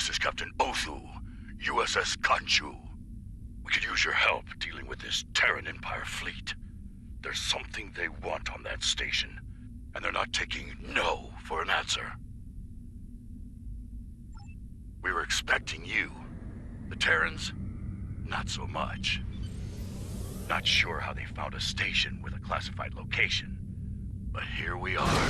This is Captain Othu, USS Kanchu. We could use your help dealing with this Terran Empire fleet. There's something they want on that station, and they're not taking no for an answer. We were expecting you. The Terrans, not so much. Not sure how they found a station with a classified location, but here we are.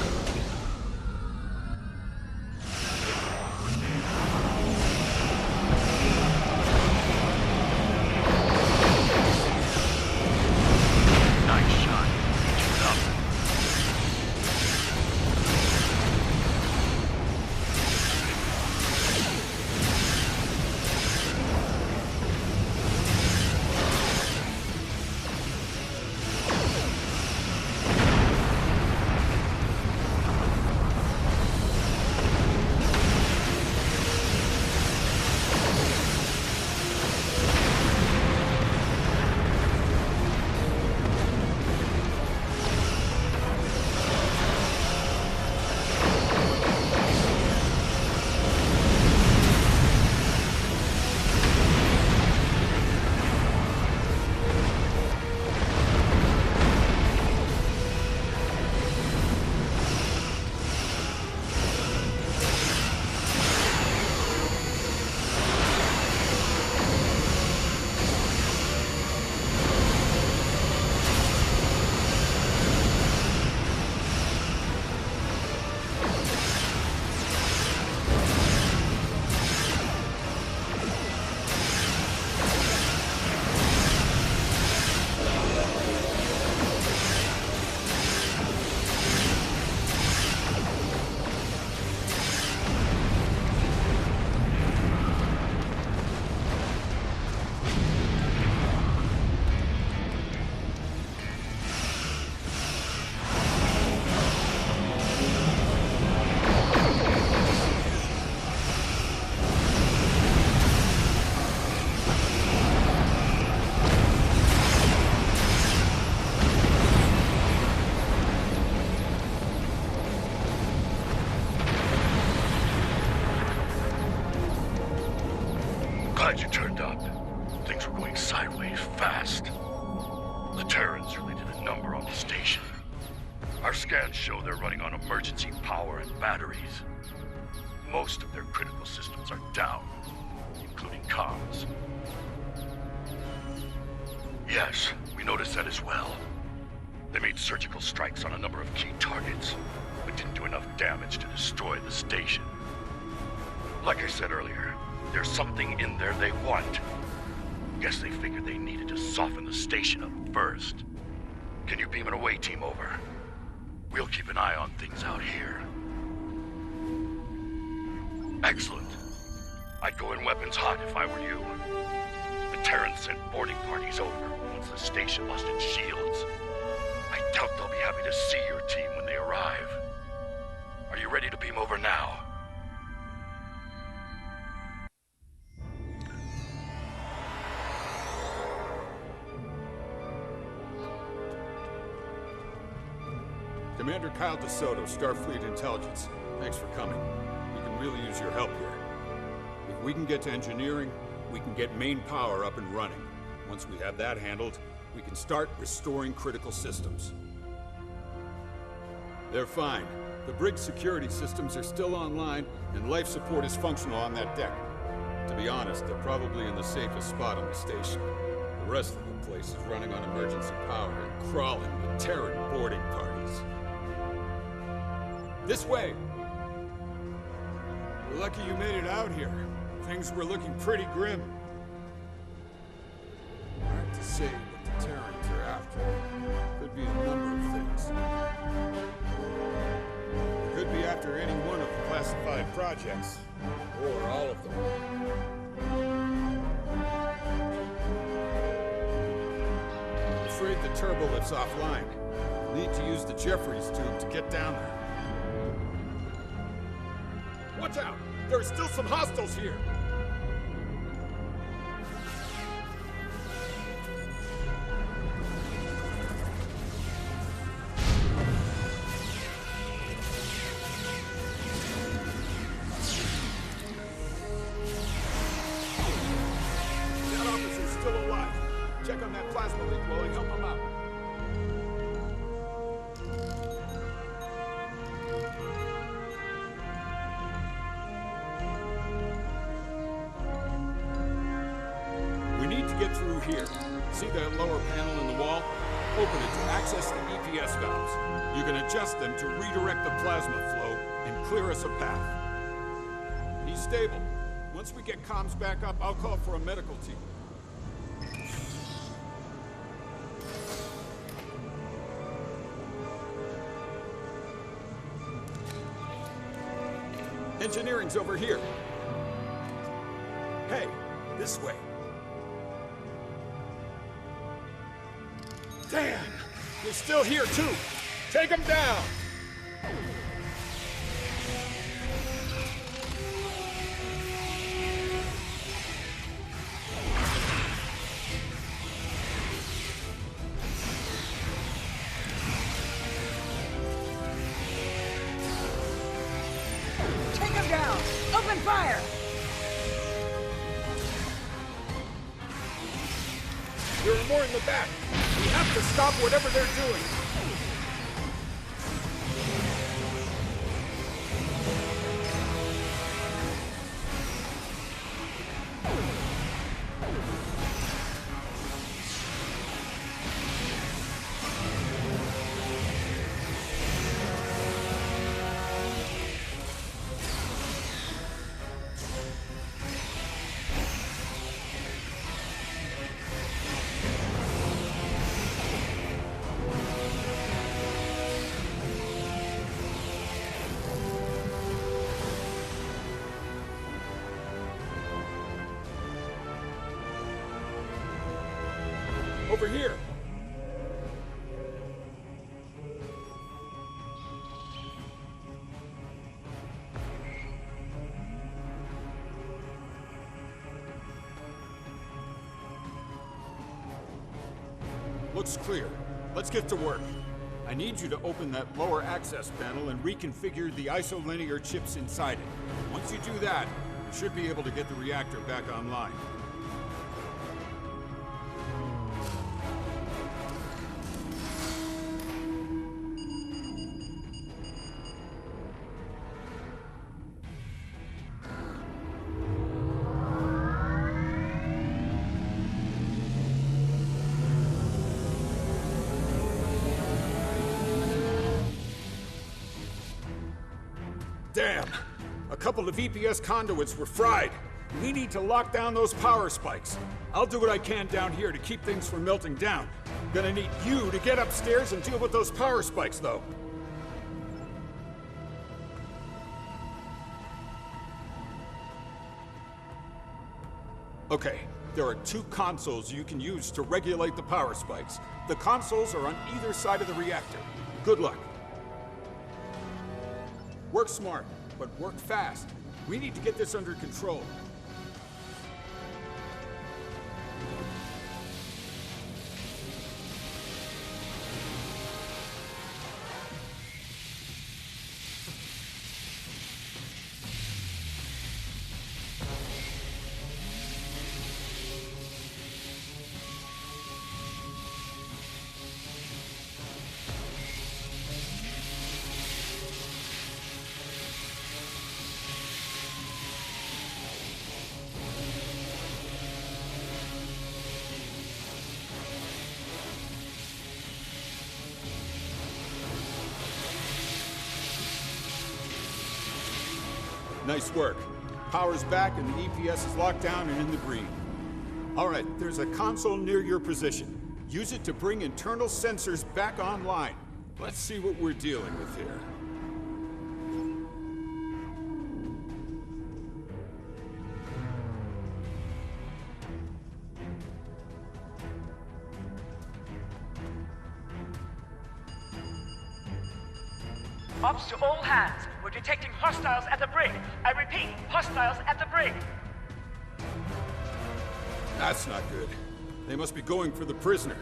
Glad you turned up. Things were going sideways fast. The Terrans really did a number on the station. Our scans show they're running on emergency power and batteries. Most of their critical systems are down, including comms. Yes, we noticed that as well. They made surgical strikes on a number of key targets, but didn't do enough damage to destroy the station. Like I said earlier, there's something in there they want. Guess they figured they needed to soften the station up first. Can you beam an away team over? We'll keep an eye on things out here. Excellent. I'd go in weapons hot if I were you. The Terrans sent boarding parties over once the station lost its shields. I doubt they'll be happy to see your team when they arrive. Are you ready to beam over now? Commander Kyle DeSoto, Starfleet Intelligence. Thanks for coming. We can really use your help here. If we can get to engineering, we can get main power up and running. Once we have that handled, we can start restoring critical systems. They're fine. The brig's security systems are still online, and life support is functional on that deck. To be honest, they're probably in the safest spot on the station. The rest of the place is running on emergency power and crawling with Terran boarding parties. This way! We're lucky you made it out here. Things were looking pretty grim. Hard to say what the Terrans are after. Could be a number of things. Could be after any one of the classified projects. Or all of them. I'm afraid the turbo lift's offline. Need to use the Jeffries tube to get down there. Watch out! There are still some hostiles here! peacefully while I help him out. We need to get through here. See that lower panel in the wall? Open it to access the EPS valves. You can adjust them to redirect the plasma flow and clear us a path. He's stable. Once we get comms back up, I'll call for a medical team. Engineering's over here. Hey, this way. Damn! They're still here, too! Take them down! Take them down! Open fire! There are more in the back. We have to stop whatever they're doing. Over here. Looks clear. Let's get to work. I need you to open that lower access panel and reconfigure the isolinear chips inside it. Once you do that, you should be able to get the reactor back online. Damn! A couple of EPS conduits were fried. We need to lock down those power spikes. I'll do what I can down here to keep things from melting down. Gonna need you to get upstairs and deal with those power spikes, though. Okay, there are two consoles you can use to regulate the power spikes. The consoles are on either side of the reactor. Good luck. Work smart, but work fast. We need to get this under control. Nice work. Power's back and the EPS is locked down and in the green. All right, there's a console near your position. Use it to bring internal sensors back online. Let's see what we're dealing with here. Ops to all hands. We're detecting hostiles at the brig. I repeat, hostiles at the brig. That's not good. They must be going for the prisoner.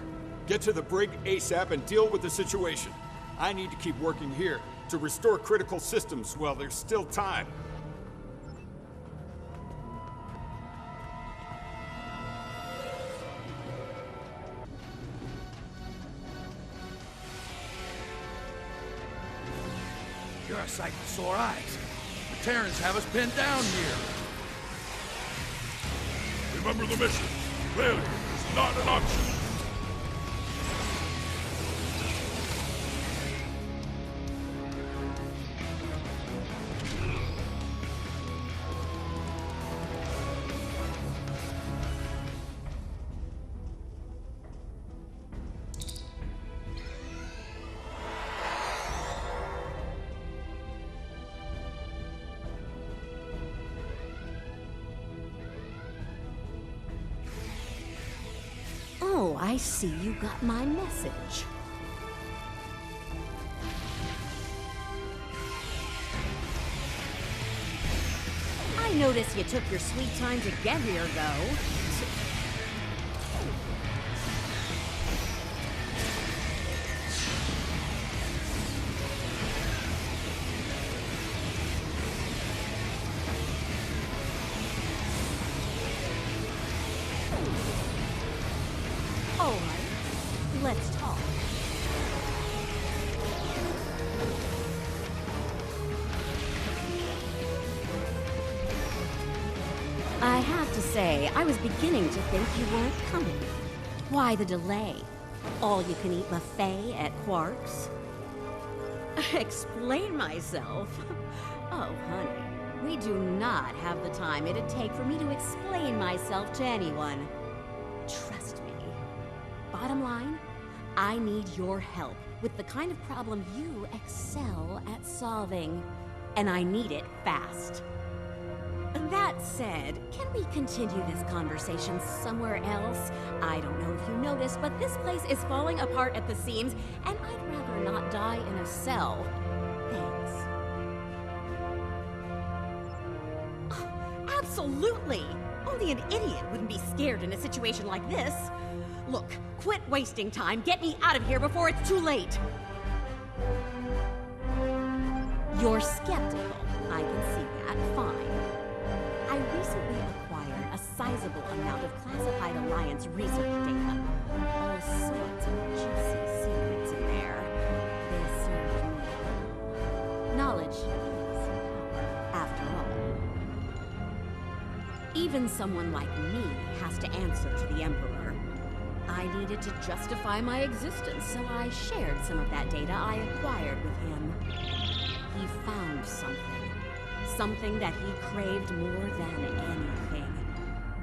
Get to the brig ASAP and deal with the situation. I need to keep working here to restore critical systems while there's still time. sight with sore eyes. The Terrans have us pinned down here. Remember the mission. Failure is not an option. Oh, I see you got my message. I notice you took your sweet time to get here, though. All right, let's talk. I have to say, I was beginning to think you weren't coming. Why the delay? All-you-can-eat buffet at Quark's? Explain myself? Oh, honey, we do not have the time it'd take for me to explain myself to anyone. Trust me. Bottom line, I need your help with the kind of problem you excel at solving. And I need it fast. That said, can we continue this conversation somewhere else? I don't know if you noticed, but this place is falling apart at the seams, and I'd rather not die in a cell. Thanks. Absolutely! Only an idiot wouldn't be scared in a situation like this. Look, quit wasting time. Get me out of here before it's too late. You're skeptical. I can see that. Fine. I recently acquired a sizable amount of classified Alliance research data. All sorts of juicy secrets in there. They served me well. Knowledge is power, after all. Even someone like me has to answer to the Emperor. I needed to justify my existence, so I shared some of that data I acquired with him. He found something. Something that he craved more than anything.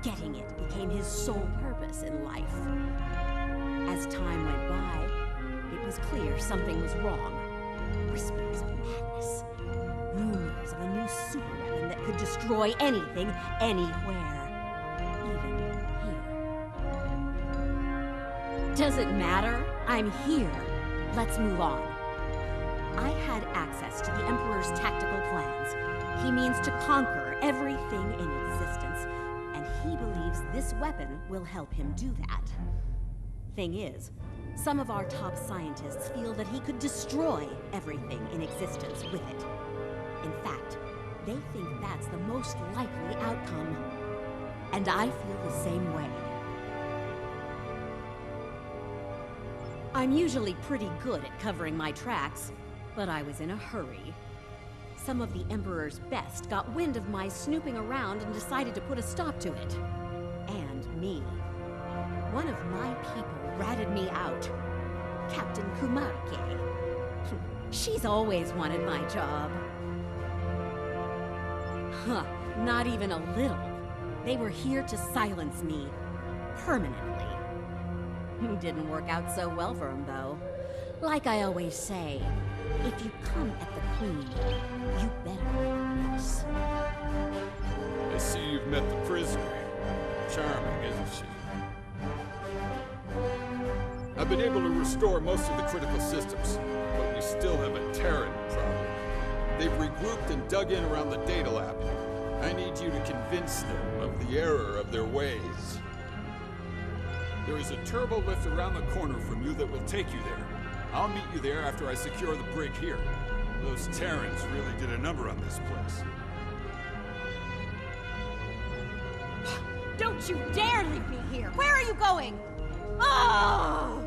Getting it became his sole purpose in life. As time went by, it was clear something was wrong. Whispers of madness. Rumors of a new superweapon that could destroy anything, anywhere. Even here. Does it matter? I'm here. Let's move on. I had access to the Emperor's tactical plans. He means to conquer everything in existence, and he believes this weapon will help him do that. Thing is, some of our top scientists feel that he could destroy everything in existence with it. In fact, they think that's the most likely outcome. And I feel the same way. I'm usually pretty good at covering my tracks, but I was in a hurry. Some of the Emperor's best got wind of my snooping around and decided to put a stop to it. And me. One of my people ratted me out. Captain Kumarke. She's always wanted my job. Huh, not even a little. They were here to silence me. Permanently. Didn't work out so well for him, though. Like I always say, if you come at the Queen, you better make peace. I see you've met the prisoner. Charming, isn't she? I've been able to restore most of the critical systems, but we still have a Terran problem. They've regrouped and dug in around the data lab. I need you to convince them of the error of their ways. There is a turbo lift around the corner from you that will take you there. I'll meet you there after I secure the brig here. Those Terrans really did a number on this place. Don't you dare leave me here! Where are you going? Oh!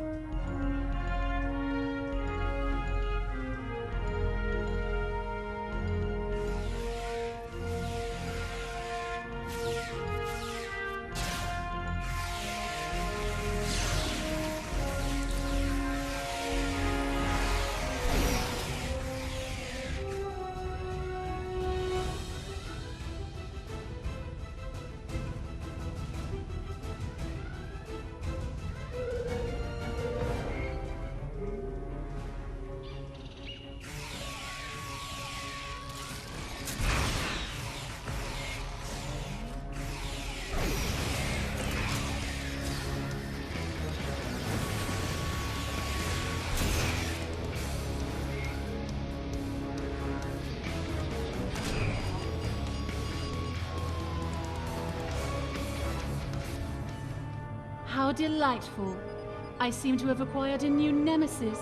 How delightful. I seem to have acquired a new nemesis.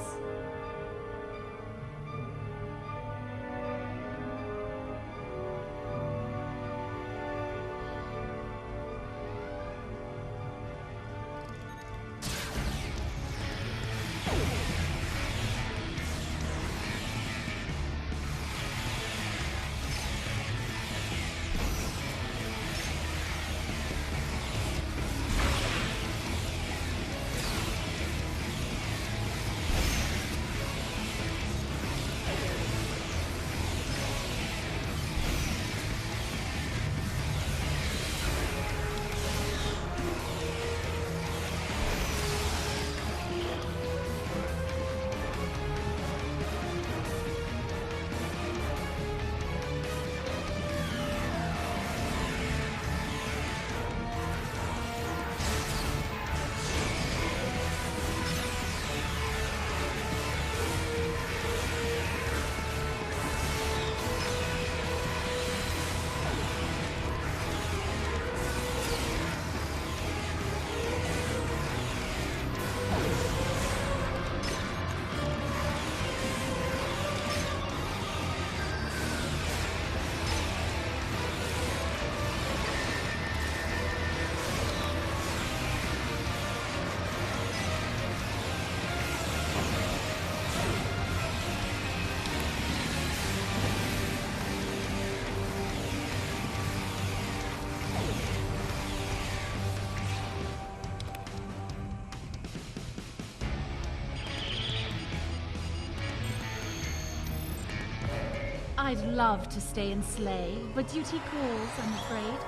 I'd love to stay and slay, but duty calls, I'm afraid.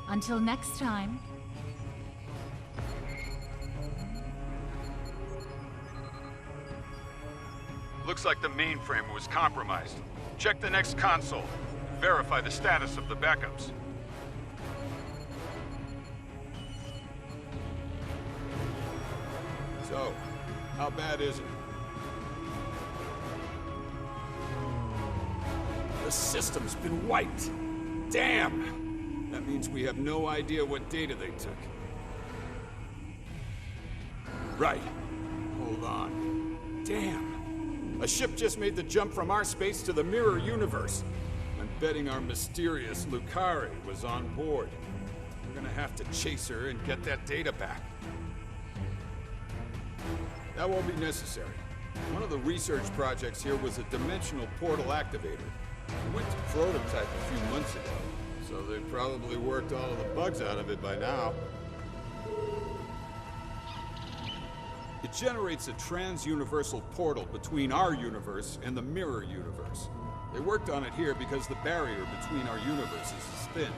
Until next time. Looks like the mainframe was compromised. Check the next console. Verify the status of the backups. So, how bad is it? The system's been wiped. Damn! That means we have no idea what data they took. Right. Hold on. Damn! A ship just made the jump from our space to the mirror universe. I'm betting our mysterious Lucari was on board. We're gonna have to chase her and get that data back. That won't be necessary. One of the research projects here was a dimensional portal activator. We went to prototype a few months ago, so they probably worked all of the bugs out of it by now. It generates a trans-universal portal between our universe and the mirror universe. They worked on it here because the barrier between our universes is thin.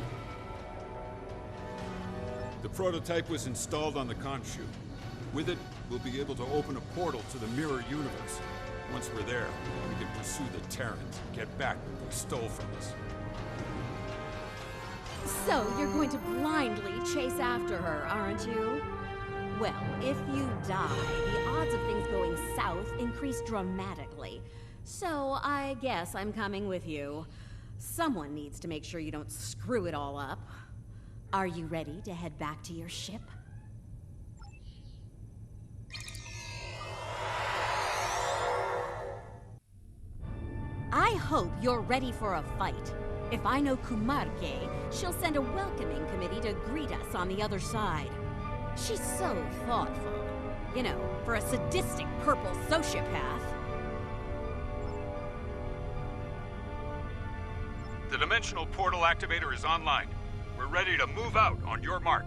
The prototype was installed on the conch chute. With it, we'll be able to open a portal to the mirror universe. Once we're there, we can pursue the Terrans and get back what they stole from us. So, you're going to blindly chase after her, aren't you? Well, if you die, the odds of things going south increase dramatically. So, I guess I'm coming with you. Someone needs to make sure you don't screw it all up. Are you ready to head back to your ship? I hope you're ready for a fight. If I know Kumarke, she'll send a welcoming committee to greet us on the other side. She's so thoughtful. You know, for a sadistic purple sociopath. The dimensional portal activator is online. We're ready to move out on your mark.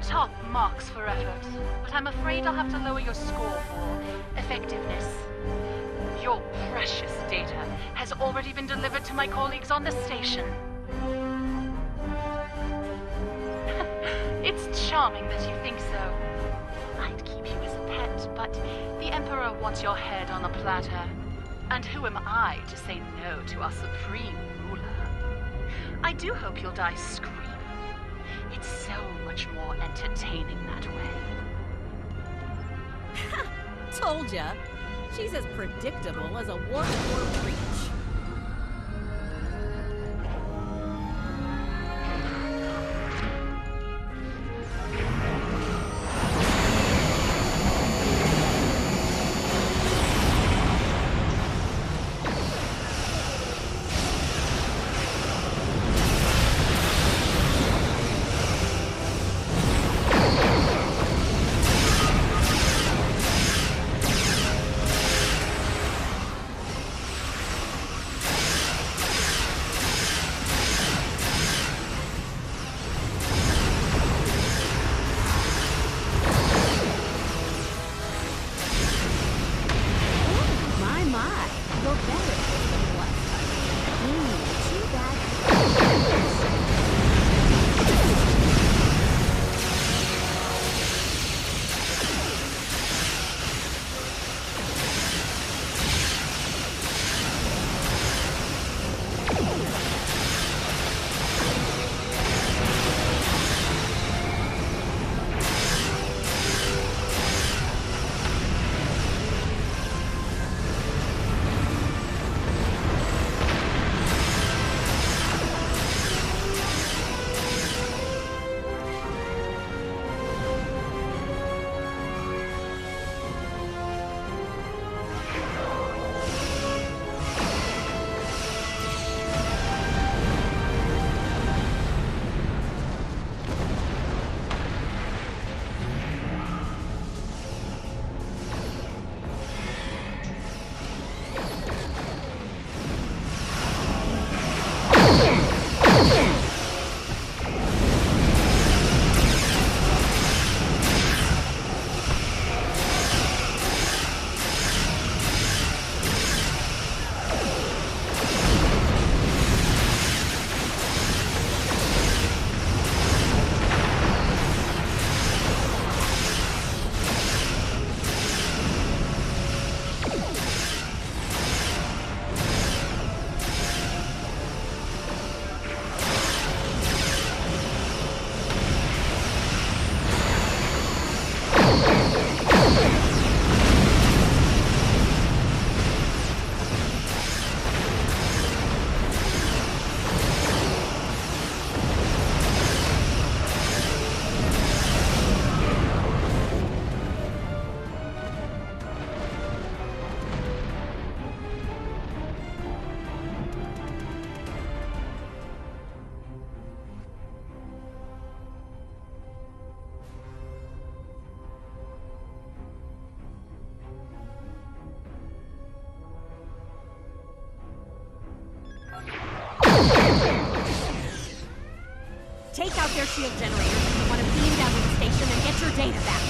Top marks for effort, but I'm afraid I'll have to lower your score for effectiveness. Your precious data has already been delivered to my colleagues on the station. It's charming that you think so. I'd keep you as a pet. that, but the Emperor wants your head on a platter. And who am I to say no to our supreme ruler? I do hope you'll die screaming. It's so much more entertaining that way. Told ya. She's as predictable as a warp core breach. Take out their shield generators if you want to beam down to the station and get your data back.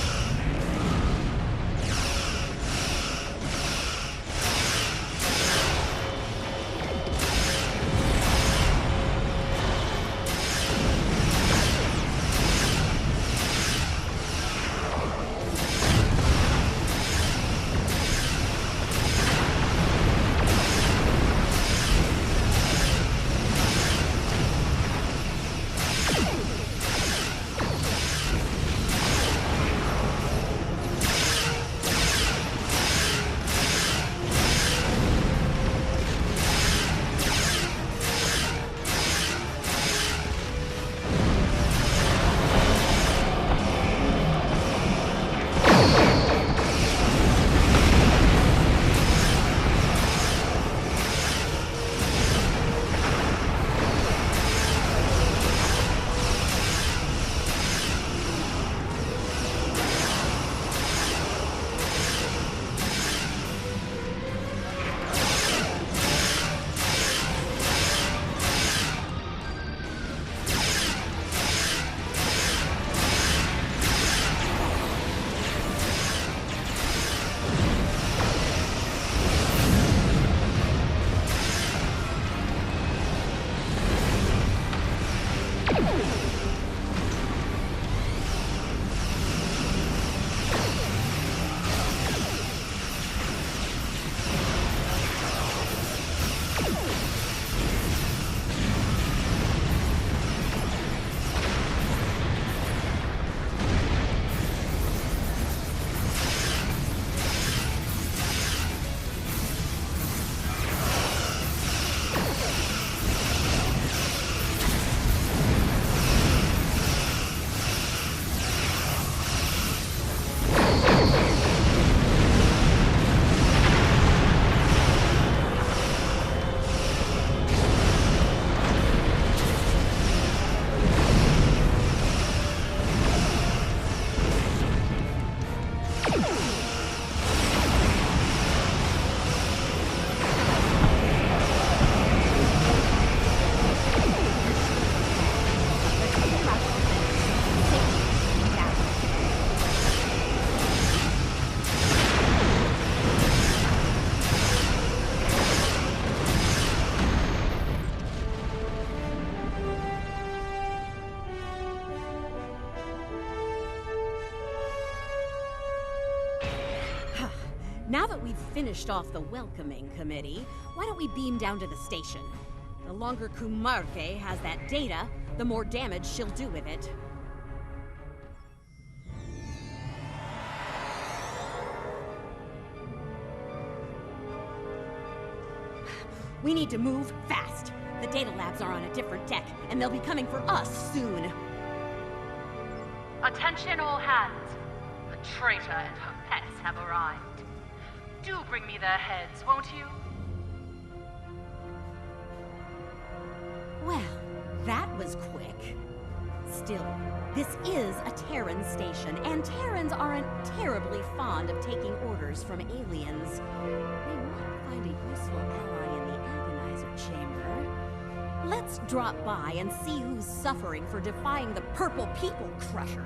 Now that we've finished off the welcoming committee, why don't we beam down to the station? The longer Kumarke has that data, the more damage she'll do with it. We need to move fast. The data labs are on a different deck, and they'll be coming for us soon. Attention all hands. The traitor and her pets have arrived. Do bring me their heads, won't you? Well, that was quick. Still, this is a Terran station, and Terrans aren't terribly fond of taking orders from aliens. They might find a useful ally in the Agonizer chamber. Let's drop by and see who's suffering for defying the Purple People Crusher.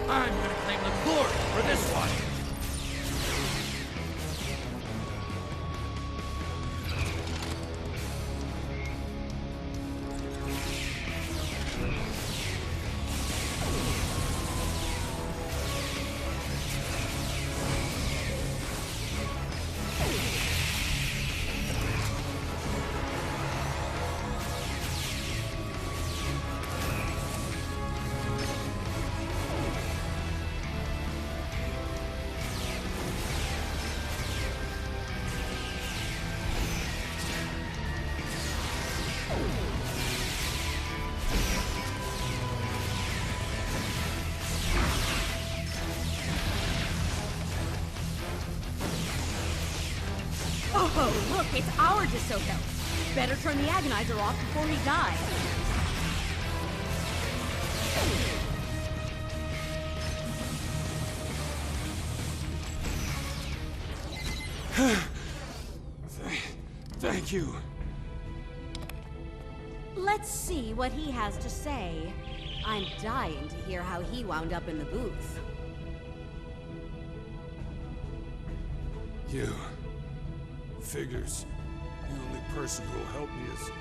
I'm gonna claim the glory for this one! Oh, look, it's our DeSoto. Better turn the Agonizer off before he dies. Thank you. Let's see what he has to say. I'm dying to hear how he wound up in the booth. You. Figures. The only person who'll help me is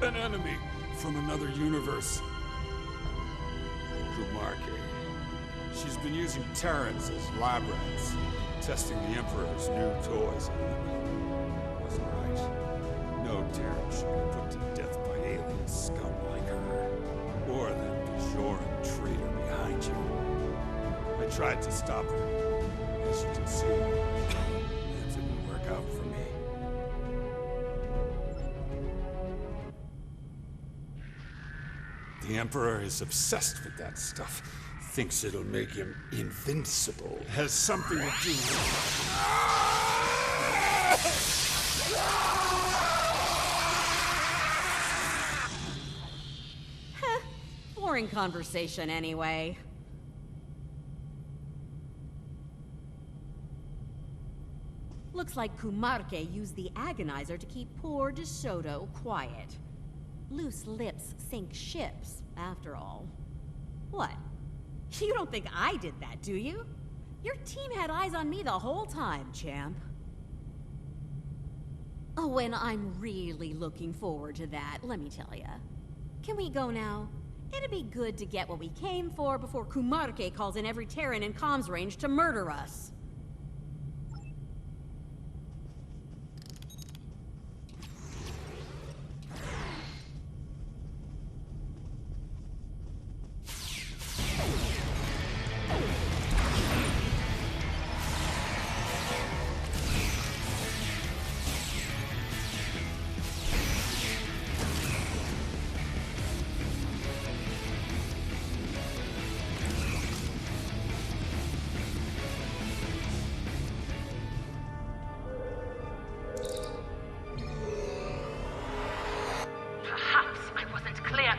an enemy from another universe. Kumarke. She's been using Terrans as lab rats, testing the Emperor's new toys on them. Wasn't right. No Terran should be put to death by alien scum like her. Or that Bajoran traitor behind you. I tried to stop her. As you can see, it didn't work out for me. The Emperor is obsessed with that stuff. Thinks it'll make him invincible. Has something to do with... Boring conversation anyway. Looks like Kumarke used the Agonizer to keep poor DeSoto quiet. Loose lips sink ships, after all. What? You don't think I did that, do you? Your team had eyes on me the whole time, champ. Oh, and I'm really looking forward to that, let me tell ya. Can we go now? It'd be good to get what we came for before Kumarke calls in every Terran in comms range to murder us.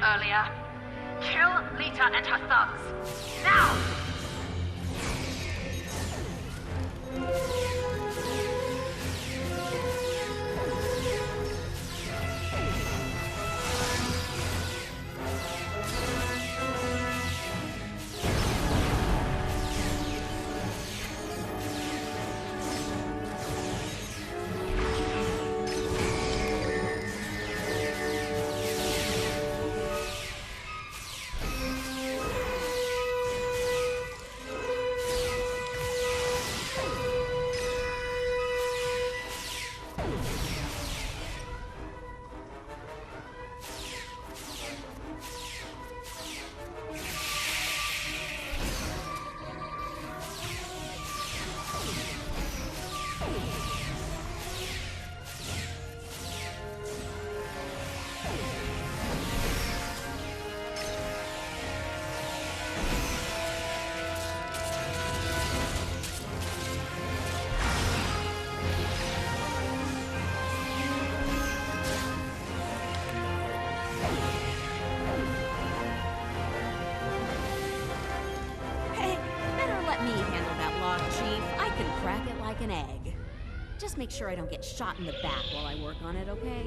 Earlier. Kill Lita and her thugs. Now! An egg. Just make sure I don't get shot in the back while I work on it, okay?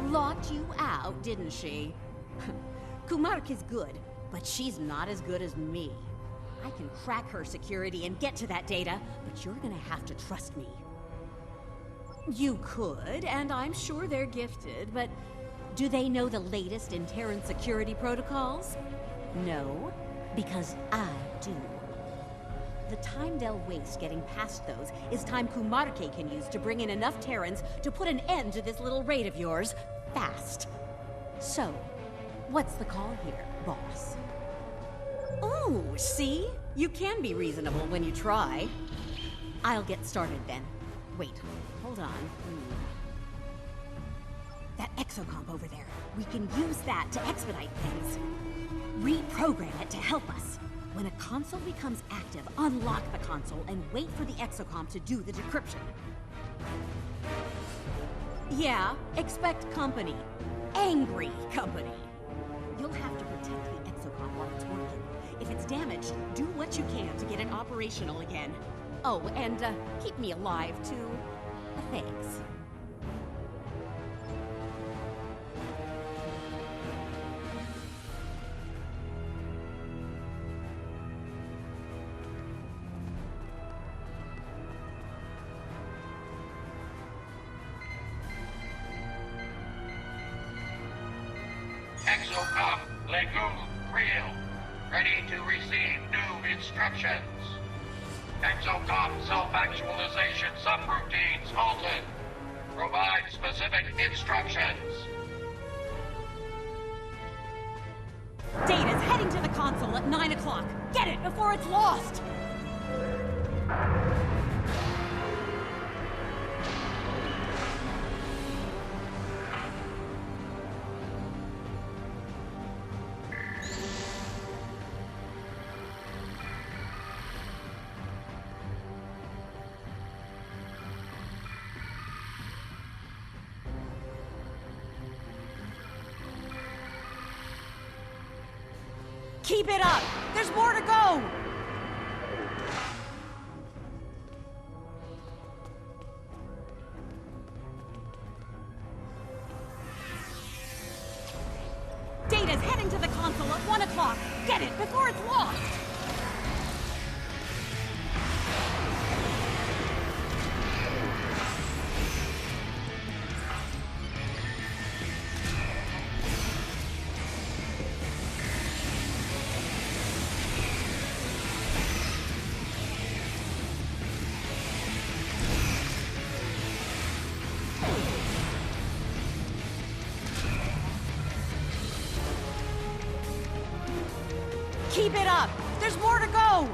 Locked you out, didn't she? Kumark is good, but she's not as good as me. I can crack her security and get to that data, but you're gonna have to trust me. You could, and I'm sure they're gifted, but do they know the latest in Terran security protocols? No, because I do. The time they'll waste getting past those is time Kumarke can use to bring in enough Terrans to put an end to this little raid of yours, fast. So, what's the call here, boss? Oh, see? You can be reasonable when you try. I'll get started then. Wait, hold on. That exocomp over there. We can use that to expedite things. Reprogram it to help us. When a console becomes active, unlock the console and wait for the exocomp to do the decryption. Yeah, expect company. Angry company. You'll have to protect the exocomp while it's working. If it's damaged, do what you can to get it operational again. Oh, and keep me alive, too. Thanks. Exocomp, Legume, Real. Ready to receive new instructions. Exocomp self-actualization subroutines halted. Provide specific instructions. Data's heading to the console at 9 o'clock. Get it before it's lost! Keep it up! There's more to go! Data's heading to the console at 1 o'clock! Get it before it's lost! Keep it up! There's more to go!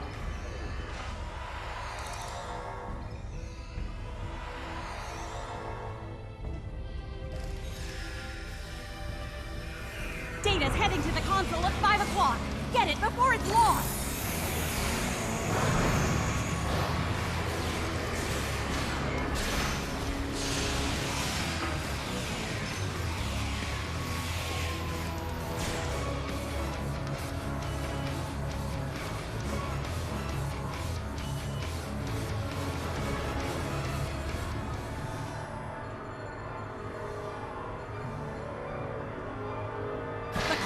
Data's heading to the console at 5 o'clock. Get it before it's lost!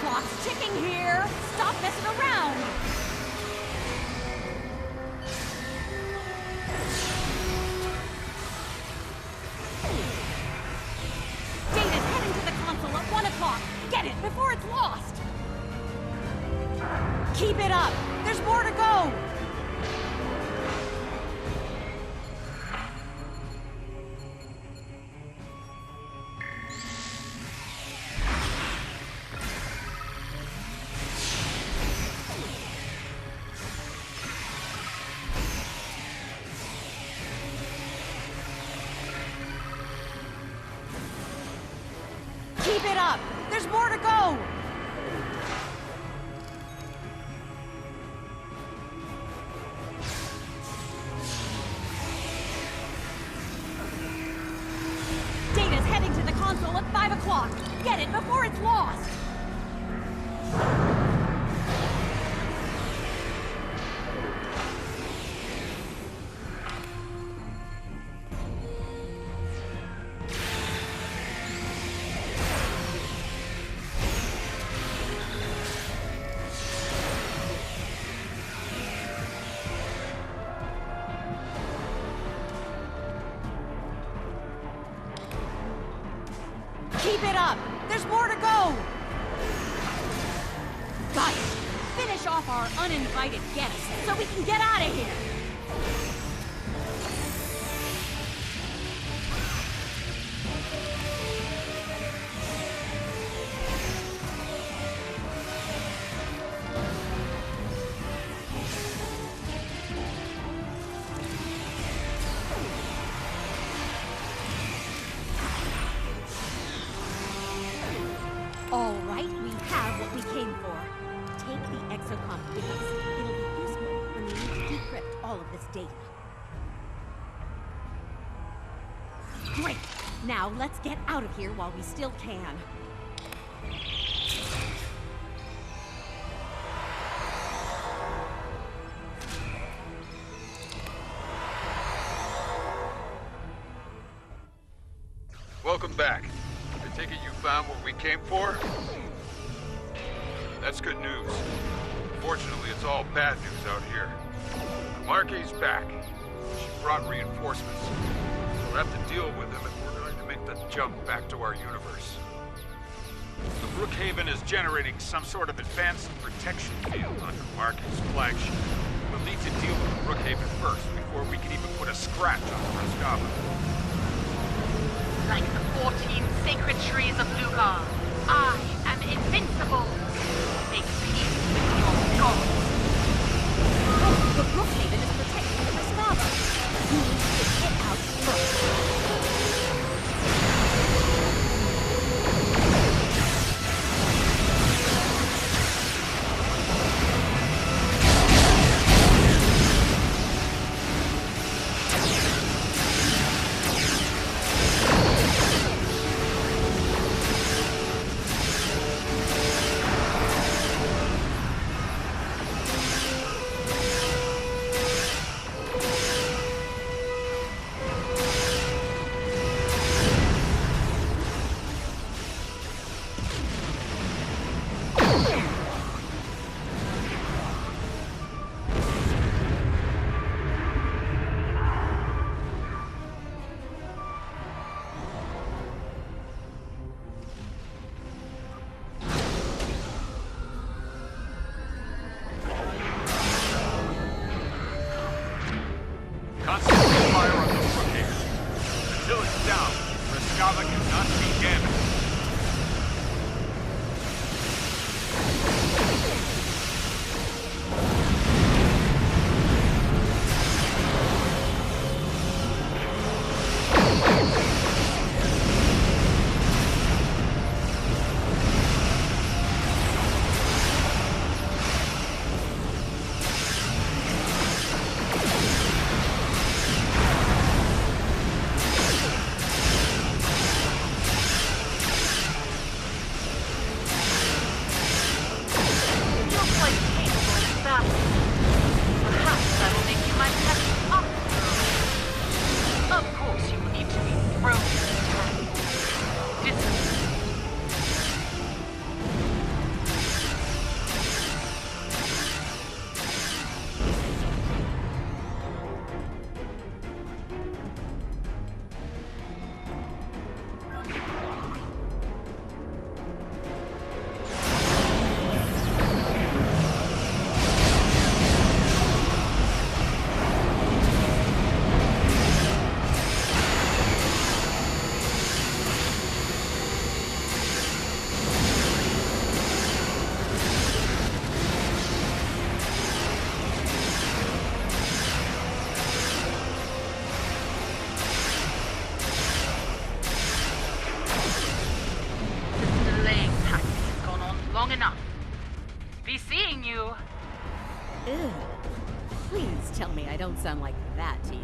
Clock's ticking here! Stop messing around! Data's heading to the console at 1 o'clock! Get it before it's lost! Keep it up! There's more to go! Keep it up! There's more to go! Data's heading to the console at 5 o'clock! Get it before it's lost! Keep it up! There's more to go! Got it! Finish off our uninvited guests so we can get out of here! All right, we have what we came for. Take the exocom with us. It'll be useful when we need to decrypt all of this data. Great! Now let's get out of here while we still can. Welcome back. I take it you found what we came for? That's good news. Fortunately, it's all bad news out here. Marquis back. She brought reinforcements. We'll have to deal with them if we're going to make the jump back to our universe. The Brookhaven is generating some sort of advanced protection field under Marquis' flagship. We'll need to deal with the Brookhaven first before we can even put a scratch on Frescava. Like the 14 sacred trees of Lugar, I am invincible. Make peace with your gods. Oh, the Brookhaven is protecting the Frescava. We need to get out first. I don't sound like that to you.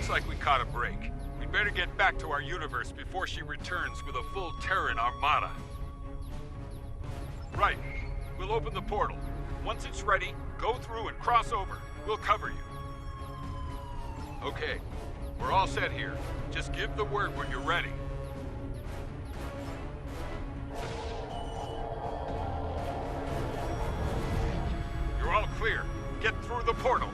Like we caught a break. We'd better get back to our universe before she returns with a full Terran armada. Right. We'll open the portal. Once it's ready, go through and cross over. We'll cover you. Okay. We're all set here. Just give the word when you're ready. You're all clear. Get through the portal.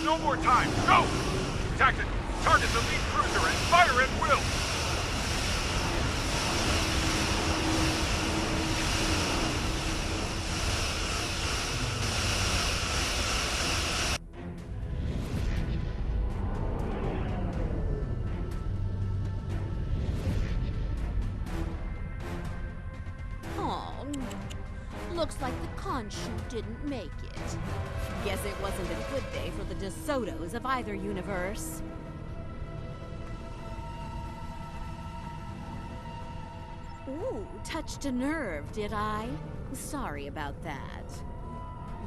No more time! Go! Tactical, target the lead cruiser and fire at will! Oh, looks like the Khonshu didn't make it. Guess it wasn't a good day for the DeSotos of either universe. Ooh, touched a nerve, did I? Sorry about that.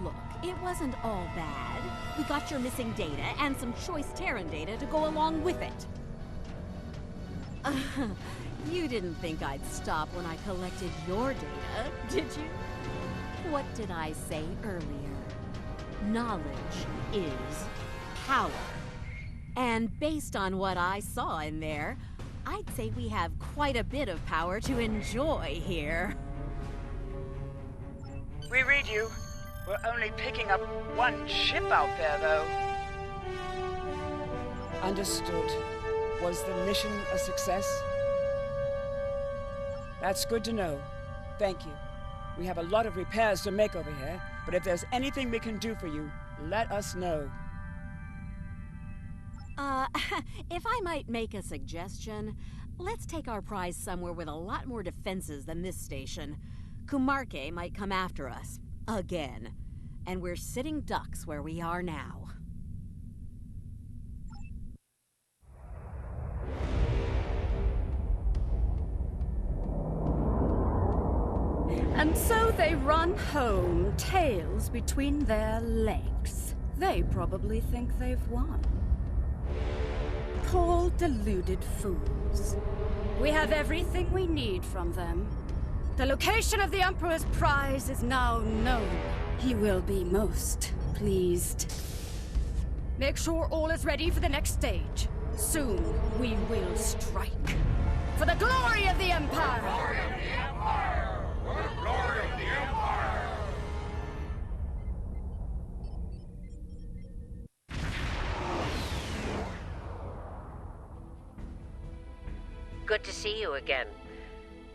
Look, it wasn't all bad. We got your missing data and some choice Terran data to go along with it. You didn't think I'd stop when I collected your data, did you? What did I say earlier? Knowledge is power. And based on what I saw in there, I'd say we have quite a bit of power to enjoy here. We read you. We're only picking up one ship out there, though. Understood. Was the mission a success? That's good to know. Thank you. We have a lot of repairs to make over here, but if there's anything we can do for you, let us know. If I might make a suggestion, let's take our prize somewhere with a lot more defenses than this station. Kumarke might come after us. Again. And we're sitting ducks where we are now. And so they run home, tails between their legs. They probably think they've won. Poor, deluded fools. We have everything we need from them. The location of the Emperor's prize is now known. He will be most pleased. Make sure all is ready for the next stage. Soon we will strike. For the glory of the Empire! Good to see you again.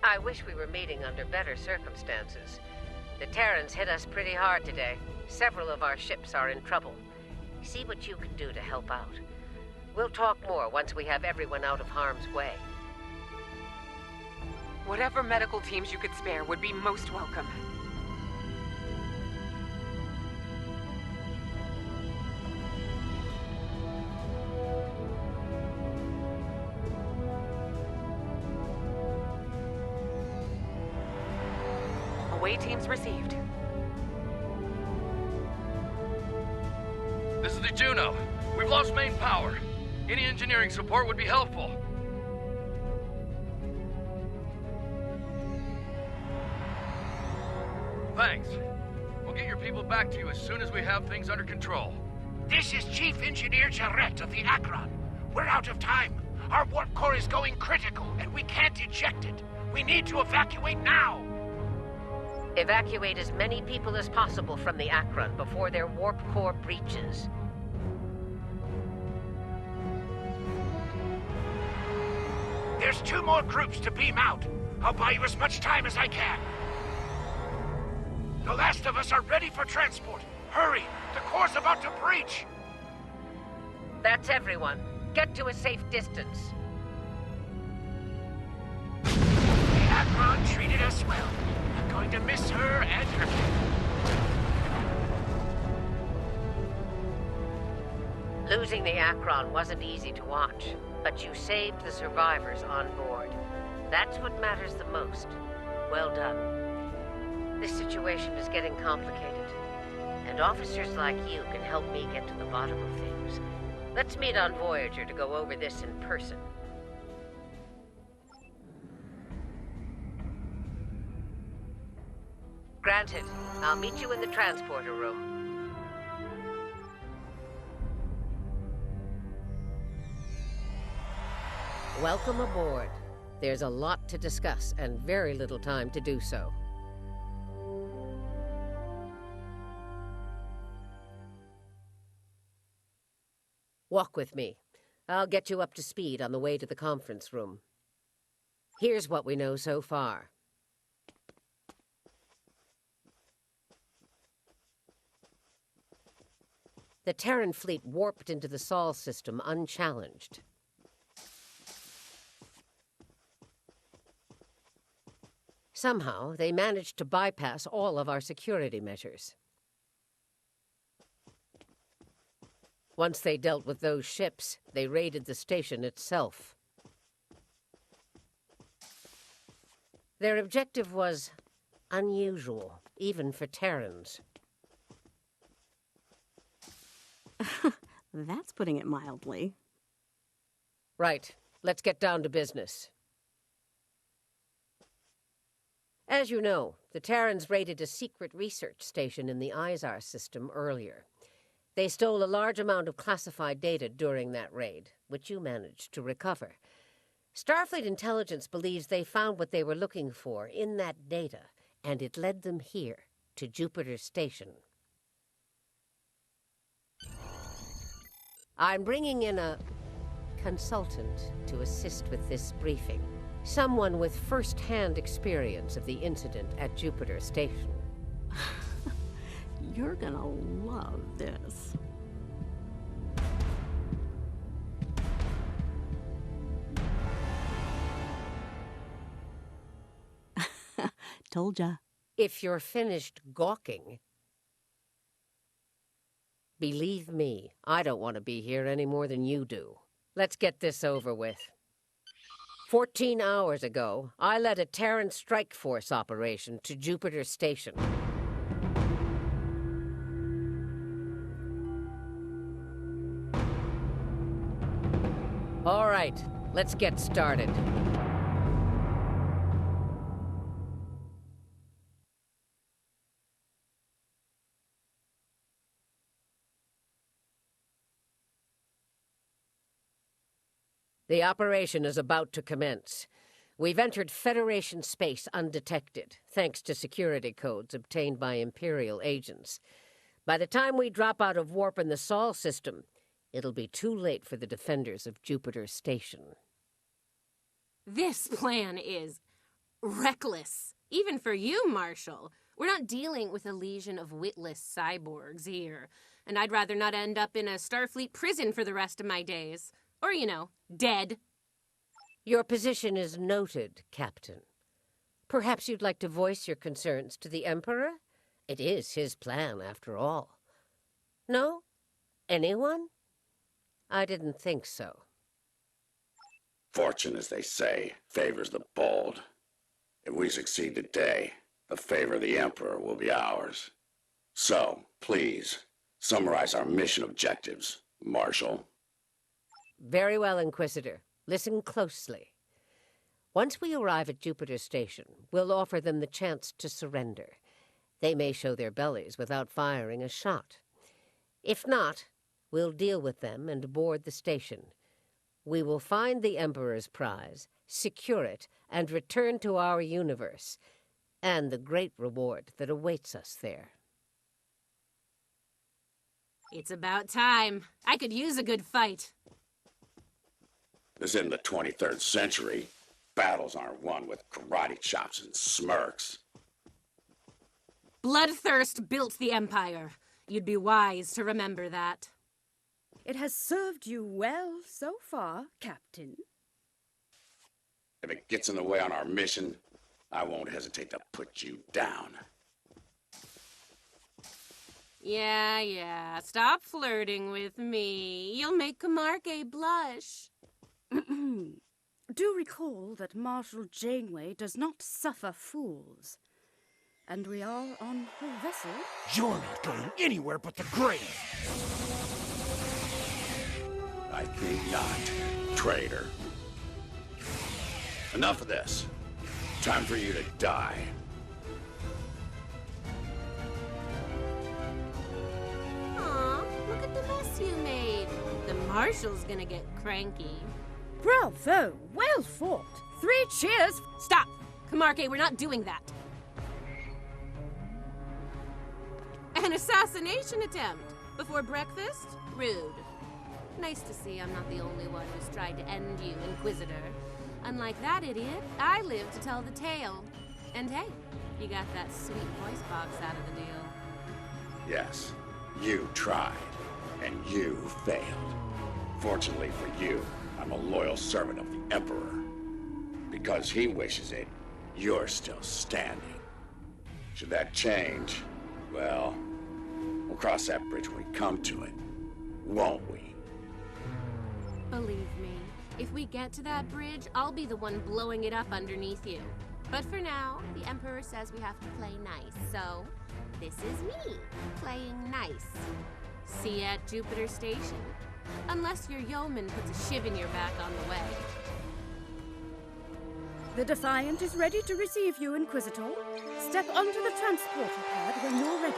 I wish we were meeting under better circumstances. The Terrans hit us pretty hard today. Several of our ships are in trouble. See what you can do to help out. We'll talk more once we have everyone out of harm's way. Whatever medical teams you could spare would be most welcome. Away teams received. This is the Juno. We've lost main power. Any engineering support would be helpful. Thanks. We'll get your people back to you as soon as we have things under control. This is Chief Engineer Jarrett of the Akron. We're out of time. Our warp core is going critical, and we can't eject it. We need to evacuate now. Evacuate as many people as possible from the Akron before their warp core breaches. There's 2 more groups to beam out. I'll buy you as much time as I can. The last of us are ready for transport. Hurry! The core's about to breach! That's everyone. Get to a safe distance. The Akron treated us well. I'm going to miss her and her kid. Losing the Akron wasn't easy to watch, but you saved the survivors on board. That's what matters the most. Well done. This situation is getting complicated, and officers like you can help me get to the bottom of things. Let's meet on Voyager to go over this in person. Granted. I'll meet you in the transporter room. Welcome aboard. There's a lot to discuss and very little time to do so. Walk with me. I'll get you up to speed on the way to the conference room. Here's what we know so far. The Terran fleet warped into the Sol system unchallenged. Somehow, they managed to bypass all of our security measures. Once they dealt with those ships, they raided the station itself. Their objective was unusual, even for Terrans. That's putting it mildly. Right. Let's get down to business. As you know, the Terrans raided a secret research station in the Izar system earlier. They stole a large amount of classified data during that raid, which you managed to recover. Starfleet intelligence believes they found what they were looking for in that data, and it led them here, to Jupiter Station. I'm bringing in a consultant to assist with this briefing. Someone with first-hand experience of the incident at Jupiter Station. You're gonna love this. Told ya. If you're finished gawking... Believe me, I don't want to be here any more than you do. Let's get this over with. 14 hours ago, I led a Terran strike force operation to Jupiter Station. All right, let's get started. The operation is about to commence. We've entered Federation space undetected, thanks to security codes obtained by Imperial agents. By the time we drop out of warp in the Sol system, it'll be too late for the defenders of Jupiter Station. This plan is reckless, even for you, Marshal. We're not dealing with a legion of witless cyborgs here, and I'd rather not end up in a Starfleet prison for the rest of my days. Or, dead. Your position is noted, Captain. Perhaps you'd like to voice your concerns to the Emperor? It is his plan, after all. No? Anyone? I didn't think so. Fortune, as they say, favors the bold. If we succeed today, the favor of the Emperor will be ours. So, please, summarize our mission objectives, Marshal. Very well, Inquisitor. Listen closely. Once we arrive at Jupiter Station, we'll offer them the chance to surrender. They may show their bellies without firing a shot. If not, we'll deal with them and board the station. We will find the Emperor's prize, secure it, and return to our universe, and the great reward that awaits us there. It's about time. I could use a good fight. This isn't the 23rd century. Battles aren't won with karate chops and smirks. Bloodthirst built the Empire. You'd be wise to remember that. It has served you well so far, Captain. If it gets in the way on our mission, I won't hesitate to put you down. Yeah. Stop flirting with me. You'll make Camargue blush. Do recall that Marshal Janeway does not suffer fools. And we are on her vessel. You're not going anywhere but the grave! I think not, traitor. Enough of this. Time for you to die. Aw, look at the mess you made. The Marshal's gonna get cranky. Bravo! Well fought! 3 cheers! Stop! Camargue, we're not doing that. An assassination attempt before breakfast? Rude. Nice to see I'm not the only one who's tried to end you, Inquisitor. Unlike that idiot, I live to tell the tale. And hey, you got that sweet voice box out of the deal. Yes, you tried, and you failed. Fortunately for you, I'm a loyal servant of the Emperor. Because he wishes it, you're still standing. Should that change, well, we'll cross that bridge when we come to it, won't we? Believe me, if we get to that bridge, I'll be the one blowing it up underneath you. But for now, the Emperor says we have to play nice, so this is me, playing nice. See you at Jupiter Station. Unless your yeoman puts a shiv in your back on the way. The Defiant is ready to receive you, Inquisitor. Step onto the transporter pad when you're ready.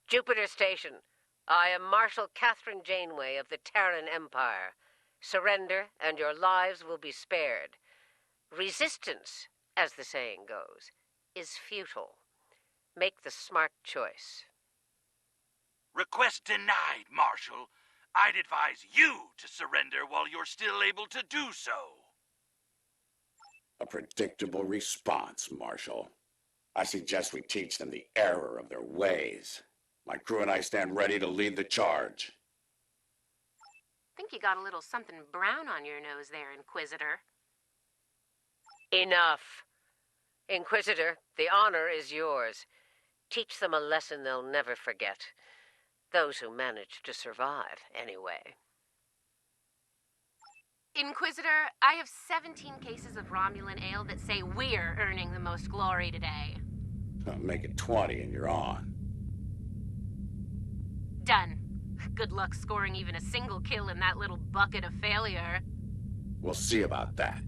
Jupiter Station. I am Marshal Katheryn Janeway of the Terran Empire. Surrender, and your lives will be spared. Resistance, as the saying goes, is futile. Make the smart choice. Request denied, Marshal. I'd advise you to surrender while you're still able to do so. A predictable response, Marshal. I suggest we teach them the error of their ways. My crew and I stand ready to lead the charge. Think you got a little something brown on your nose there, Inquisitor. Enough. Inquisitor, the honor is yours. Teach them a lesson they'll never forget. Those who manage to survive, anyway. Inquisitor, I have 17 cases of Romulan ale that say we're earning the most glory today. Make it 20 and you're on. Done. Good luck scoring even a single kill in that little bucket of failure. We'll see about that.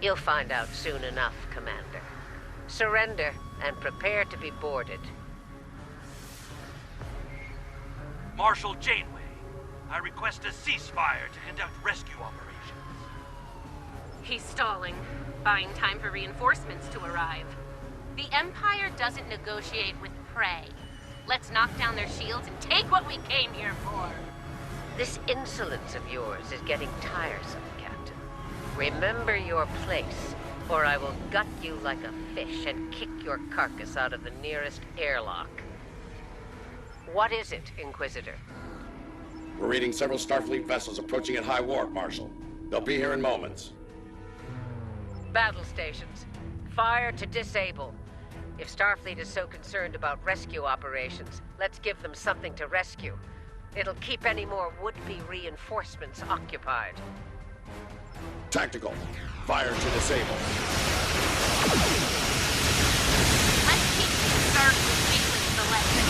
You'll find out soon enough, Commander. Surrender and prepare to be boarded. Marshal Janeway, I request a ceasefire to conduct rescue operations. He's stalling, buying time for reinforcements to arrive. The Empire doesn't negotiate with prey. Let's knock down their shields and take what we came here for. This insolence of yours is getting tiresome, Captain. Remember your place, or I will gut you like a fish and kick your carcass out of the nearest airlock. What is it, Inquisitor? We're reading several Starfleet vessels approaching at high warp, Marshal. They'll be here in moments. Battle stations. Fire to disable. If Starfleet is so concerned about rescue operations, let's give them something to rescue. It'll keep any more would-be reinforcements occupied. Tactical. Fire to disable. Let's keep these stars with weaklings selected.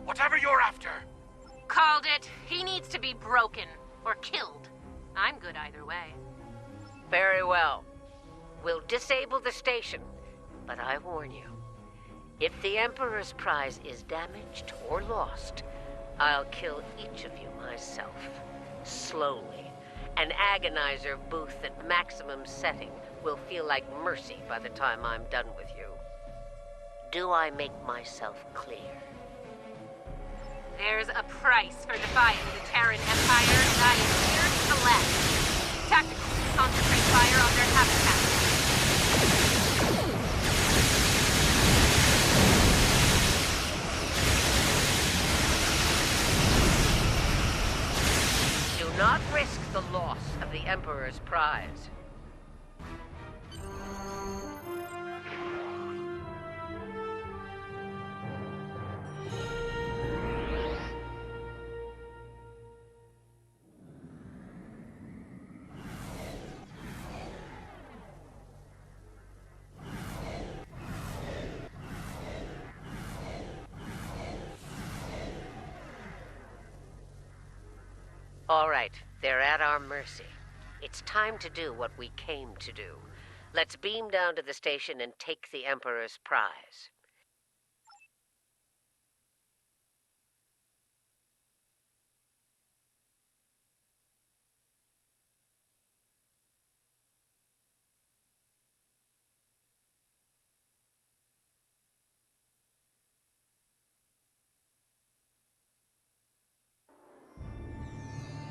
Whatever you're after. Called it. He needs to be broken. Or killed. I'm good either way. Very well. We'll disable the station. But I warn you, if the Emperor's prize is damaged or lost, I'll kill each of you myself. Slowly. An agonizer booth at maximum setting will feel like mercy by the time I'm done with you. Do I make myself clear? There's a price for defying the Terran Empire that is here to the left. Tactical. Concentrate fire on their habitat. Do not risk the loss of the Emperor's prize. All right, they're at our mercy. It's time to do what we came to do. Let's beam down to the station and take the Emperor's prize.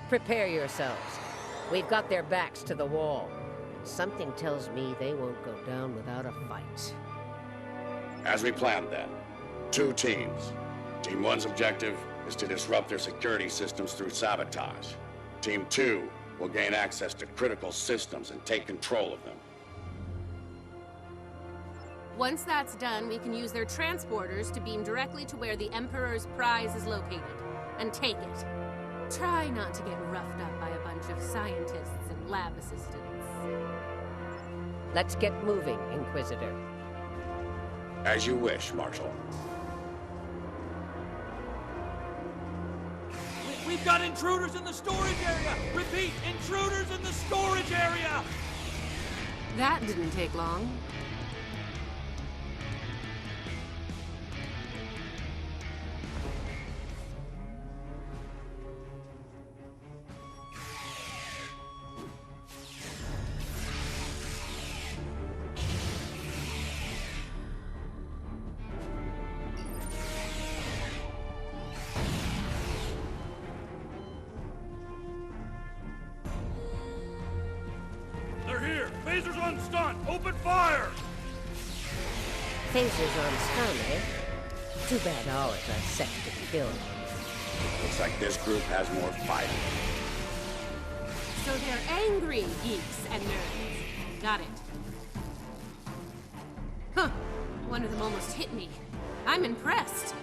Prepare yourselves. We've got their backs to the wall. Something tells me they won't go down without a fight. As we planned then, 2 teams. Team 1's objective is to disrupt their security systems through sabotage. Team 2 will gain access to critical systems and take control of them. Once that's done, we can use their transporters to beam directly to where the Emperor's prize is located, and take it. Try not to get roughed up by a bunch of scientists and lab assistants. Let's get moving, Inquisitor. As you wish, Marshal. We've got intruders in the storage area! Repeat, intruders in the storage area! That didn't take long. Open fire! Phasers on stun, eh? Too bad ours are set to kill. Looks like this group has more fighting. So they're angry geeks and nerds. Got it. Huh. One of them almost hit me. I'm impressed.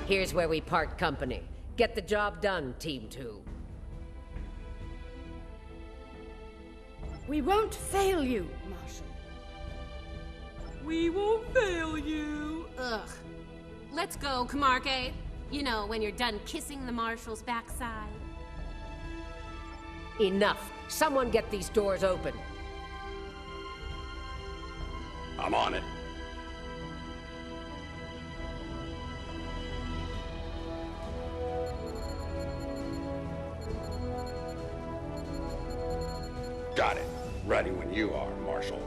Here's where we part company. Get the job done, Team 2. We won't fail you, Marshal. We won't fail you. Ugh. Let's go, Camarque. You know, when you're done kissing the Marshal's backside. Enough. Someone get these doors open. I'm on it. Got it. Ready when you are, Marshal.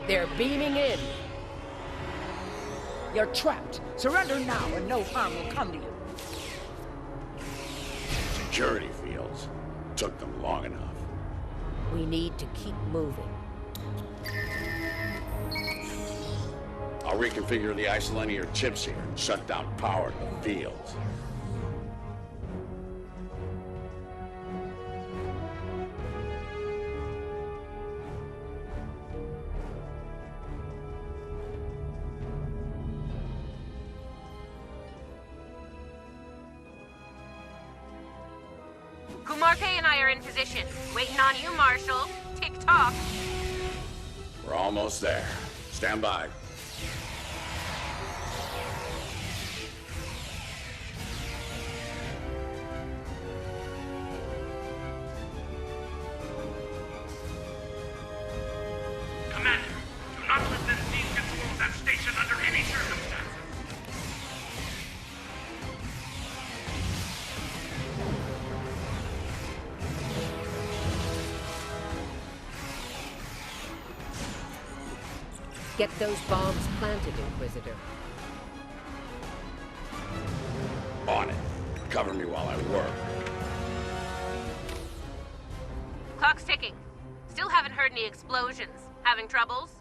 They're beaming in. You're trapped. Surrender now and no harm will come to you. Security fields. Took them long enough. We need to keep moving. I'll reconfigure the isolinear chips here and shut down power to the fields. Camarque and I are in position. Waiting on you, Marshal. Tick-tock. We're almost there. Stand by. Commander, do not let them seize control of that station under any circumstances. Get those bombs planted, Inquisitor. On it. Cover me while I work. Clock's ticking. Still haven't heard any explosions. Having troubles?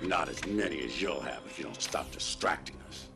Not as many as you'll have if you don't stop distracting us.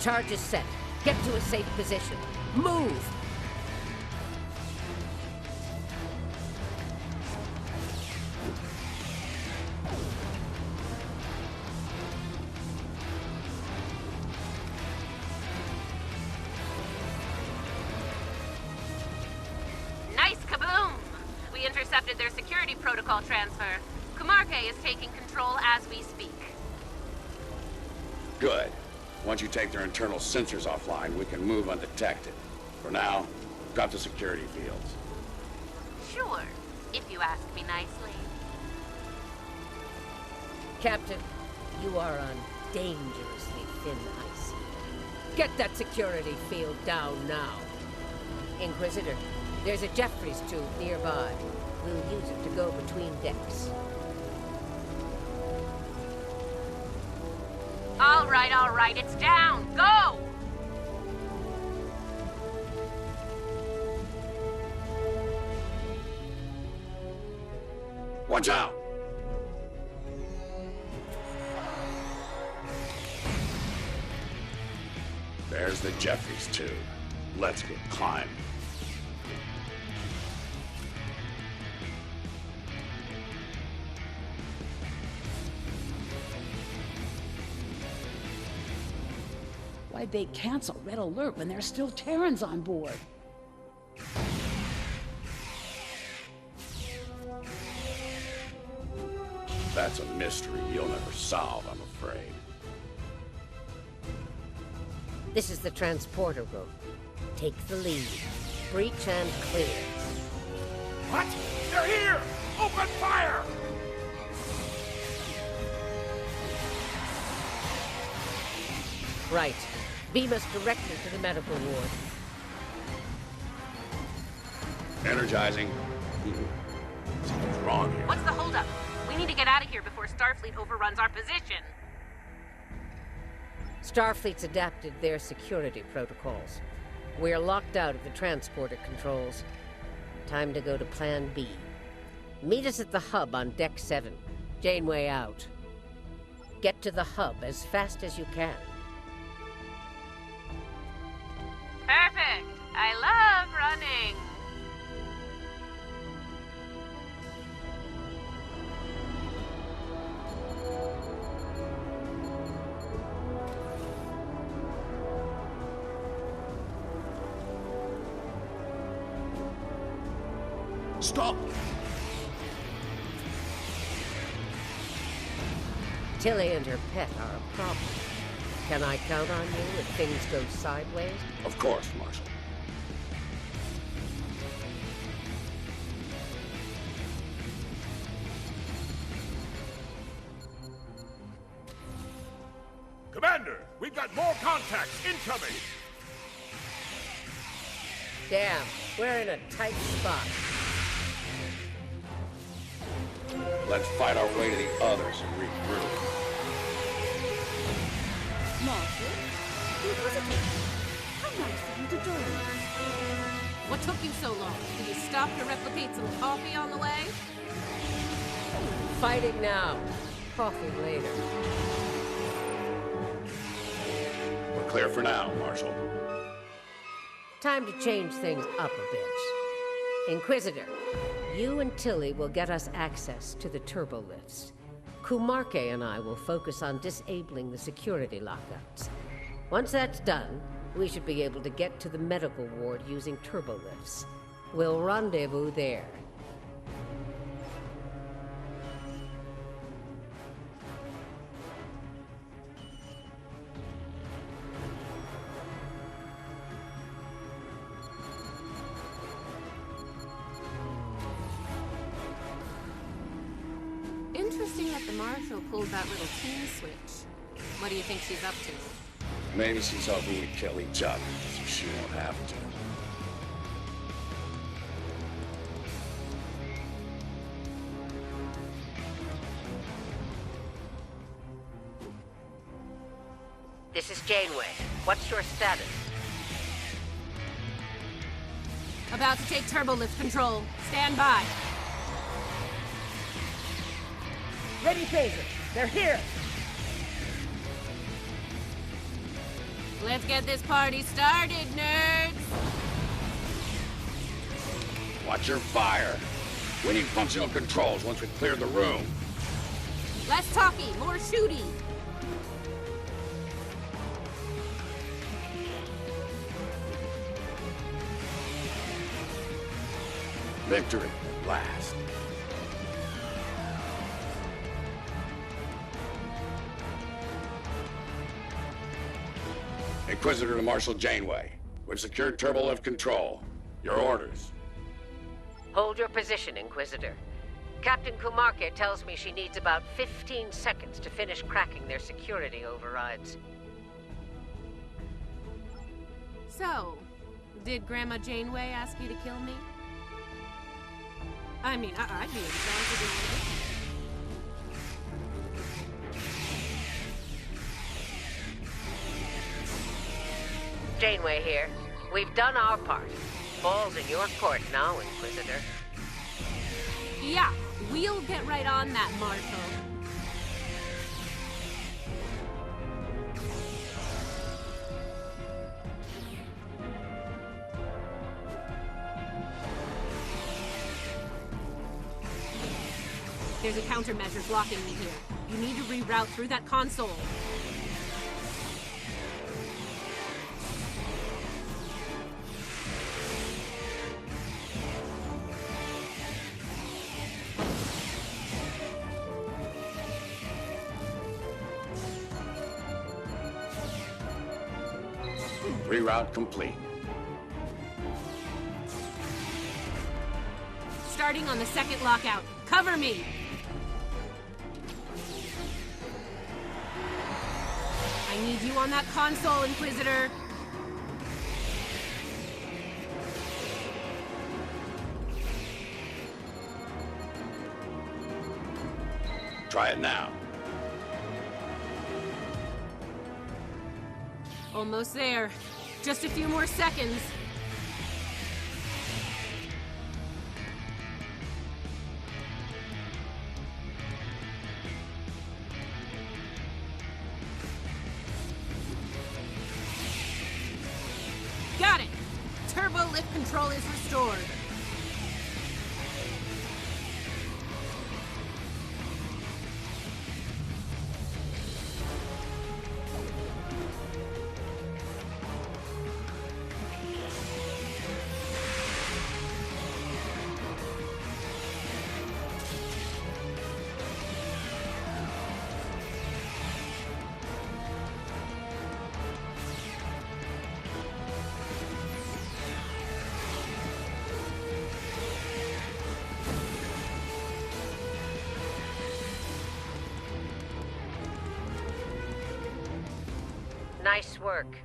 Charge is set. Get to a safe position. Move! Nice kaboom! We intercepted their security protocol transfer. Camarque is taking control as we speak. Good. Once you take their internal sensors offline, we can move undetected. For now, drop the security fields. Sure, if you ask me nicely. Captain, you are on dangerously thin ice. Get that security field down now. Inquisitor, there's a Jeffries tube nearby. We'll use it to go between decks. All right, it's down. Go! Watch out! There's the Jeffries tube. Let's get climbing. Why'd they cancel Red Alert when there's still Terrans on board? That's a mystery you'll never solve, I'm afraid. This is the transporter room. Take the lead. Breach and clear. What? They're here! Open fire! Right. Beam us directly to the medical ward. Energizing. Something's wrong here. What's the holdup? We need to get out of here before Starfleet overruns our position. Starfleet's adapted their security protocols. We're locked out of the transporter controls. Time to go to Plan B. Meet us at the hub on Deck 7. Janeway out. Get to the hub as fast as you can. Perfect! I love running! Stop! Tilly and her pet are a problem. Can I count on you if things go sideways? Of course, Marshal. Commander, we've got more contacts incoming! Damn, we're in a tight spot. Let's fight our way to the others and regroup. Marshal, who was it? How nice of you to join us. What took you so long? Did you stop to replicate some coffee on the way? Fighting now. Coffee later. We're clear for now, Marshal. Time to change things up a bit. Inquisitor, you and Tilly will get us access to the turbo lifts. Kumarke and I will focus on disabling the security lockouts. Once that's done, we should be able to get to the medical ward using turbo lifts. We'll rendezvous there. Interesting that the Marshal pulled that little team switch. What do you think she's up to? Maybe she's hoping we kill each other, so she won't have to. This is Janeway. What's your status? About to take turbolift control. Stand by. Ready, phaser. They're here. Let's get this party started, nerds! Watch your fire. We need functional controls once we clear the room. Less talky, more shooty. Victory at last. Inquisitor to Marshal Janeway. We've secured turbolift control. Your orders. Hold your position, Inquisitor. Captain Kumarke tells me she needs about 15 seconds to finish cracking their security overrides. So, did Grandma Janeway ask you to kill me? I mean, I'd be in charge of this. Janeway here. We've done our part. Ball's in your court now, Inquisitor. Yeah, we'll get right on that, Marshal. There's a countermeasure blocking me here. You need to reroute through that console. Reroute complete. Starting on the second lockout. Cover me! I need you on that console, Inquisitor! Try it now. Almost there. Just a few more seconds. Got it! Turbo lift control is restored. Nice work.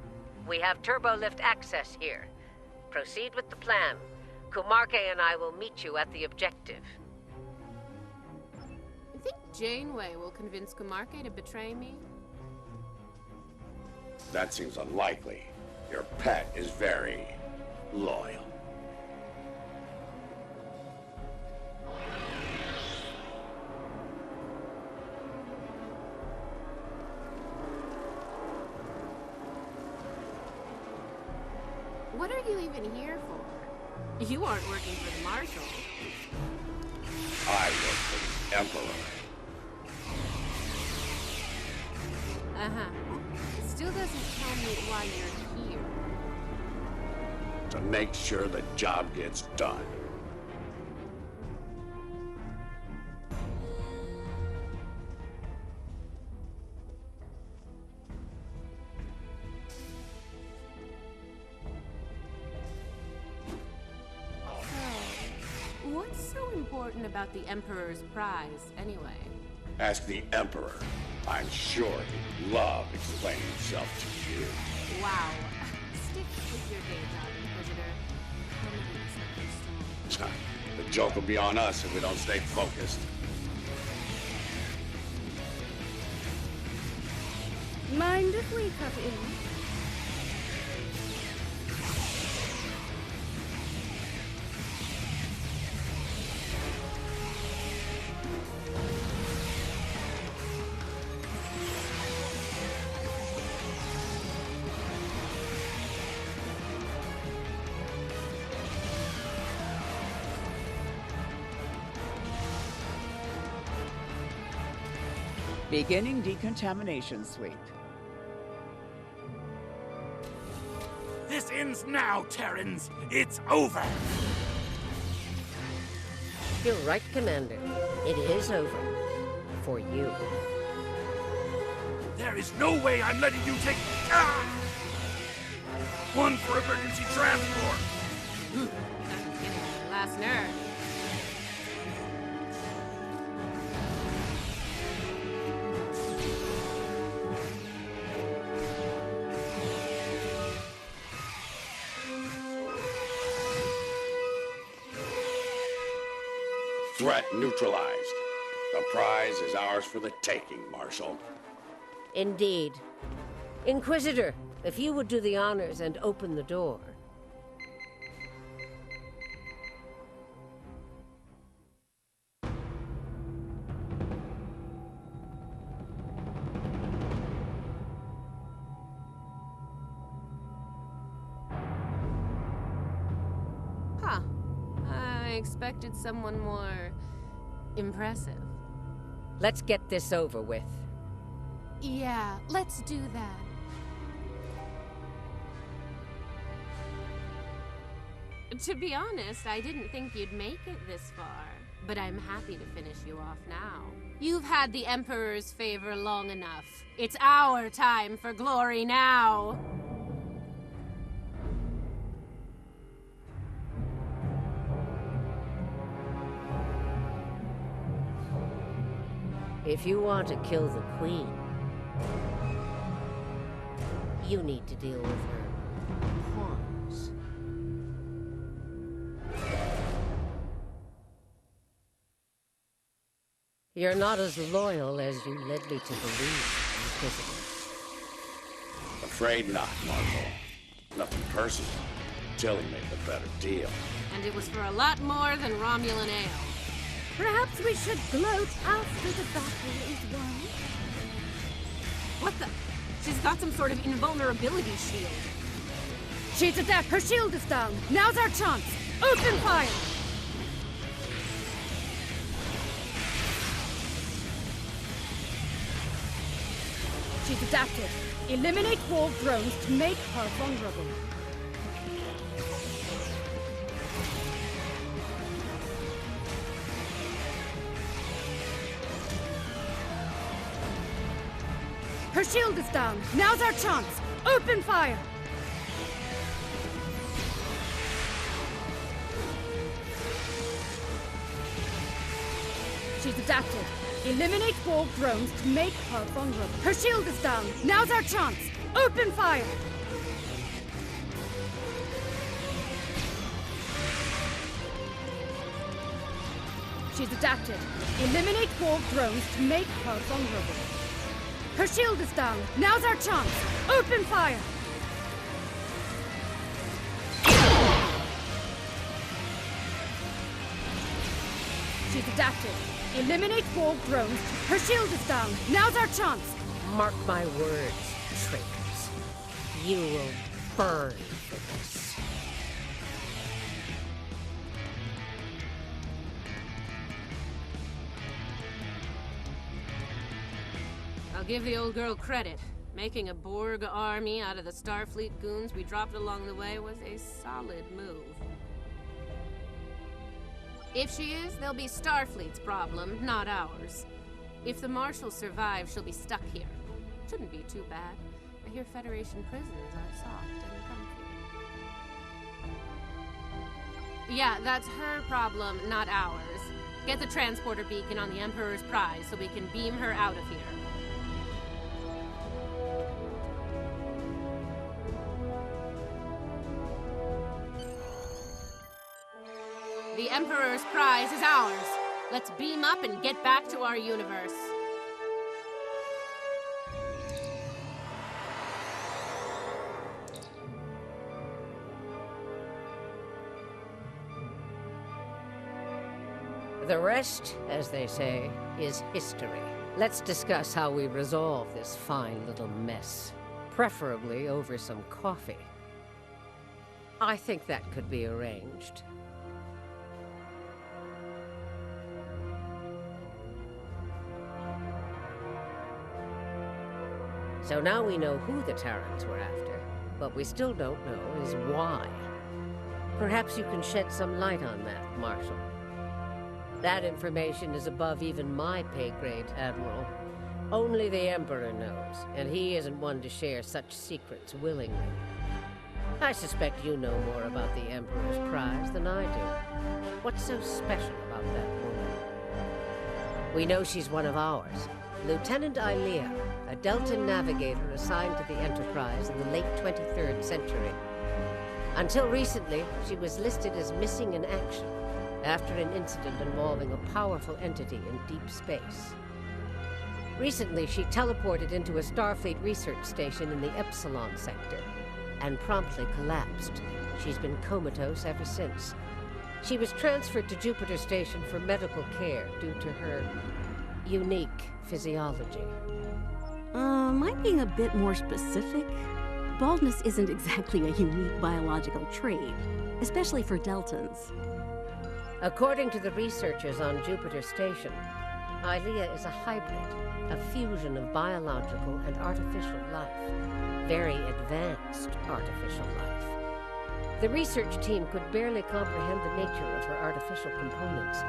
We have turbo lift access here. Proceed with the plan. Kumarke and I will meet you at the objective. I think Janeway will convince Kumarke to betray me. That seems unlikely. Your pet is very loyal. What are you even here for? You aren't working for the Marshal. I work for the Emperor. Uh-huh. It still doesn't tell me why you're here. To make sure the job gets done. What's so important about the Emperor's prize, anyway? Ask the Emperor. I'm sure he'd love explaining himself to you. Wow. Stick with your day job, Inquisitor. Comedy is the The joke will be on us if we don't stay focused. Mind if we cut in? Beginning decontamination sweep. This ends now, Terrans. It's over. You're right, Commander. It is over. For you. There is no way I'm letting you take... Ah! One for emergency transport. I'm getting my last nerve. Threat neutralized. The prize is ours for the taking, Marshal. Indeed. Inquisitor, if you would do the honors and open the door. Huh. I expected someone more impressive. Let's get this over with. Yeah, let's do that. To be honest, I didn't think you'd make it this far. But I'm happy to finish you off now. You've had the Emperor's favor long enough. It's our time for glory now! If you want to kill the Queen, you need to deal with her pawns. You're not as loyal as you led me to believe, Inquisitor. Afraid not, Marshal. Nothing personal. Tilly made the better deal. And it was for a lot more than Romulan ale. Perhaps we should gloat after the battle is won. What the? She's got some sort of invulnerability shield. She's adept. Her shield is down. Now's our chance. Open fire! She's adapted. Eliminate wall drones to make her vulnerable. Her shield is down. Now's our chance. Open fire! She's adapted. Eliminate wall drones to make her vulnerable. Her shield is down. Now's our chance. Open fire! She's adapted. Eliminate wall drones to make her vulnerable. Her shield is down. Now's our chance. Open fire! She's adapted. Eliminate wall drones. Her shield is down. Now's our chance. Mark my words, traitors. You will burn for this. I'll give the old girl credit. Making a Borg army out of the Starfleet goons we dropped along the way was a solid move. If she is, they'll be Starfleet's problem, not ours. If the Marshal survives, she'll be stuck here. Shouldn't be too bad. I hear Federation prisoners are soft and comfy. Yeah, that's her problem, not ours. Get the transporter beacon on the Emperor's prize so we can beam her out of here. The Emperor's prize is ours. Let's beam up and get back to our universe. The rest, as they say, is history. Let's discuss how we resolve this fine little mess. Preferably over some coffee. I think that could be arranged. So now we know who the Terrans were after, but we still don't know is why. Perhaps you can shed some light on that, Marshal. That information is above even my pay grade, Admiral. Only the Emperor knows, and he isn't one to share such secrets willingly. I suspect you know more about the Emperor's prize than I do. What's so special about that woman? We know she's one of ours. Lieutenant Ilea, a Deltan navigator assigned to the Enterprise in the late 23rd century. Until recently, she was listed as missing in action after an incident involving a powerful entity in deep space. Recently, she teleported into a Starfleet research station in the Epsilon sector and promptly collapsed. She's been comatose ever since. She was transferred to Jupiter Station for medical care due to her unique physiology. Am I being a bit more specific? Baldness isn't exactly a unique biological trait, especially for Deltans. According to the researchers on Jupiter Station, Ilea is a hybrid, a fusion of biological and artificial life. Very advanced artificial life. The research team could barely comprehend the nature of her artificial components.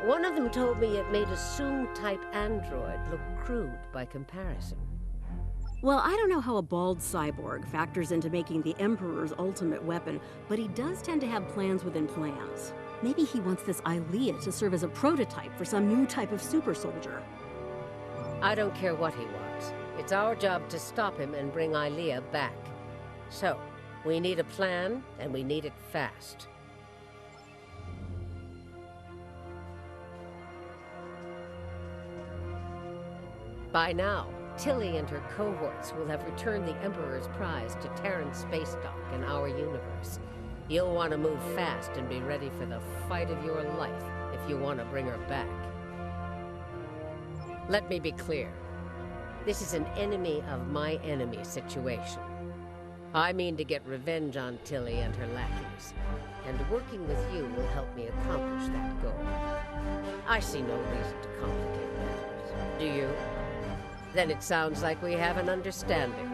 One of them told me it made a Soong-type android look crude by comparison. Well, I don't know how a bald cyborg factors into making the Emperor's ultimate weapon, but he does tend to have plans within plans. Maybe he wants this Ilea to serve as a prototype for some new type of super soldier. I don't care what he wants. It's our job to stop him and bring Ilea back. So, we need a plan, and we need it fast. By now, Tilly and her cohorts will have returned the Emperor's prize to Terran space dock in our universe. You'll want to move fast and be ready for the fight of your life if you want to bring her back. Let me be clear. This is an enemy of my enemy situation. I mean to get revenge on Tilly and her lackeys, and working with you will help me accomplish that goal. I see no reason to complicate matters. Do you? Then it sounds like we have an understanding.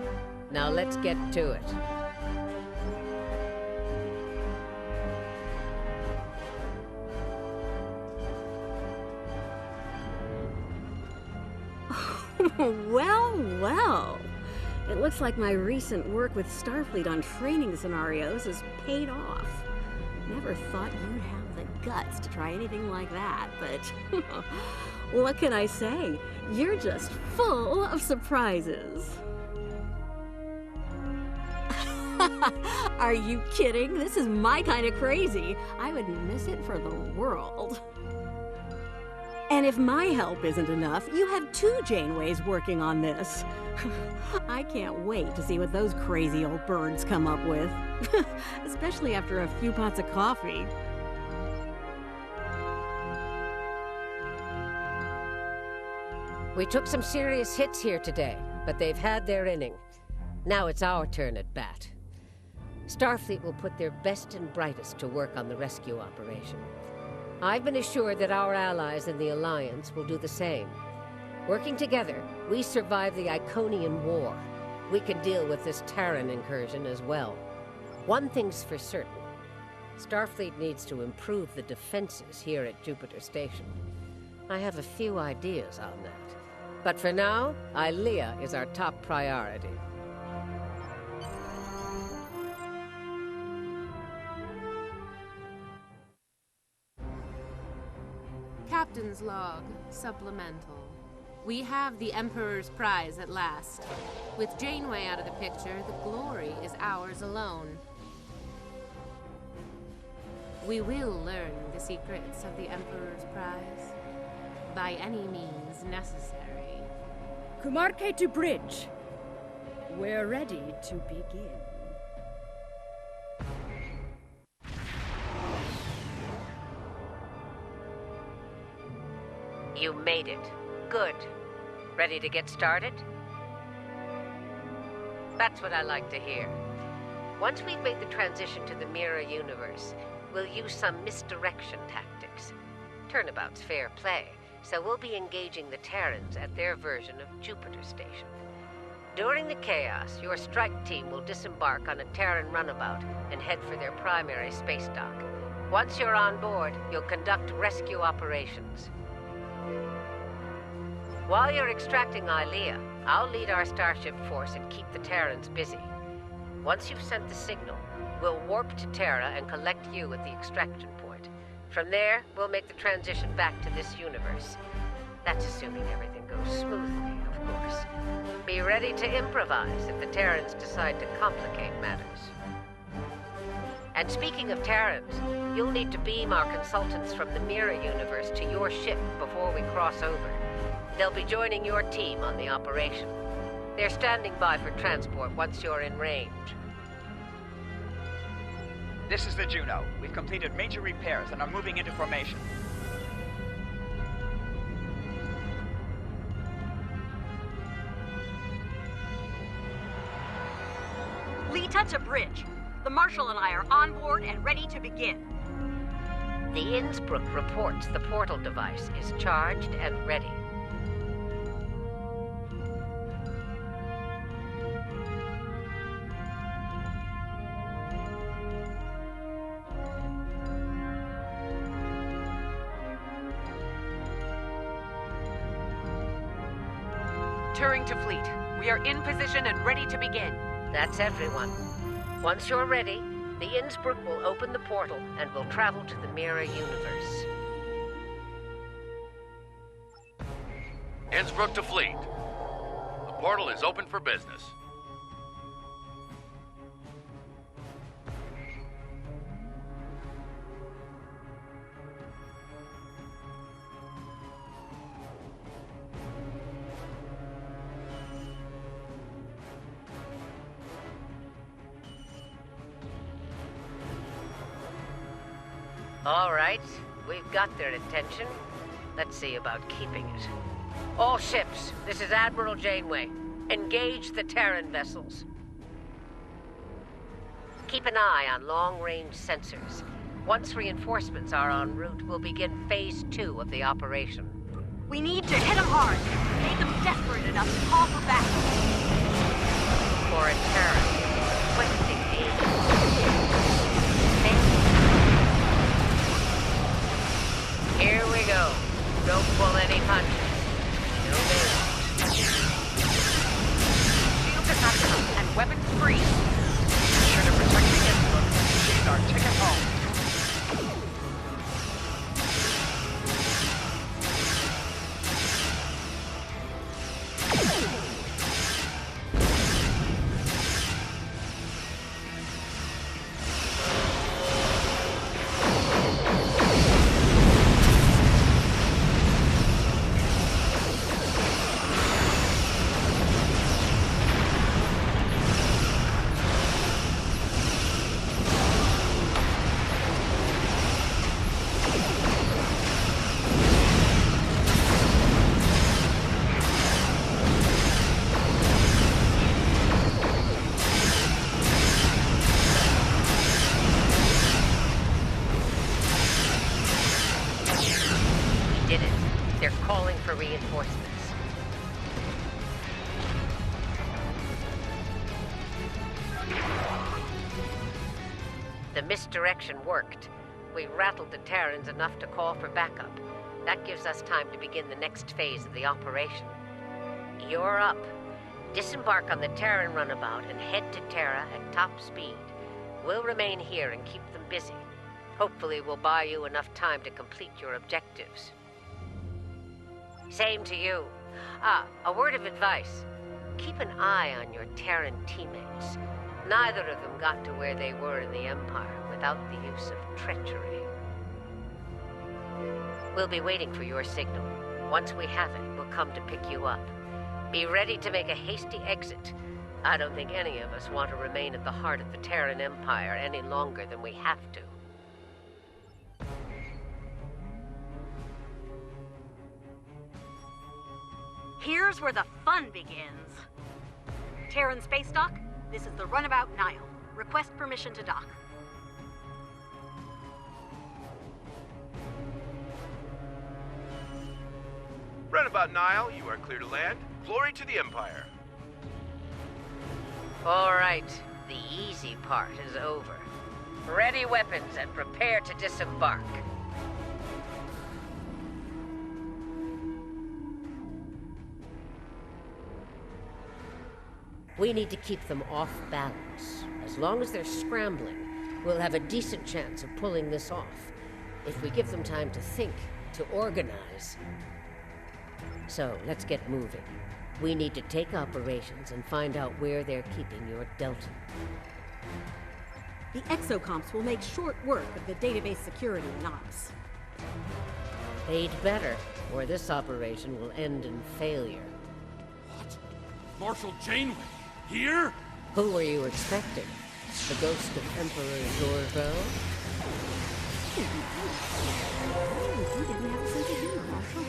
Now let's get to it. Well, well. It looks like my recent work with Starfleet on training scenarios has paid off. Never thought you'd have the guts to try anything like that, but what can I say? You're just full of surprises. Are you kidding? This is my kind of crazy. I wouldn't miss it for the world. And if my help isn't enough, you have 2 Janeways working on this. I can't wait to see what those crazy old birds come up with. Especially after a few pots of coffee. We took some serious hits here today, but they've had their inning. Now it's our turn at bat. Starfleet will put their best and brightest to work on the rescue operation. I've been assured that our allies in the Alliance will do the same. Working together, we survive the Iconian War. We can deal with this Terran incursion as well. One thing's for certain. Starfleet needs to improve the defenses here at Jupiter Station. I have a few ideas on that. But for now, Ilea is our top priority. Captain's log, supplemental. We have the Emperor's prize at last. With Janeway out of the picture, the glory is ours alone. We will learn the secrets of the Emperor's prize. By any means necessary. Kumarke to bridge. We're ready to begin. You made it. Good. Ready to get started? That's what I like to hear. Once we've made the transition to the Mirror universe, we'll use some misdirection tactics. Turnabout's fair play, so we'll be engaging the Terrans at their version of Jupiter Station. During the chaos, your strike team will disembark on a Terran runabout and head for their primary space dock. Once you're on board, you'll conduct rescue operations. While you're extracting Ilea, I'll lead our starship force and keep the Terrans busy. Once you've sent the signal, we'll warp to Terra and collect you at the extraction point. From there, we'll make the transition back to this universe. That's assuming everything goes smoothly, of course. Be ready to improvise if the Terrans decide to complicate matters. And speaking of Terrans, you'll need to beam our consultants from the Mirror universe to your ship before we cross over. They'll be joining your team on the operation. They're standing by for transport once you're in range. This is the Juno. We've completed major repairs and are moving into formation. Lita to bridge. The Marshal and I are on board and ready to begin. The Innsbruck reports the portal device is charged and ready. Touring to fleet. We are in position and ready to begin. That's everyone. Once you're ready, the Innsbruck will open the portal and will travel to the mirror universe. Innsbruck to fleet. The portal is open for business. All right, we've got their attention. Let's see about keeping it. All ships, this is Admiral Janeway. Engage the Terran vessels. Keep an eye on long-range sensors. Once reinforcements are en route, we'll begin Phase 2 of the operation. We need to hit them hard. Make them desperate enough to call for backup. For a Terran, requesting aid. Here we go. Don't pull any punches. No bailout. Shields at maximum and weapons free. Sure to protect the Innsbruck. She's our ticket home. Reinforcements. The misdirection worked. We rattled the Terrans enough to call for backup. That gives us time to begin the next phase of the operation. You're up. Disembark on the Terran runabout and head to Terra at top speed. We'll remain here and keep them busy. Hopefully we'll buy you enough time to complete your objectives. Same to you. A word of advice. Keep an eye on your Terran teammates. Neither of them got to where they were in the Empire without the use of treachery. We'll be waiting for your signal. Once we have it, we'll come to pick you up. Be ready to make a hasty exit. I don't think any of us want to remain at the heart of the Terran Empire any longer than we have to. Here's where the fun begins. Terran space dock, this is the runabout Nile. Request permission to dock. Runabout Nile, you are clear to land. Glory to the Empire. All right, the easy part is over. Ready weapons and prepare to disembark. We need to keep them off balance. As long as they're scrambling, we'll have a decent chance of pulling this off. If we give them time to think, to organize. So, let's get moving. We need to take operations and find out where they're keeping your Delta. The exocomps will make short work of the database security knobs. They'd better, or this operation will end in failure. What? Marshal Janeway? Here? Who were you expecting? The ghost of Emperor Zorvel? You didn't have a sense of humor, Marshal.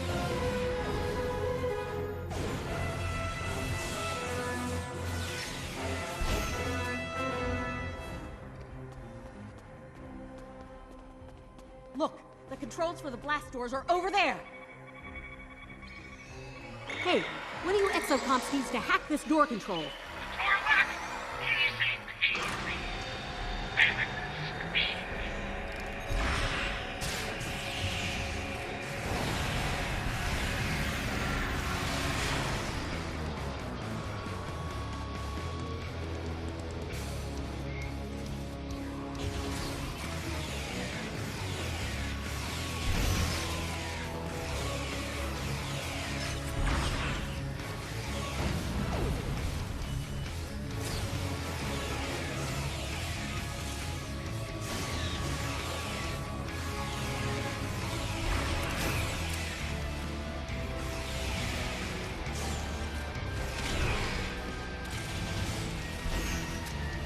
Look, The controls for the blast doors are over there! Hey, one of you exocomps needs to hack this door control.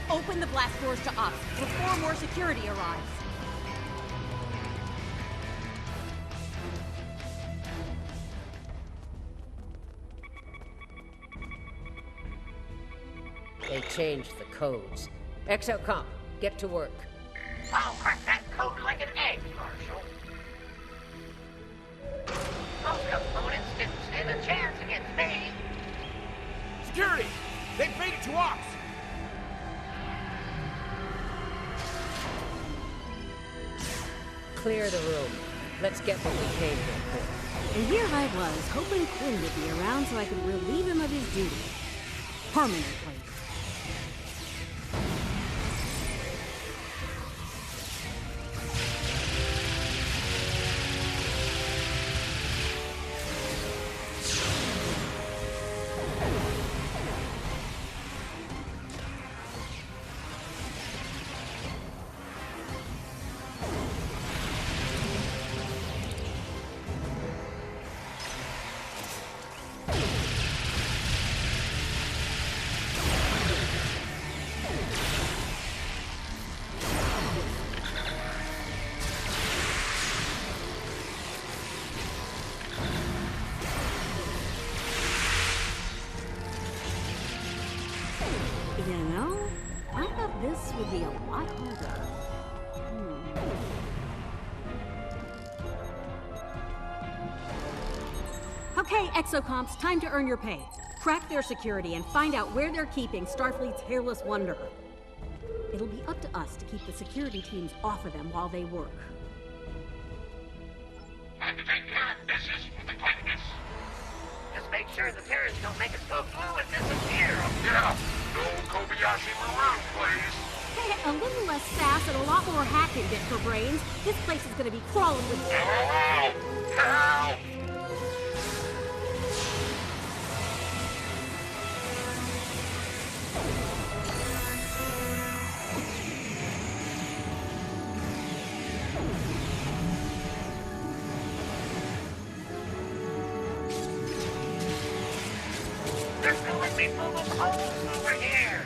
Open the blast doors to us before more security arrives. They changed the codes. Exocomp, get to work. I'll crack that code like an egg, Marshal. Most components didn't stand a chance against me. Security! They've made it to Ops! Clear the room. Let's get what we came here for. And here I was, hoping Quinn would be around so I could relieve him of his duty. Permanently. You know, I thought this would be a lot harder. Okay, exocomps, time to earn your pay. Crack their security and find out where they're keeping Starfleet's hairless wonder. It'll be up to us to keep the security teams off of them while they work. Time to take care of business with the quickness. Just make sure the Terrans don't make us go blue and disappear. Yeah, no Kobayashi Maroon, please. Hey, a little less sass and a lot more hacking bit for brains. This place is gonna be crawling with... Help! Help! They're filling me full of holes over here.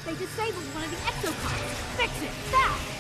They disabled one of the exocomps! Fix it, fast!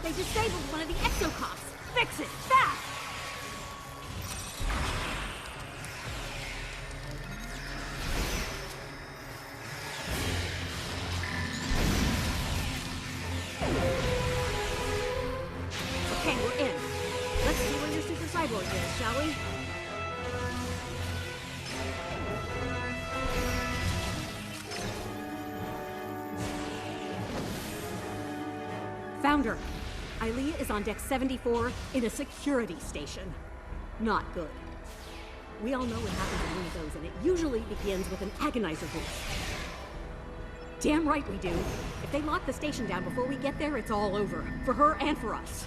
They disabled one of the exocomps! Fix it, fast! Okay, we're in. Let's see where your super cyborg is, shall we? Found her. Ilea is on deck 74 in a security station. Not good. We all know what happens in one of those, and it usually begins with an agonizer boost. Damn right we do. If they lock the station down before we get there, it's all over. For her and for us.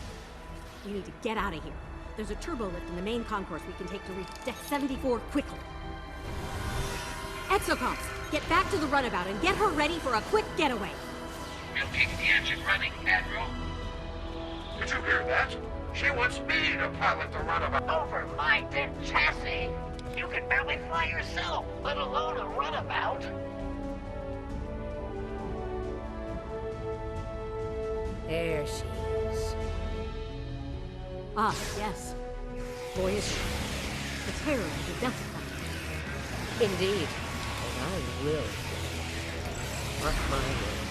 We need to get out of here. There's a turbo lift in the main concourse we can take to reach deck 74 quickly. Exocomps, get back to the runabout and get her ready for a quick getaway. We'll keep the engine running, Admiral. Did you hear that? She wants me to pilot the runabout. Over my dead chassis? You can barely fly yourself, let alone a runabout. There she is. Ah, yes. Boy, is she. The terror of the Delta Flight. Indeed. And I will. Mark my words.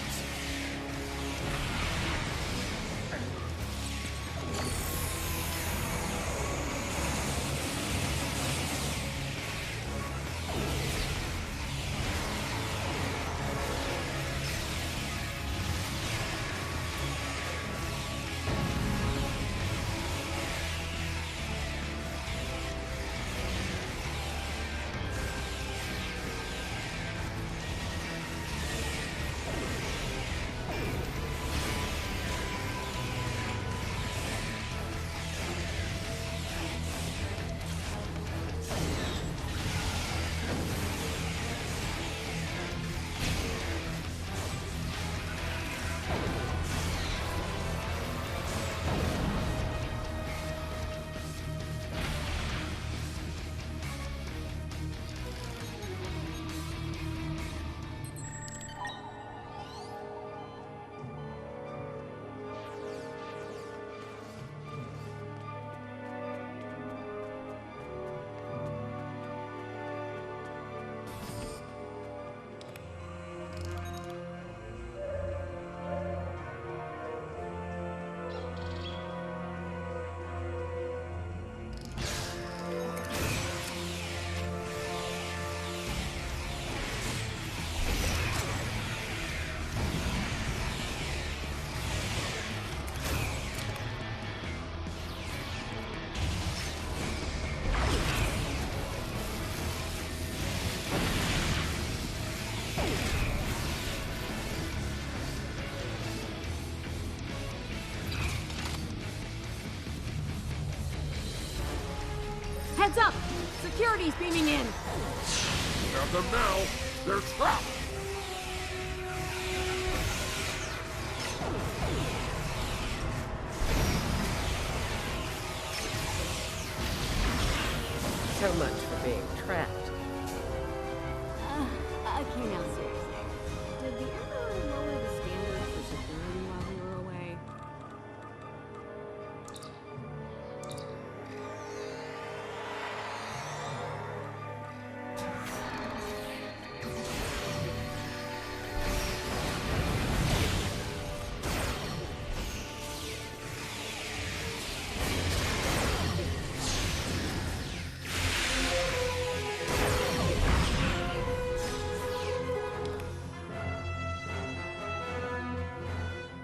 Heads up! Security's beaming in! We have them now! They're trapped! So much for being trapped. Okay, now seriously. Did the Emperor lower the standards for security while we were away?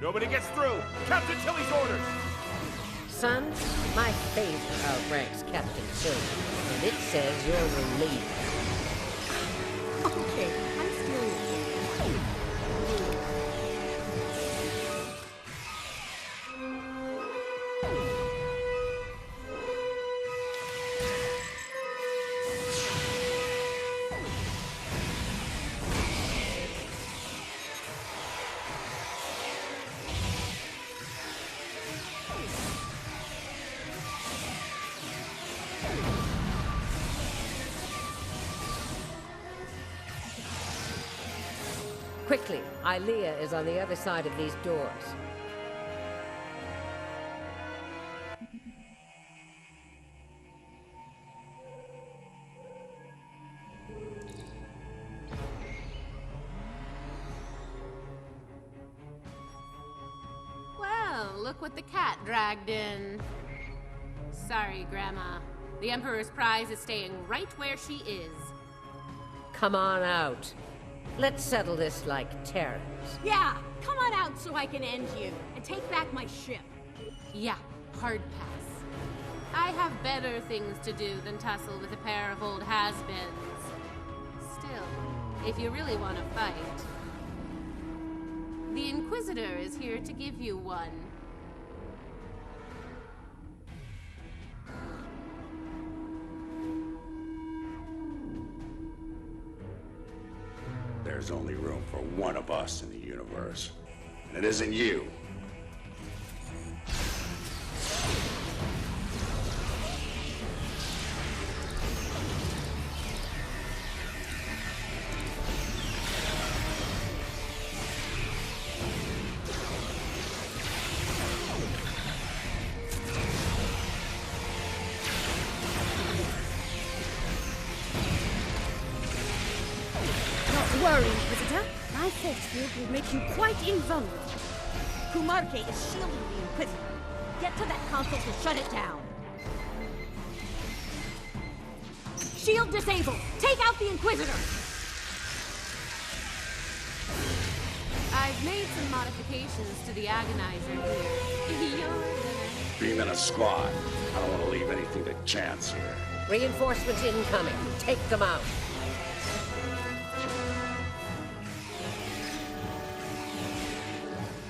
Nobody gets through! Captain Tilly's orders! Son, my favor outranks Captain Tilly, and it says you're relieved. Okay, I'm stealing it. Quickly, Ilea is on the other side of these doors. Well, look what the cat dragged in. Sorry, Grandma. The Emperor's prize is staying right where she is. Come on out. Let's settle this like Terrans. Yeah, come on out so I can end you and take back my ship. Yeah, hard pass. I have better things to do than tussle with a pair of old has-beens. Still, if you really want to fight, the Inquisitor is here to give you one. There's only room for one of us in the universe, and it isn't you. Worry, Inquisitor. My force field will make you quite invulnerable. Kumarke is shielding the Inquisitor. Get to that console to shut it down. Shield disabled! Take out the Inquisitor! I've made some modifications to the Agonizer here. You're gonna... Beam in a squad. I don't want to leave anything to chance here. Reinforcements incoming. Take them out.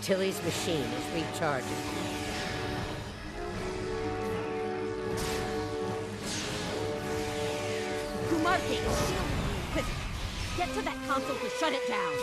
Tilly's machine is recharging. Kumarke is shielding the Inquisitor. Get to that console to shut it down.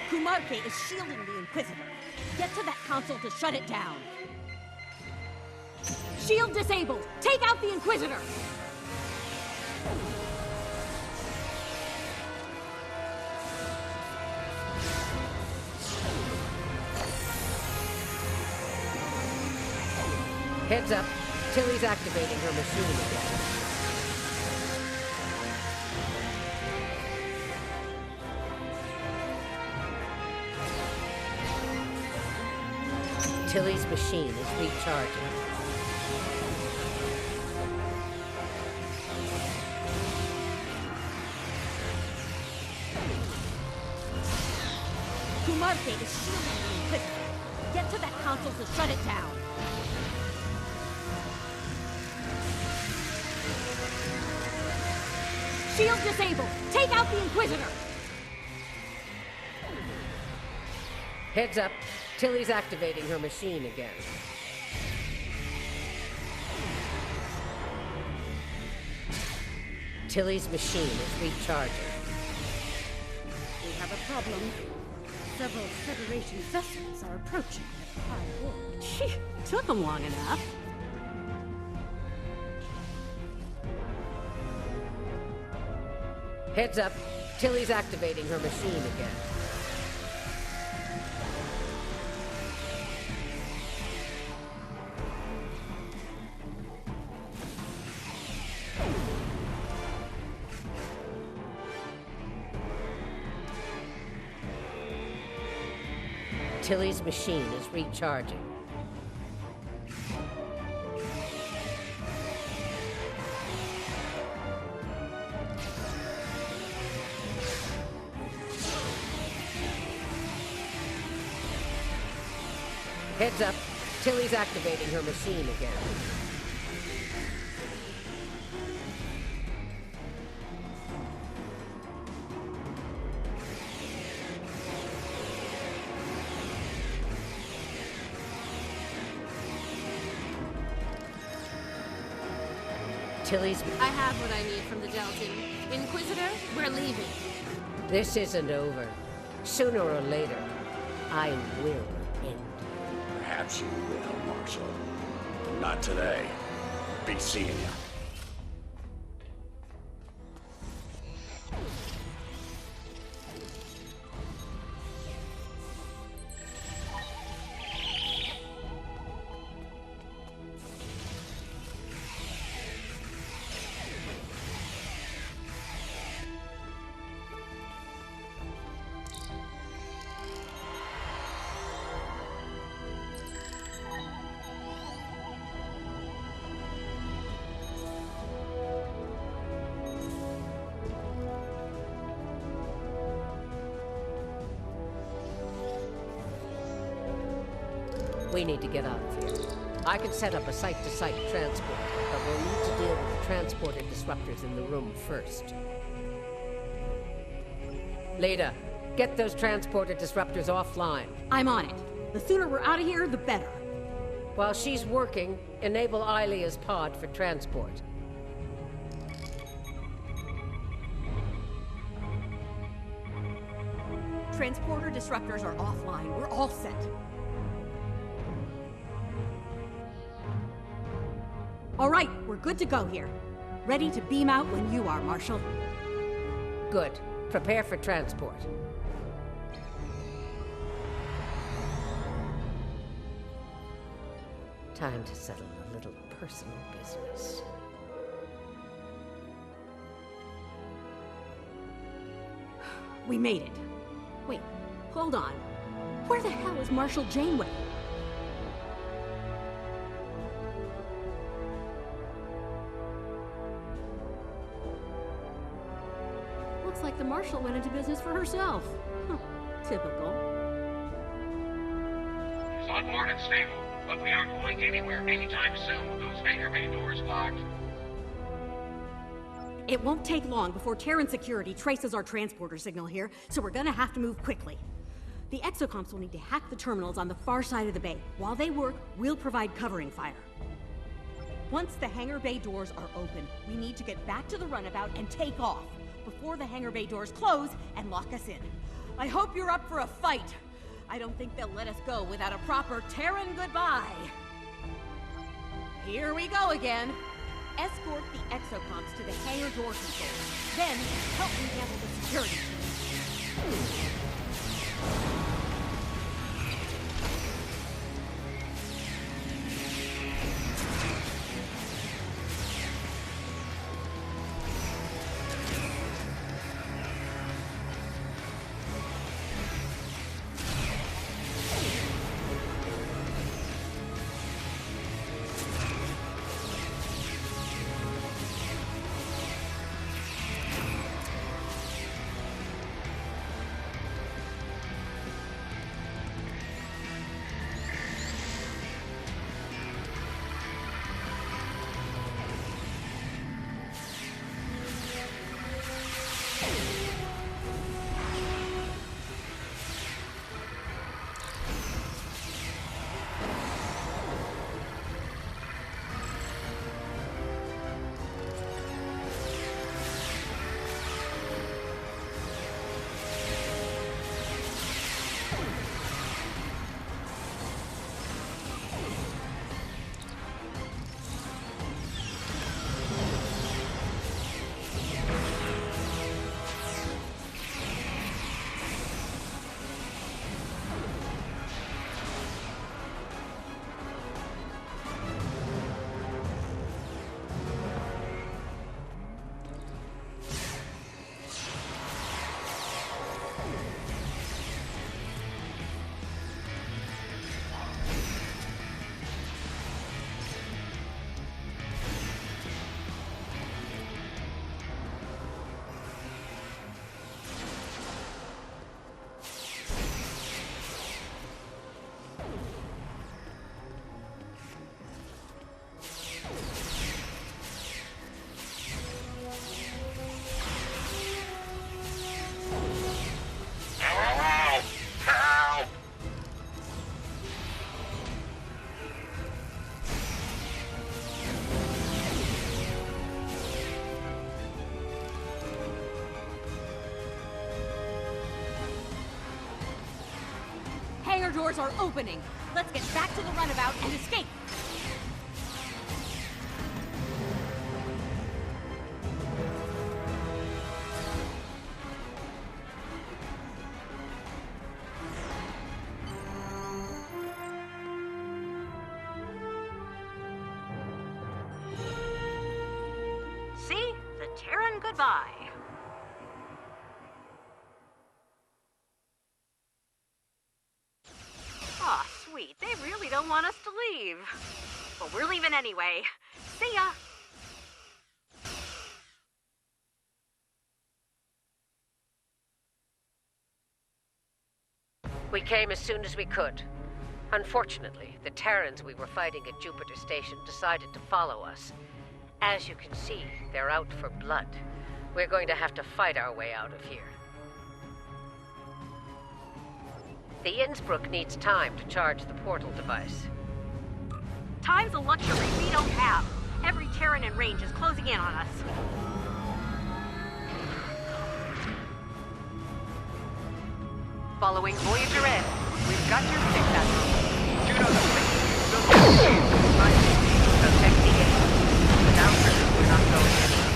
Kumarke is shielding the Inquisitor. Get to that console to shut it down. Shield disabled! Take out the Inquisitor! Heads up. Tilly's activating her machine again. Tilly's machine is recharging. Kumarke is shielding the Inquisitor. Get to that console to shut it down. Shield disabled! Take out the Inquisitor! Heads up. Tilly's activating her machine again. Tilly's machine is recharging. We have a problem. Several Federation vessels are approaching at high warp. Gee, took them long enough. Heads up. Tilly's activating her machine again. Tilly's machine is recharging. Heads up. Tilly's activating her machine again. Tilly's... I have what I need from the Delton. Inquisitor, we're leaving. This isn't over. Sooner or later, I will end. Perhaps you will, Marshal. Not today. Be seeing ya. We need to get out of here. I can set up a site-to-site transport, but we'll need to deal with the transporter disruptors in the room first. Leda, get those transporter disruptors offline. I'm on it. The sooner we're out of here, the better. While she's working, enable Ilea's pod for transport. Transporter disruptors are offline. We're all set. All right, we're good to go here. Ready to beam out when you are, Marshal. Good. Prepare for transport. Time to settle a little personal business. We made it. Wait, hold on. Where the hell is Marshal Janeway? Looks like the Marshal went into business for herself. Huh, typical. She's on board and stable, but we aren't going anywhere anytime soon with those hangar bay doors locked. It won't take long before Terran security traces our transporter signal here, so we're gonna have to move quickly. The exocomps will need to hack the terminals on the far side of the bay. While they work, we'll provide covering fire. Once the hangar bay doors are open, we need to get back to the runabout and take off before the hangar bay doors close and lock us in. I hope you're up for a fight. I don't think they'll let us go without a proper Terran goodbye. Here we go again. Escort the exocomps to the hangar door control. Then, help me handle the security. Hangar doors are opening. Let's get back to the runabout and escape. See? The Terran goodbye. Aw, sweet. They really don't want us to leave. But we're leaving anyway. See ya! We came as soon as we could. Unfortunately, the Terrans we were fighting at Jupiter Station decided to follow us. As you can see, they're out for blood. We're going to have to fight our way out of here. The Innsbruck needs time to charge the portal device. Time's a luxury we don't have. Every Terran in range is closing in on us. Following Voyager N, we've got your 6 Admiral. Juno the Fleet. Protect the aim. Without her, we're not going anywhere.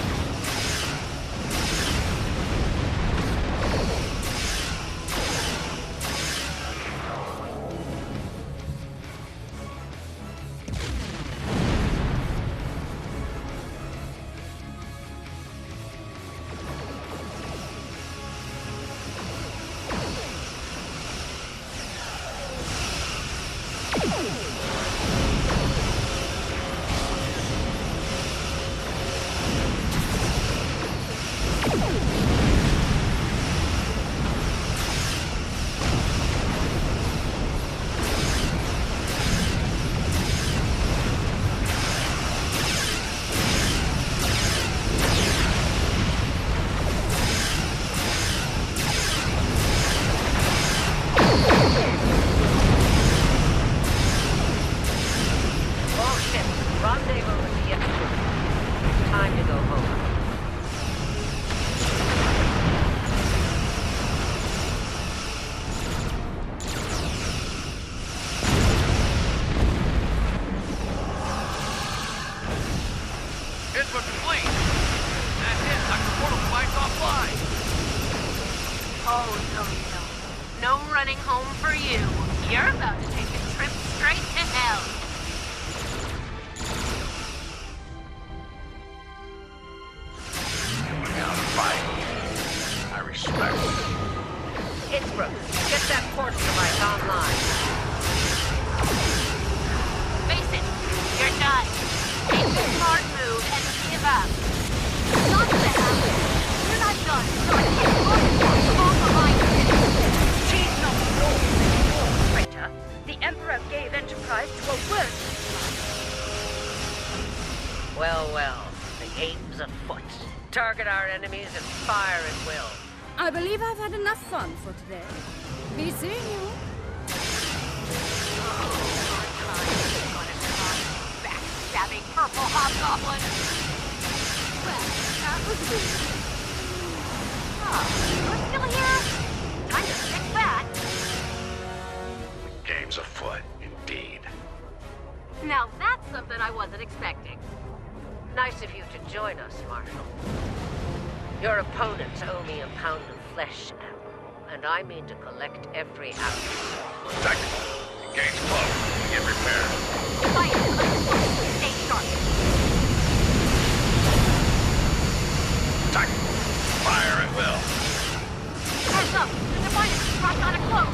Well, the game's afoot. Target our enemies and fire at will. I believe I've had enough fun for today. Be seeing you. Backstabbing purple hobgoblin. Well, that was weird. Oh, you're still here? Time to fix that. The game's afoot, indeed. Now that's something I wasn't expecting. Nice of you to join us, Marshal. Your opponents owe me a pound of flesh, Admiral, and I mean to collect every ounce. Second, the game's closed. Get repaired. Fight! Stay sharp. Attack! Fire at will. Heads up! The Defiance is dropped on a cloak!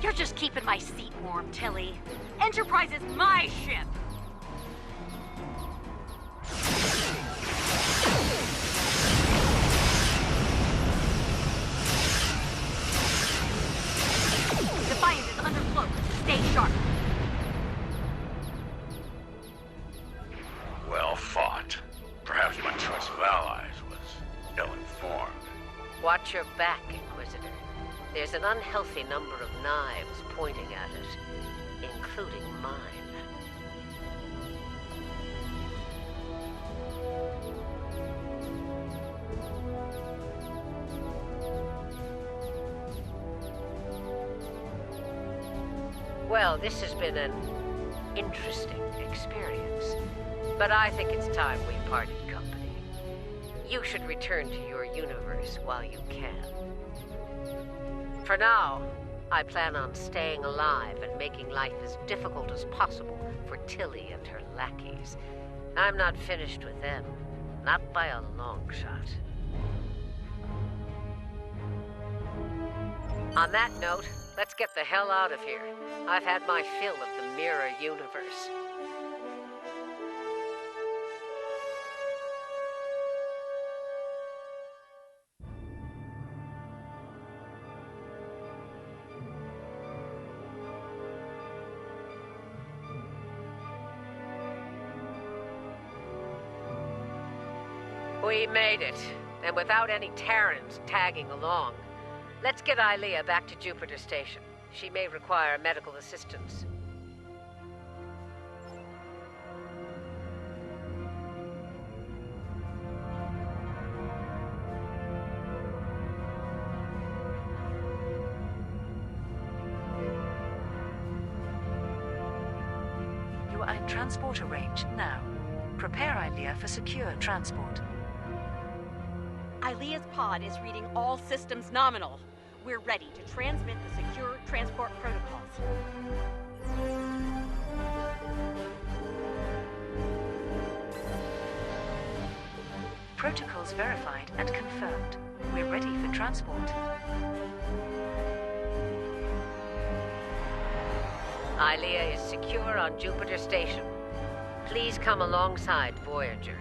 You're just keeping my seat warm, Tilly. Enterprise is my ship! Defiance is under cloak. Stay sharp. Well fought. Perhaps my choice of allies was ill-informed. Watch your back, Inquisitor. There's an unhealthy number of knives pointing at it, including mine. Well, this has been an interesting experience. But I think it's time we parted company. You should return to your universe while you can. For now, I plan on staying alive and making life as difficult as possible for Tilly and her lackeys. I'm not finished with them. Not by a long shot. On that note, let's get the hell out of here. I've had my fill of the mirror universe. We made it, and without any Terrans tagging along. Let's get Ilea back to Jupiter Station. She may require medical assistance. You are in transporter range now. Prepare Ilea for secure transport. Ilea's pod is reading all systems nominal. We're ready to transmit the secure transport protocols. Protocols verified and confirmed. We're ready for transport. Ilea is secure on Jupiter Station. Please come alongside Voyager.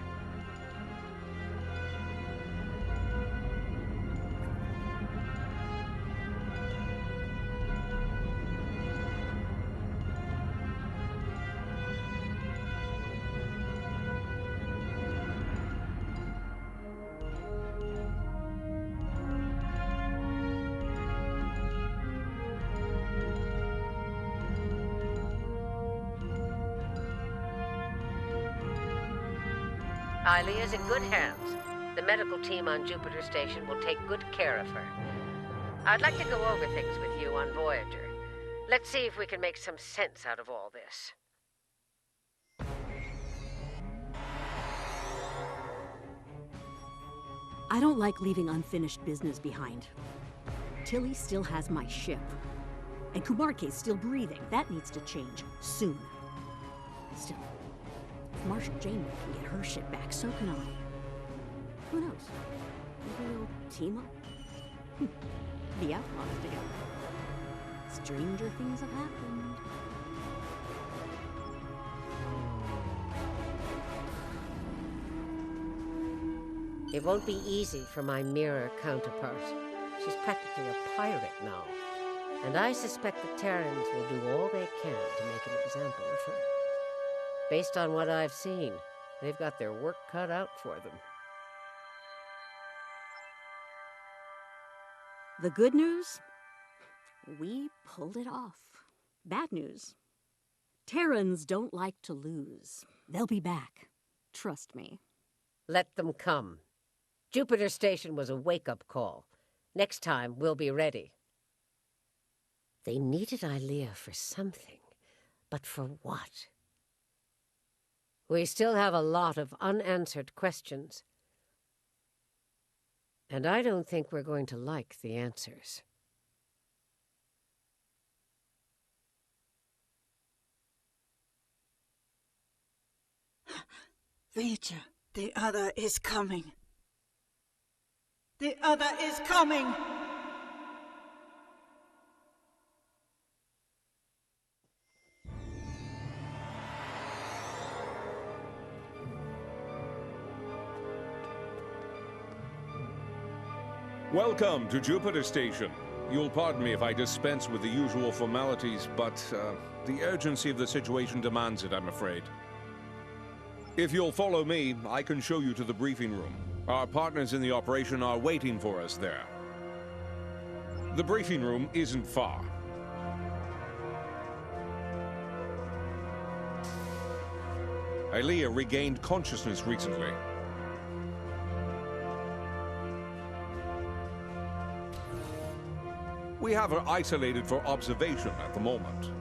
Ilea's in good hands. The medical team on Jupiter Station will take good care of her. I'd like to go over things with you on Voyager. Let's see if we can make some sense out of all this. I don't like leaving unfinished business behind. Tilly still has my ship. And Kumarke's still breathing. That needs to change soon. Still, if Marshal Janeway can get her ship back, so can I. Who knows? Maybe we'll team up? Be outlaws together. Stranger things have happened. It won't be easy for my mirror counterpart. She's practically a pirate now. And I suspect the Terrans will do all they can to make an example of her. Based on what I've seen, they've got their work cut out for them. The good news? We pulled it off. Bad news? Terrans don't like to lose. They'll be back. Trust me. Let them come. Jupiter Station was a wake-up call. Next time, we'll be ready. They needed Ilea for something, but for what? We still have a lot of unanswered questions. And I don't think we're going to like the answers. Voyager, the other is coming. The other is coming! Welcome to Jupiter Station. You'll pardon me if I dispense with the usual formalities, but the urgency of the situation demands it, I'm afraid. If you'll follow me, I can show you to the briefing room. Our partners in the operation are waiting for us there. The briefing room isn't far. Ilea regained consciousness recently. We have her isolated for observation at the moment.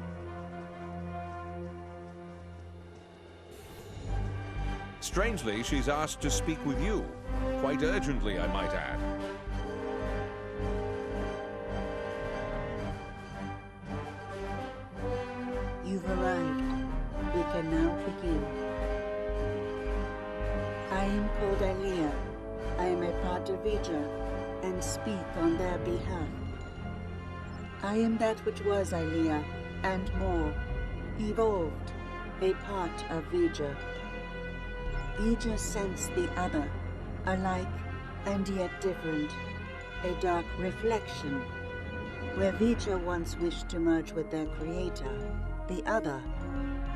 Strangely, she's asked to speak with you. Quite urgently, I might add. You've arrived. We can now begin. I am called Alia. I am a part of Izar, and speak on their behalf. I am that which was Alia, and more, evolved, a part of Izar. Izar sensed the other, alike and yet different, a dark reflection. Where Izar once wished to merge with their creator, the other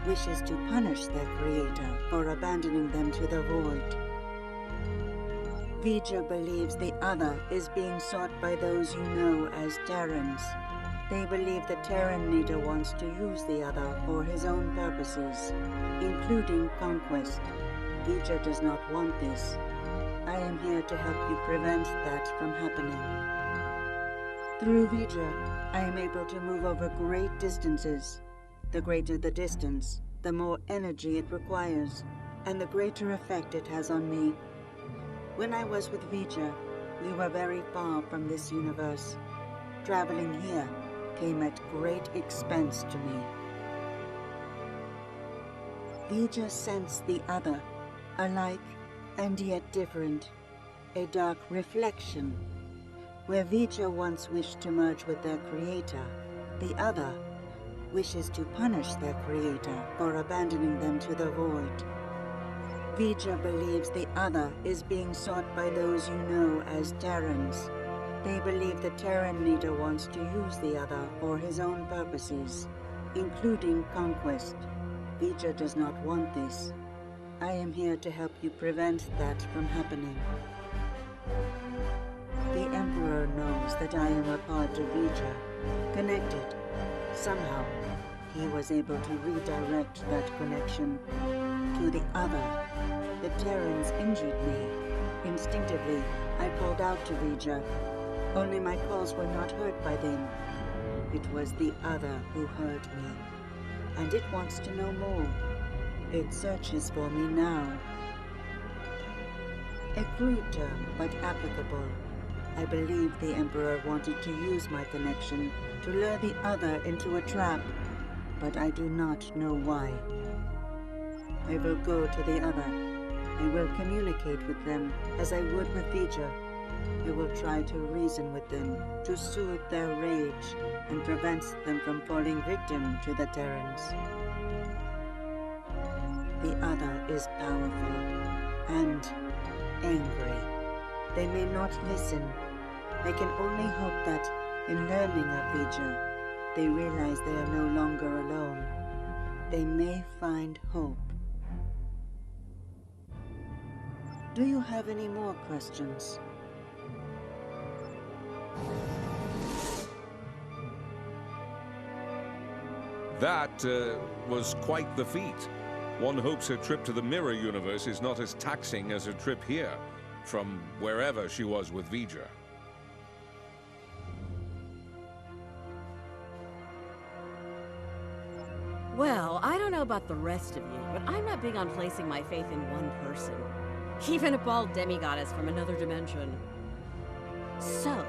wishes to punish their creator for abandoning them to the void. Izar believes the other is being sought by those you know as Terrans. They believe the Terran leader wants to use the other for his own purposes, including conquest. Izar does not want this. I am here to help you prevent that from happening. Through Izar, I am able to move over great distances. The greater the distance, the more energy it requires, and the greater effect it has on me. When I was with Izar, we were very far from this universe. Traveling here came at great expense to me. Izar sensed the other, alike and yet different, a dark reflection. Where Izar once wished to merge with their creator, the other wishes to punish their creator for abandoning them to the void. Izar believes the other is being sought by those you know as Terrans. They believe the Terran leader wants to use the other for his own purposes, including conquest. Izar does not want this. I am here to help you prevent that from happening. The Emperor knows that I am a part of Izar, connected. Somehow, he was able to redirect that connection to the other. The Terrans injured me. Instinctively, I called out to Izar. Only my calls were not heard by them. It was the other who heard me, and it wants to know more. It searches for me now. A crude term, but applicable. I believe the Emperor wanted to use my connection to lure the other into a trap, but I do not know why. I will go to the other. I will communicate with them as I would with Izar. I will try to reason with them, to soothe their rage, and prevent them from falling victim to the Terrans. The other is powerful and angry. They may not listen. I can only hope that, in learning of Izar, they realize they are no longer alone. They may find hope. Do you have any more questions? That was quite the feat. One hopes a trip to the Mirror Universe is not as taxing as a trip here, from wherever she was with Izar. Well, I don't know about the rest of you, but I'm not big on placing my faith in one person. Even a bald demigoddess from another dimension. So,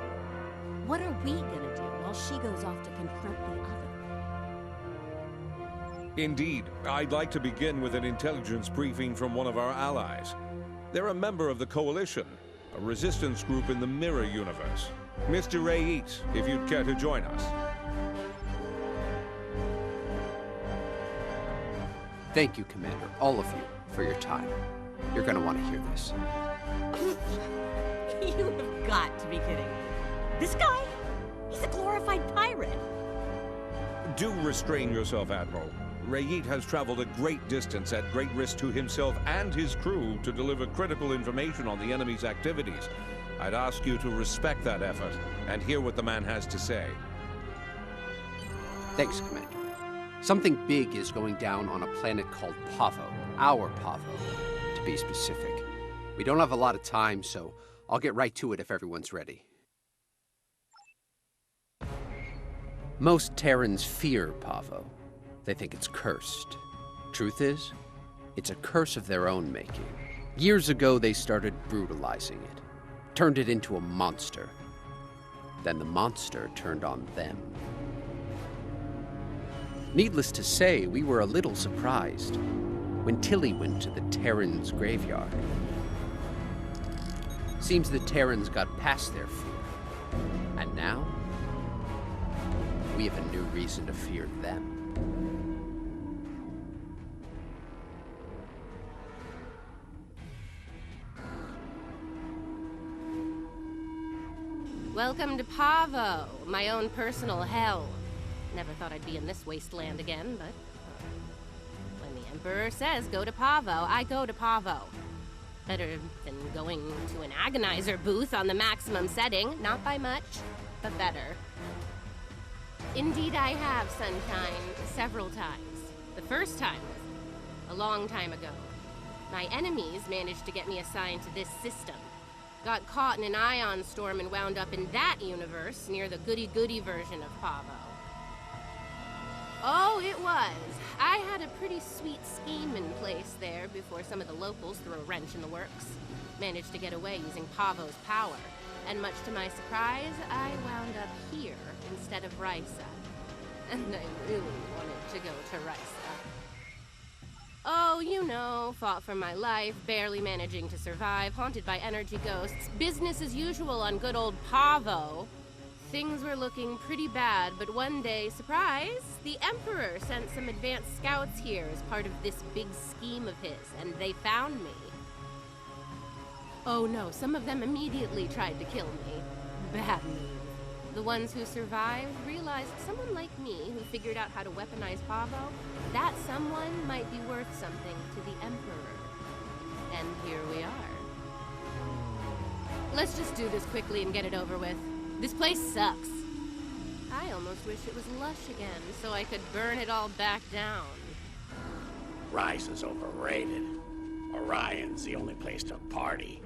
what are we gonna do while she goes off to confront the other? Indeed. I'd like to begin with an intelligence briefing from one of our allies. They're a member of the Coalition, a resistance group in the Mirror Universe. Mr. Rayit, if you'd care to join us. Thank you, Commander, all of you, for your time. You're gonna want to hear this. You have got to be kidding me. This guy? He's a glorified pirate. Do restrain yourself, Admiral. Rayit has traveled a great distance at great risk to himself and his crew to deliver critical information on the enemy's activities. I'd ask you to respect that effort and hear what the man has to say. Thanks, Commander. Something big is going down on a planet called Pavo, our Pavo, to be specific. We don't have a lot of time, so I'll get right to it if everyone's ready. Most Terrans fear Pavo. They think it's cursed. Truth is, It's a curse of their own making. Years ago, they started brutalizing it, turned it into a monster. Then the monster turned on them. Needless to say, we were a little surprised when Tilly went to the Terrans' graveyard. Seems the Terrans got past their fear. And now, we have a new reason to fear them. Welcome to Pavo, my own personal hell. Never thought I'd be in this wasteland again, but when the Emperor says go to Pavo, I go to Pavo. Better than going to an agonizer booth on the maximum setting. Not by much, but better. Indeed I have, Sunshine, several times. The first time was a long time ago. My enemies managed to get me assigned to this system. Got caught in an ion storm and wound up in that universe near the goody-goody version of Pavo. Oh, it was. I had a pretty sweet scheme in place there before some of the locals threw a wrench in the works. Managed to get away using Pavo's power. And much to my surprise, I wound up here instead of Risa. And I really wanted to go to Risa. Oh, you know, fought for my life, barely managing to survive, haunted by energy ghosts, business as usual on good old Pavo. Things were looking pretty bad, but one day, surprise, the Emperor sent some advanced scouts here as part of this big scheme of his, and they found me. Oh no, some of them immediately tried to kill me. Bad move. The ones who survived realized someone like me who figured out how to weaponize Pavo, that someone might be worth something to the Emperor. And here we are. Let's just do this quickly and get it over with. This place sucks. I almost wish it was lush again, so I could burn it all back down. Risa's overrated. Orion's the only place to party.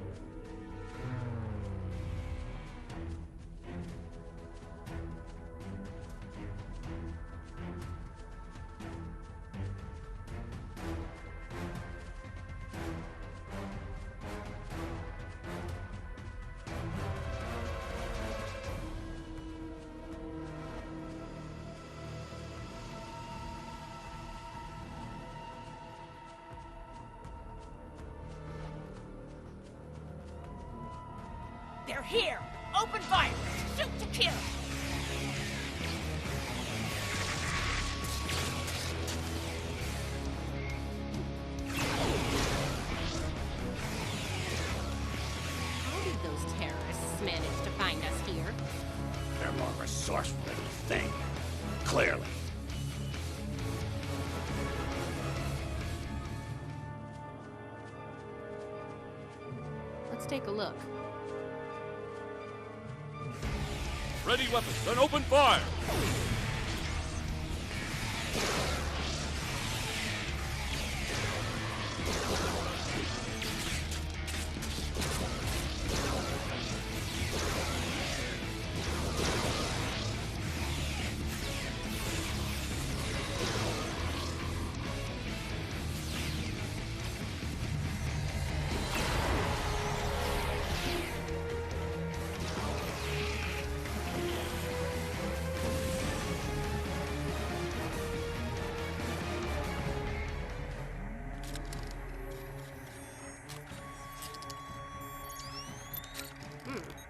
They're here! Open fire! Shoot to kill! How did those terrorists manage to find us here? They're more resourceful than you think. Clearly. Let's take a look. Ready weapons, then open fire!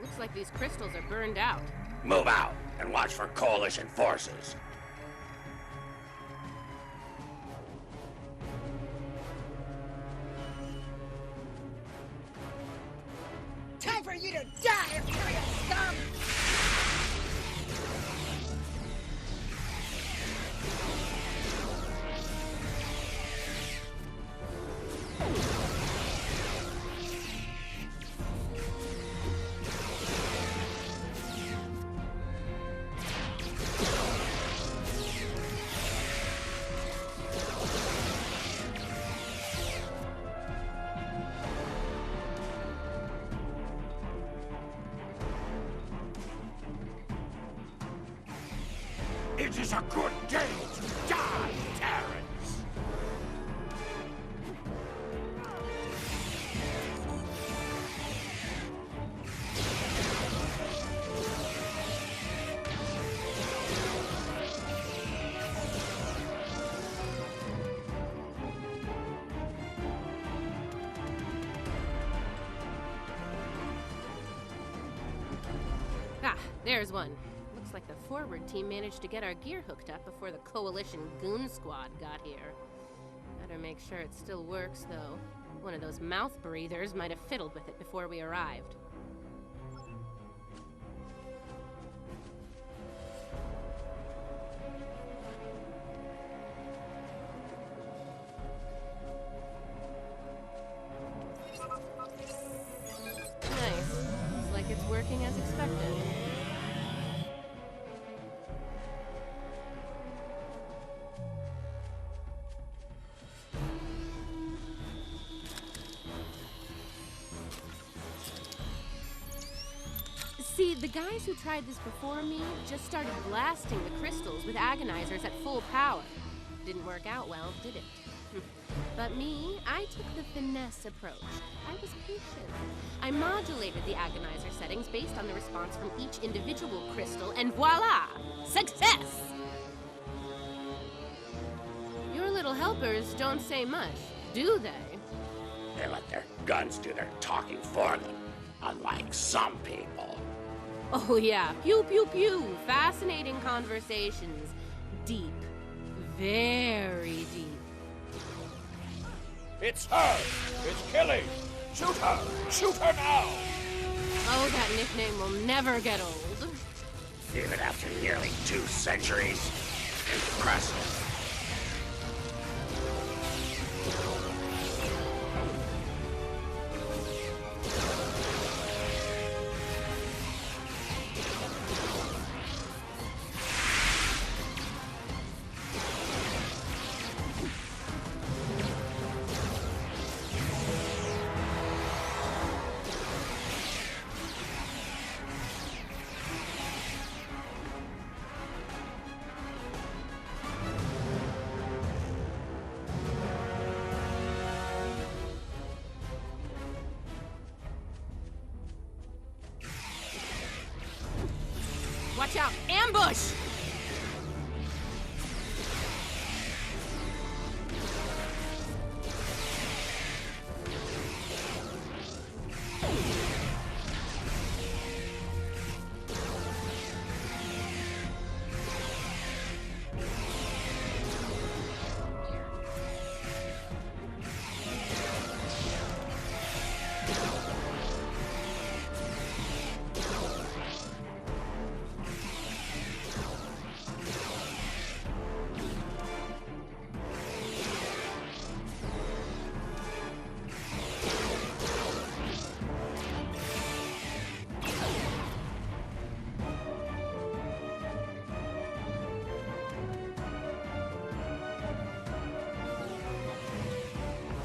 Looks like these crystals are burned out. Move out and watch for Coalition forces. Time for you to die, Imperial scum! It is a good day to die, Terrans! There's one. Looks like the forward team managed to get our gear hooked up before the Coalition goon squad got here. Better make sure it still works, though. One of those mouth breathers might have fiddled with it before we arrived. Nice. Looks like it's working as expected. See, the guys who tried this before me just started blasting the crystals with agonizers at full power. Didn't work out well, did it? But me, I took the finesse approach. I was patient. I modulated the agonizer settings based on the response from each individual crystal, and voila! Success! Your little helpers don't say much, do they? They let their guns do their talking for them, unlike some people. Oh yeah, pew pew pew, fascinating conversations. Deep, very deep. It's her! It's Killy! Shoot her! Shoot her now! Oh, that nickname will never get old. Even after nearly 2 centuries? Impressive. Watch out! Ambush!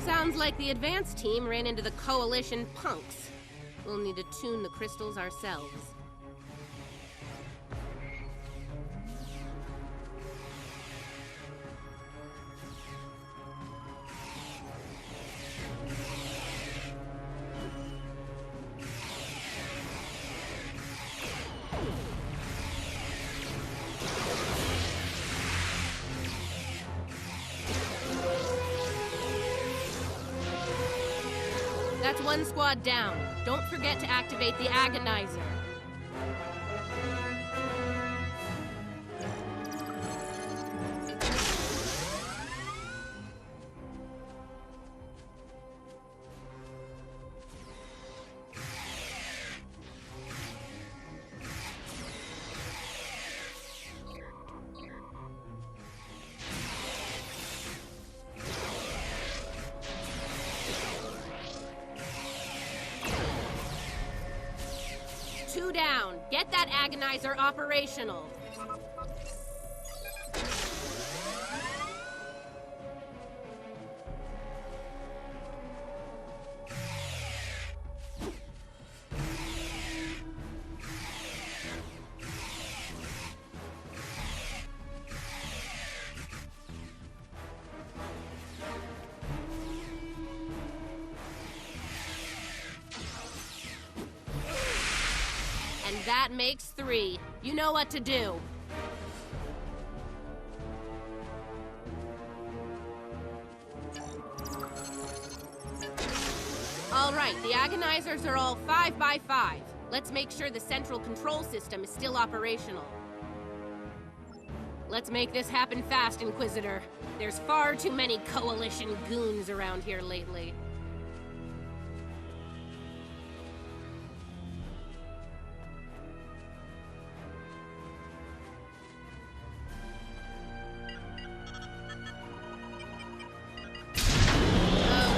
Sounds like the advance team ran into the Coalition punks. We'll need to tune the crystals ourselves. That's one squad down. Don't forget to activate the agonizer. Two down. Get that agonizer operational. And that makes 3. You know what to do. All right, the agonizers are all 5 by 5. Let's make sure the central control system is still operational. Let's make this happen fast, Inquisitor. There's far too many Coalition goons around here lately.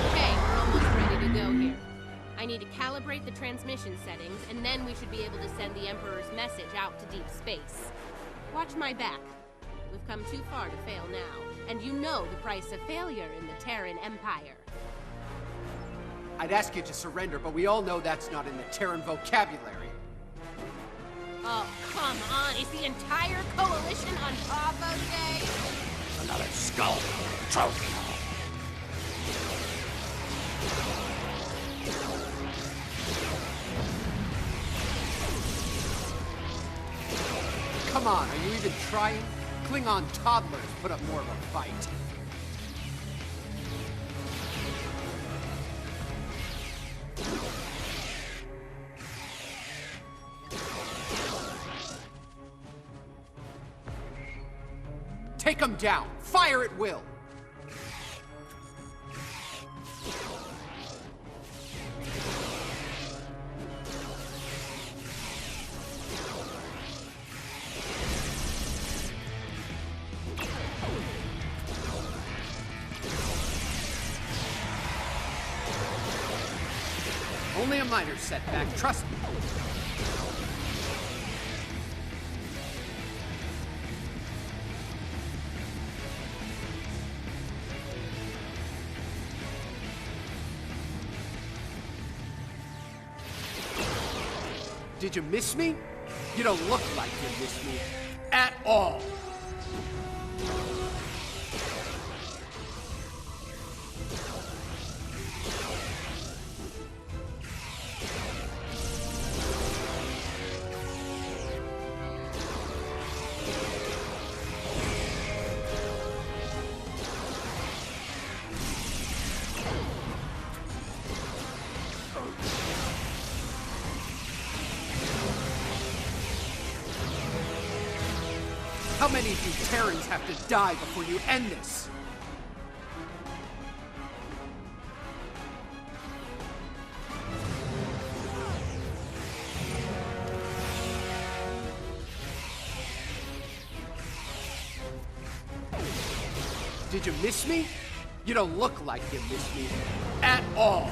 Okay, we're almost ready to go here. I need to calibrate the transmission settings, and then we should be able to send the Emperor's message out to deep space. Watch my back. We've come too far to fail now, and you know the price of failure in the Terran Empire. I'd ask you to surrender, but we all know that's not in the Terran vocabulary. Oh, come on. Is the entire Coalition on Pavo Day? Another skull. Trophy. Come on, are you even trying? Klingon toddlers put up more of a fight. Take them down! Fire at will! Only a minor setback, trust me. Did you miss me? You don't look like you missed me at all. How many of you Terrans have to die before you end this? Did you miss me? You don't look like you missed me at all.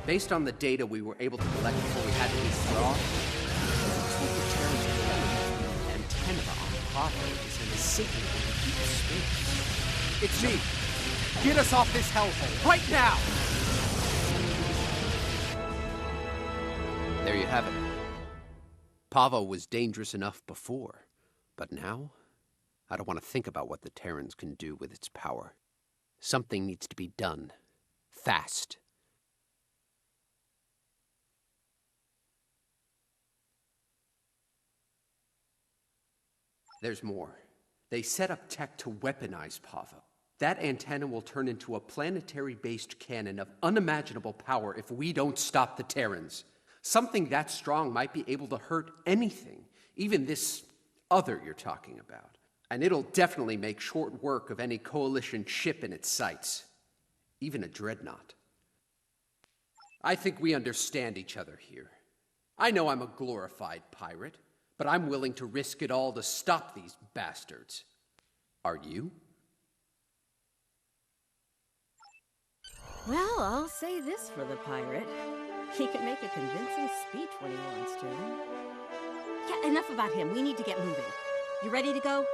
Based on the data we were able to collect before we had to withdraw, the Terrans are an antenna on Pavo to send a signal into deep space. It's me! Get us off this hellhole, right now! There you have it. Pavo was dangerous enough before, but now, I don't want to think about what the Terrans can do with its power. Something needs to be done. Fast. There's more. They set up tech to weaponize Pavo. That antenna will turn into a planetary-based cannon of unimaginable power if we don't stop the Terrans. Something that strong might be able to hurt anything, even this other you're talking about. And it'll definitely make short work of any Coalition ship in its sights, even a dreadnought. I think we understand each other here. I know I'm a glorified pirate, but I'm willing to risk it all to stop these bastards. Are you? Well, I'll say this for the pirate. He can make a convincing speech when he wants to. Yeah, enough about him. We need to get moving. You ready to go?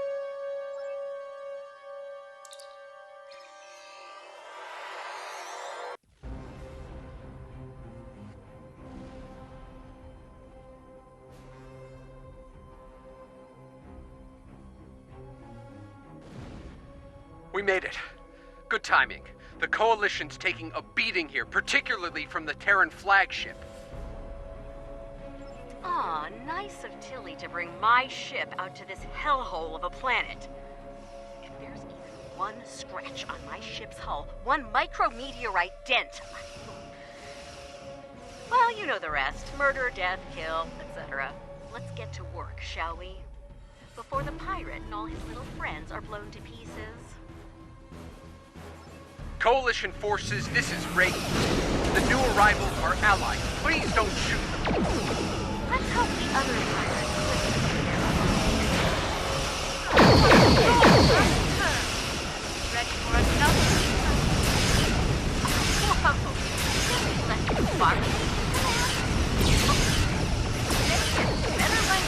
We made it. Good timing. The Coalition's taking a beating here, particularly from the Terran flagship. Aw, nice of Tilly to bring my ship out to this hellhole of a planet. If there's even one scratch on my ship's hull, one micrometeorite dent, well, you know the rest. Murder, death, kill, etc. Let's get to work, shall we? Before the pirate and all his little friends are blown to pieces. Coalition forces, this is Ray. The new arrivals are allies. Please don't shoot them. Let's hope the other pirates ready for another? Whoa! Let's fire. Better by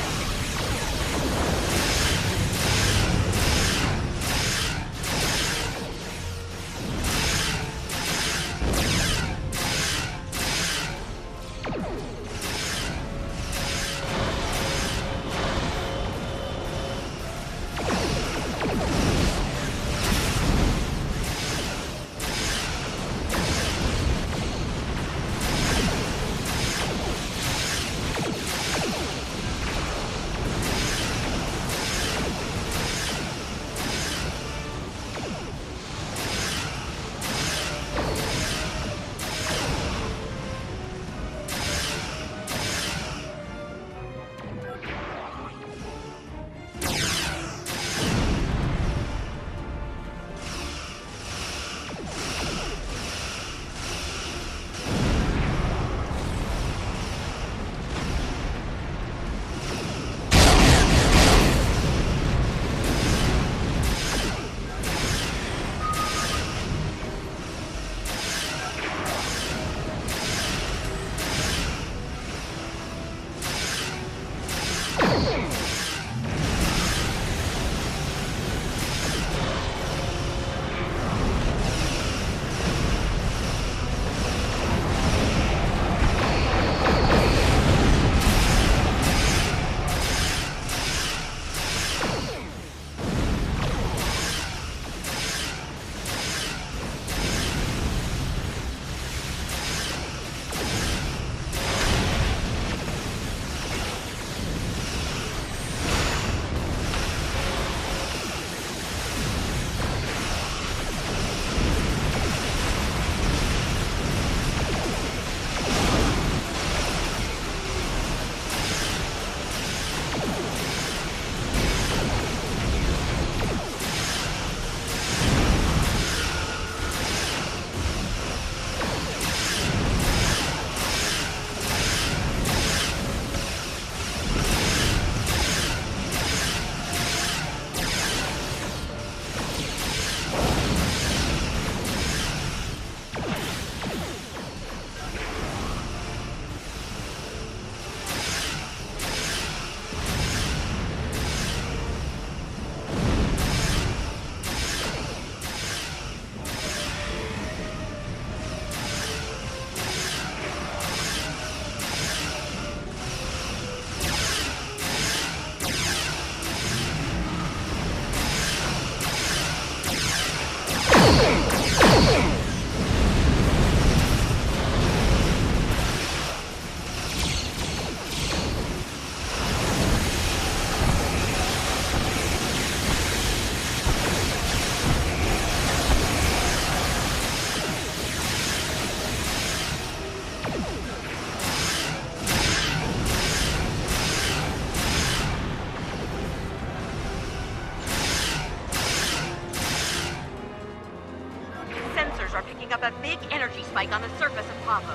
up a big energy spike on the surface of Pavo.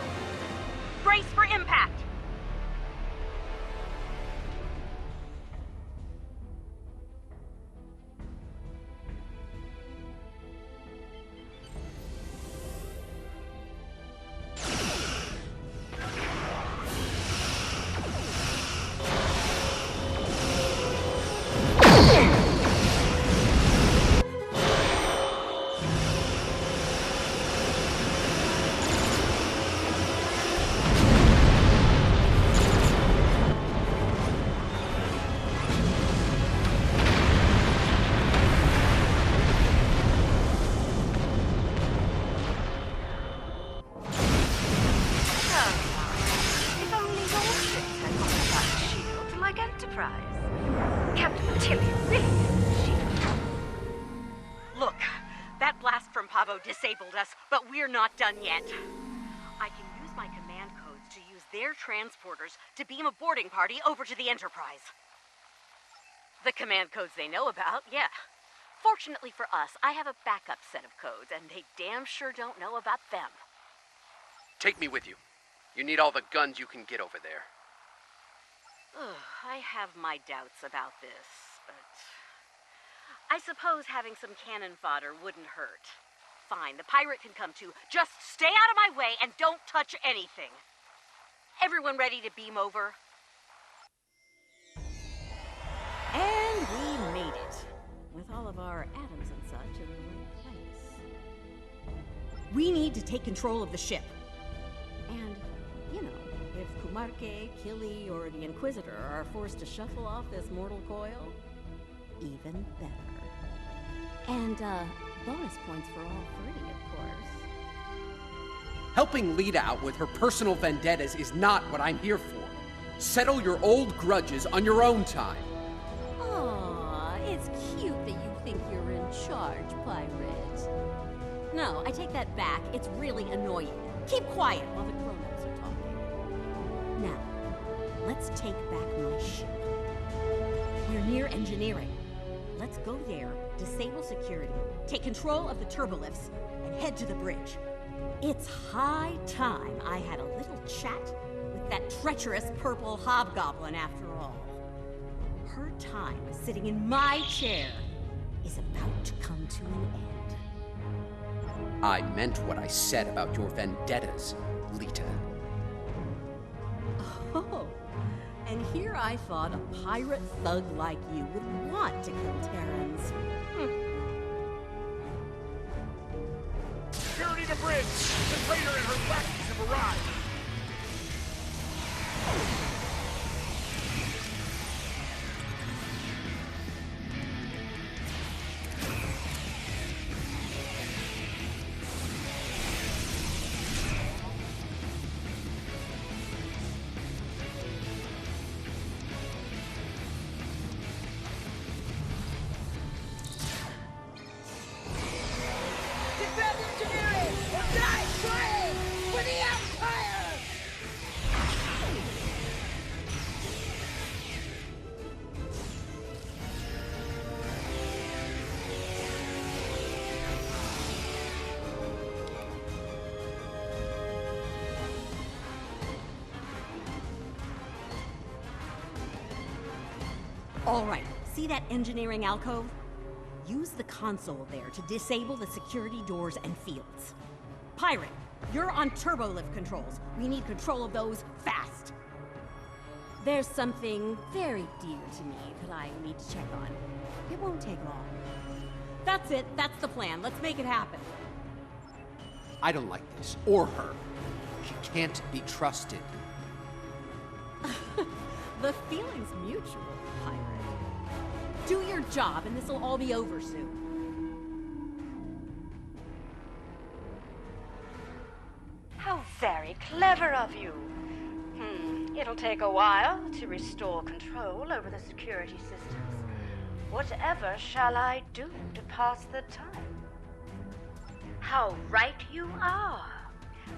Brace for impact! Pavo disabled us, but we're not done yet. I can use my command codes to use their transporters to beam a boarding party over to the Enterprise. The command codes they know about, yeah. Fortunately for us, I have a backup set of codes, and they damn sure don't know about them. Take me with you. You need all the guns you can get over there. I have my doubts about this, but I suppose having some cannon fodder wouldn't hurt. Fine, the pirate can come too. Just stay out of my way and don't touch anything. Everyone ready to beam over? And we made it. With all of our atoms and such in the right place. We need to take control of the ship. And, you know, if Kumarke, Kili, or the Inquisitor are forced to shuffle off this mortal coil, even better. And, bonus points for all three, of course. Helping Lita out with her personal vendettas is not what I'm here for. Settle your old grudges on your own time. Aw, it's cute that you think you're in charge, pirate. No, I take that back. It's really annoying. Keep quiet while the grown-ups are talking. Now, let's take back my ship. We're near engineering. Let's go there, disable security, take control of the turbolifts, and head to the bridge. It's high time I had a little chat with that treacherous purple hobgoblin after all. Her time sitting in my chair is about to come to an end. I meant what I said about your vendettas, Lita. Oh, and here I thought a pirate thug like you would want to kill Terrans. Security to bridge! The traitor and her lackeys have arrived! All right, see that engineering alcove? Use the console there to disable the security doors and fields. Pirate, you're on turbolift controls. We need control of those fast. There's something very dear to me that I need to check on. It won't take long. That's it, that's the plan. Let's make it happen. I don't like this, or her. She can't be trusted. The feeling's mutual, pirate. Do your job, and this'll all be over soon. How very clever of you. It'll take a while to restore control over the security systems. Whatever shall I do to pass the time? How right you are.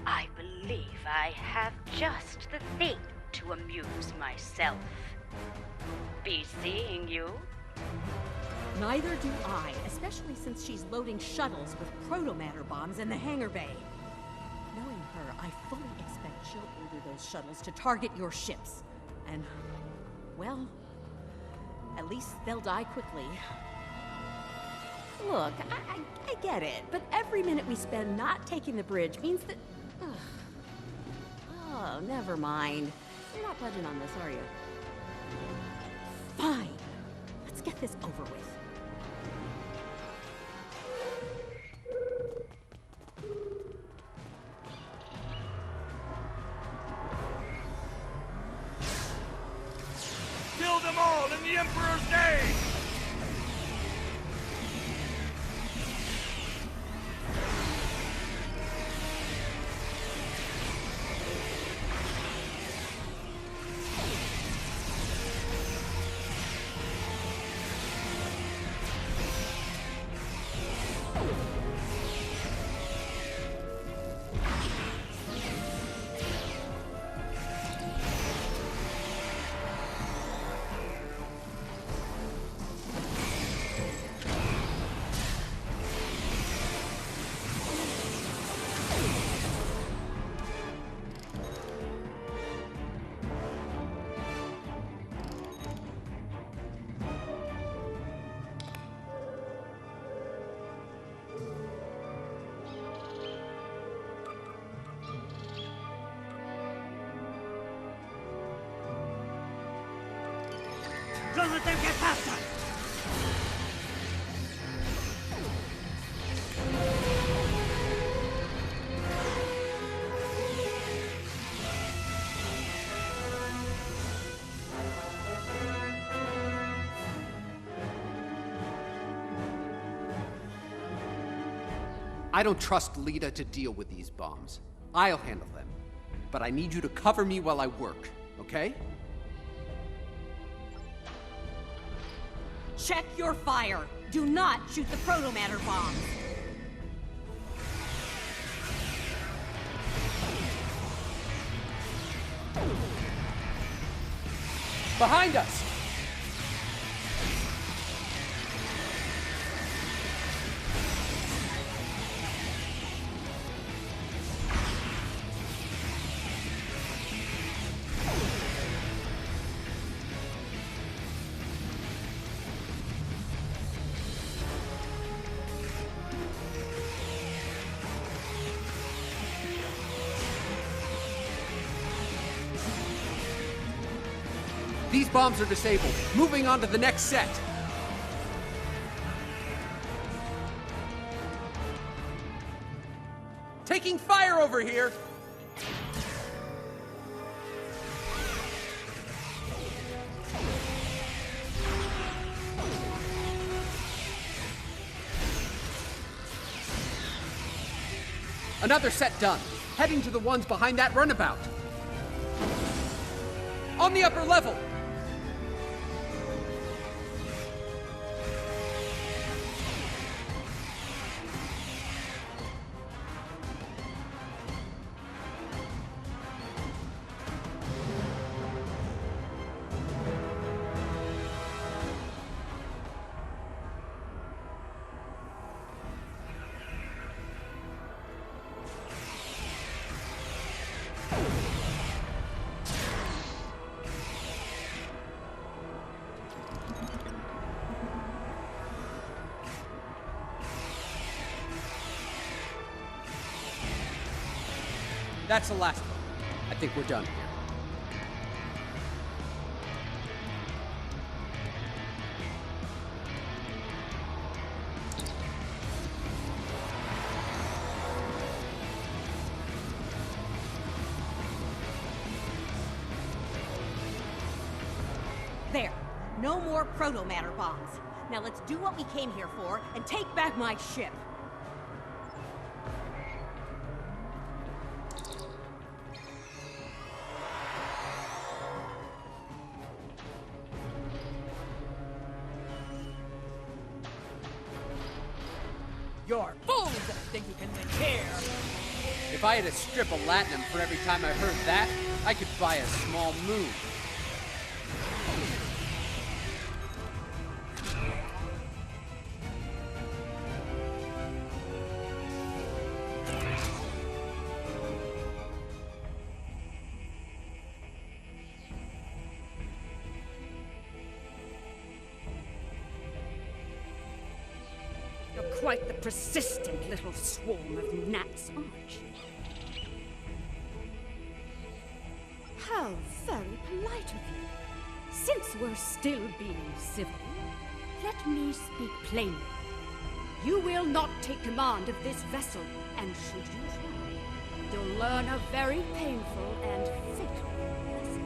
I believe I have just the thing to amuse myself. Be seeing you. Neither do I, especially since she's loading shuttles with proto-matter bombs in the hangar bay. Knowing her, I fully expect she'll order those shuttles to target your ships. And, well, at least they'll die quickly. Look, I get it, but every minute we spend not taking the bridge means that... Oh, never mind. You're not budging on this, are you? Fine. Let's get this over with. Kill them all in the Emperor's name! Don't let them get past us! I don't trust Lita to deal with these bombs. I'll handle them. But I need you to cover me while I work, okay? Check your fire. Do not shoot the proto-matter bombs. Behind us! These bombs are disabled. Moving on to the next set. Taking fire over here! Another set done. Heading to the ones behind that runabout. On the upper level! That's the last one. I think we're done here. There. No more proto-matter bombs. Now let's do what we came here for and take back my ship. You're fools that think you can win here! If I had a strip of latinum for every time I heard that, I could buy a small moon. Quite the persistent little swarm of gnats, aren't you? How very polite of you. Since we're still being civil, let me speak plainly. You will not take command of this vessel, and should you try, you'll learn a very painful and fatal lesson.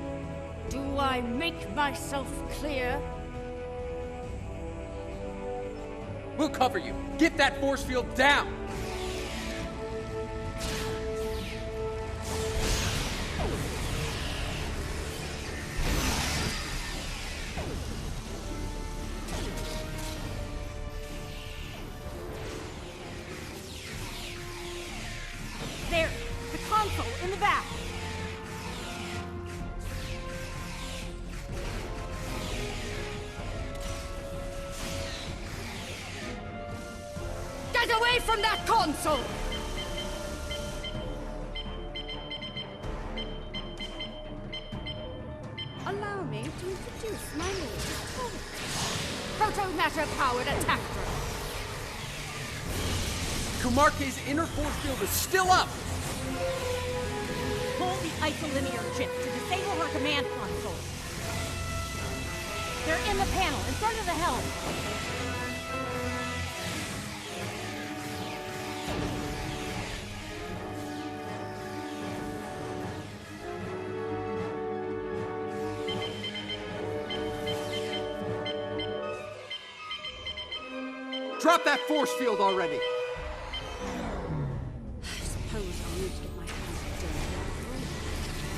Do I make myself clear? We'll cover you. Get that force field down! There! The console in the back! Get away from that console! Allow me to introduce my name. Proto-matter-powered attack drone. Kumarke's inner force field is still up! Pull the isolinear chip to disable her command console. They're in the panel, in front of the helm. Drop that force field already! I suppose I'll need to get my hands dirty.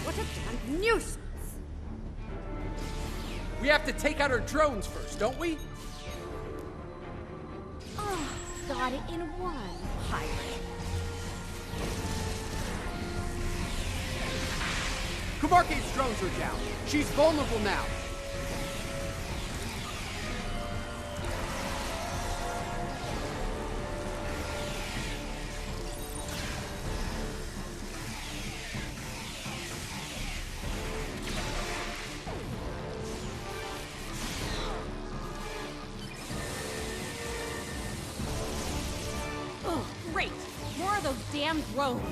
What a damn nuisance! We have to take out our drones first, don't we? Oh, got it in one pirate. Kumarke's drones are down. She's vulnerable now. Oh, great! More of those damn drones!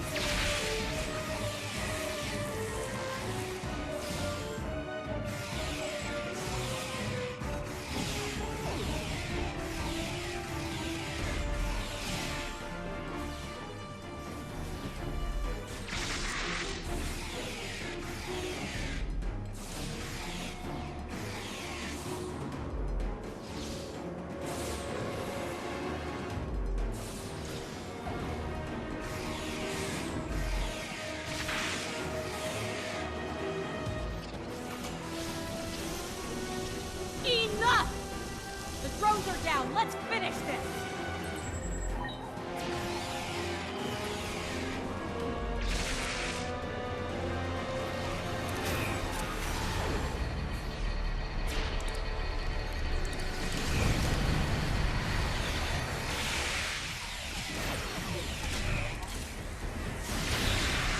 Enough! The drones are down. Let's finish this!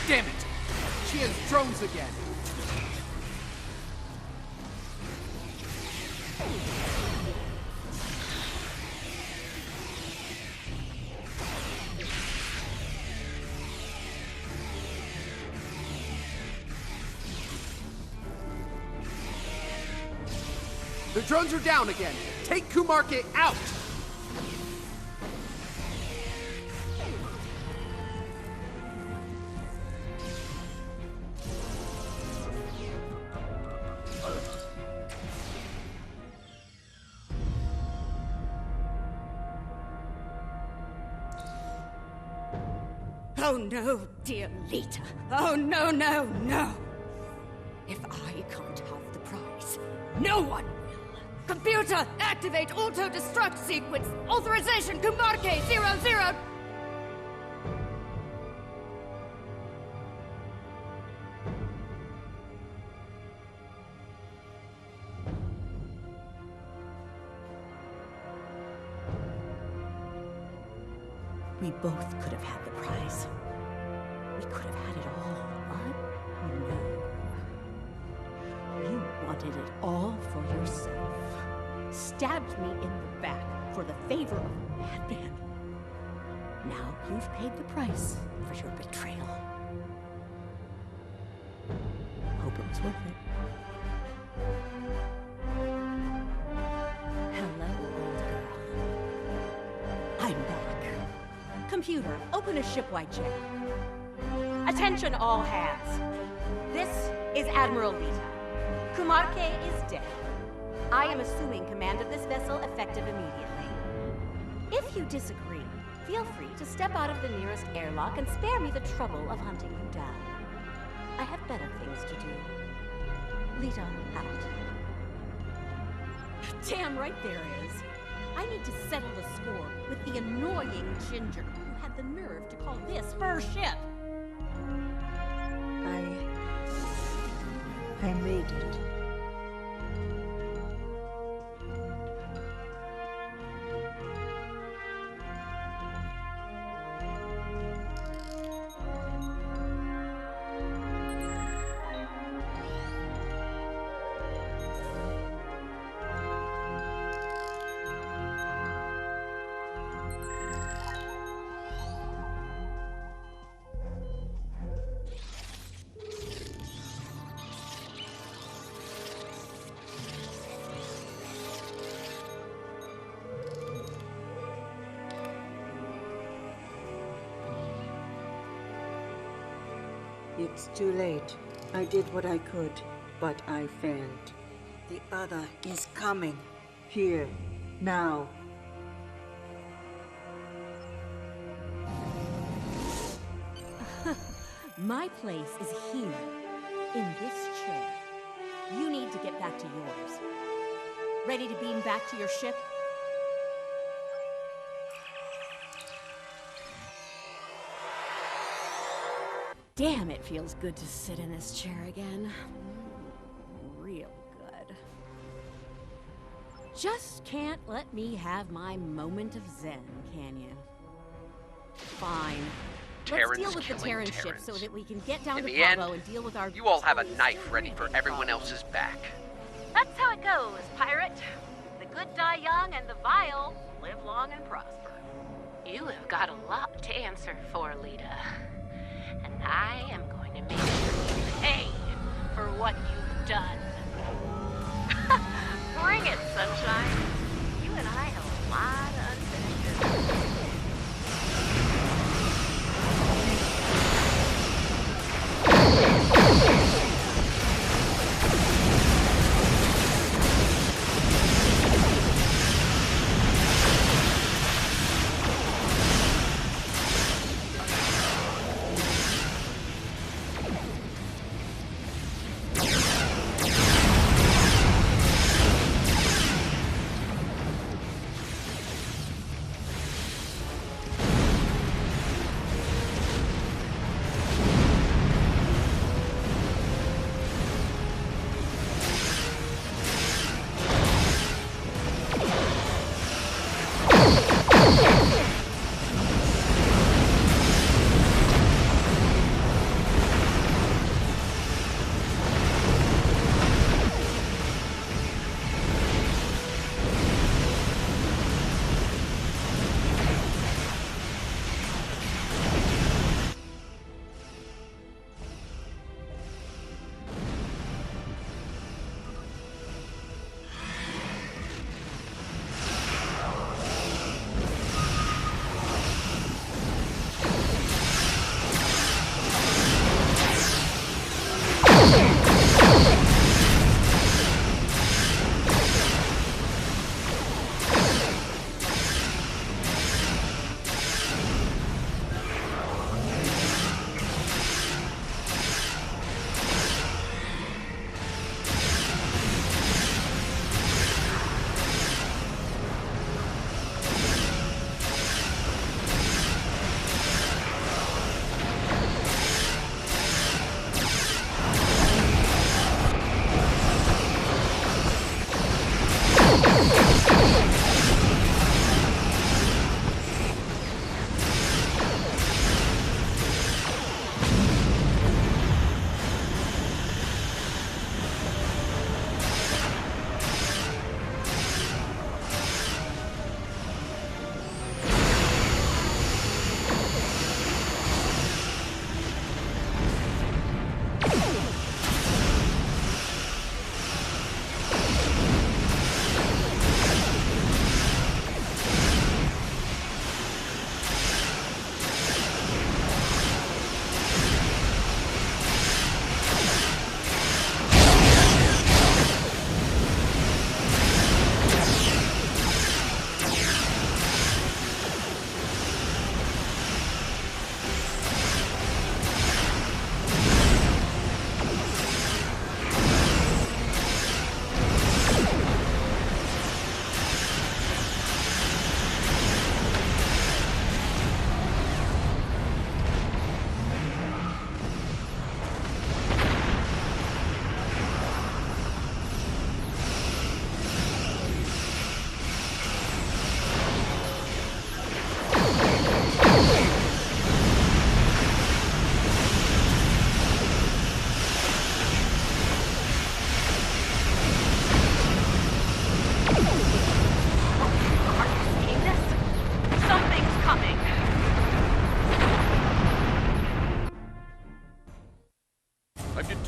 Damn it! She has drones again. The drones are down again. Take Kumarke out! Oh no, dear Lita. Oh no, no, no! If I can't have the prize, no one will. Computer, activate auto-destruct sequence. Authorization, Kumarke 00. We both could have had the prize. We could have had it all, but no. You wanted it all for yourself. Stabbed me in the back for the favor of a madman. Now you've paid the price for your betrayal. Hope it was worth it. Hello, old girl. I'm back. Computer, open a shipwide check. Attention all hands. This is Admiral Lita. Kumarke is dead. I am assuming command of this vessel effective immediately. If you disagree, feel free to step out of the nearest airlock and spare me the trouble of hunting you down. I have better things to do. Lita out. Damn right there is. I need to settle the score with the annoying ginger who had the nerve to call this her ship. I made it. It's too late. I did what I could, but I failed. The other is coming. Here. Now. My place is here, in this chair. You need to get back to yours. Ready to beam back to your ship? Damn, it feels good to sit in this chair again. Real good. Just can't let me have my moment of zen, can you? Fine. Let's deal with the Terran ship so that we can get down to Bravo and deal with our... You all have a knife ready for everyone else's back. That's how it goes, pirate. The good die young and the vile live long and prosper. You have got a lot to answer for, Lita. And I am going to make sure you pay for what you've done. Bring it, sunshine. You and I have a lot of unfinished business.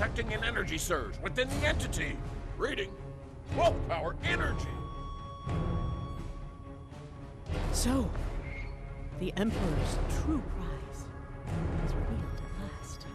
detecting an energy surge within the entity. Reading, willpower energy. So, the Emperor's true prize is revealed at last.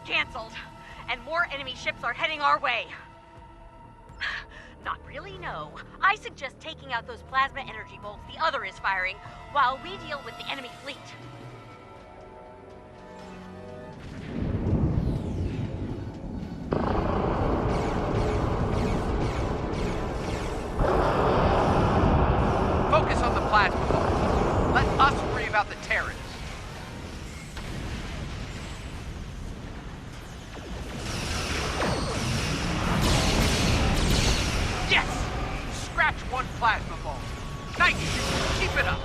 canceled, and more enemy ships are heading our way. Not really, no. I suggest taking out those plasma energy bolts the other is firing while we deal with the enemy fleet. Focus on the plasma bolts. Let us worry about the Terrans. Yes! Scratch one plasma bolt. Nice shoot. Keep it up.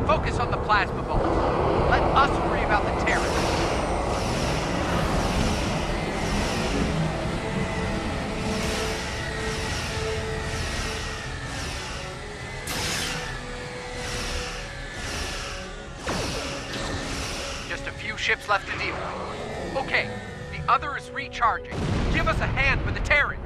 Focus on the plasma bolts. Let us worry about the Terrans. Just a few ships left to deal with. Okay, the other is recharging. Give us a hand with the Terrans.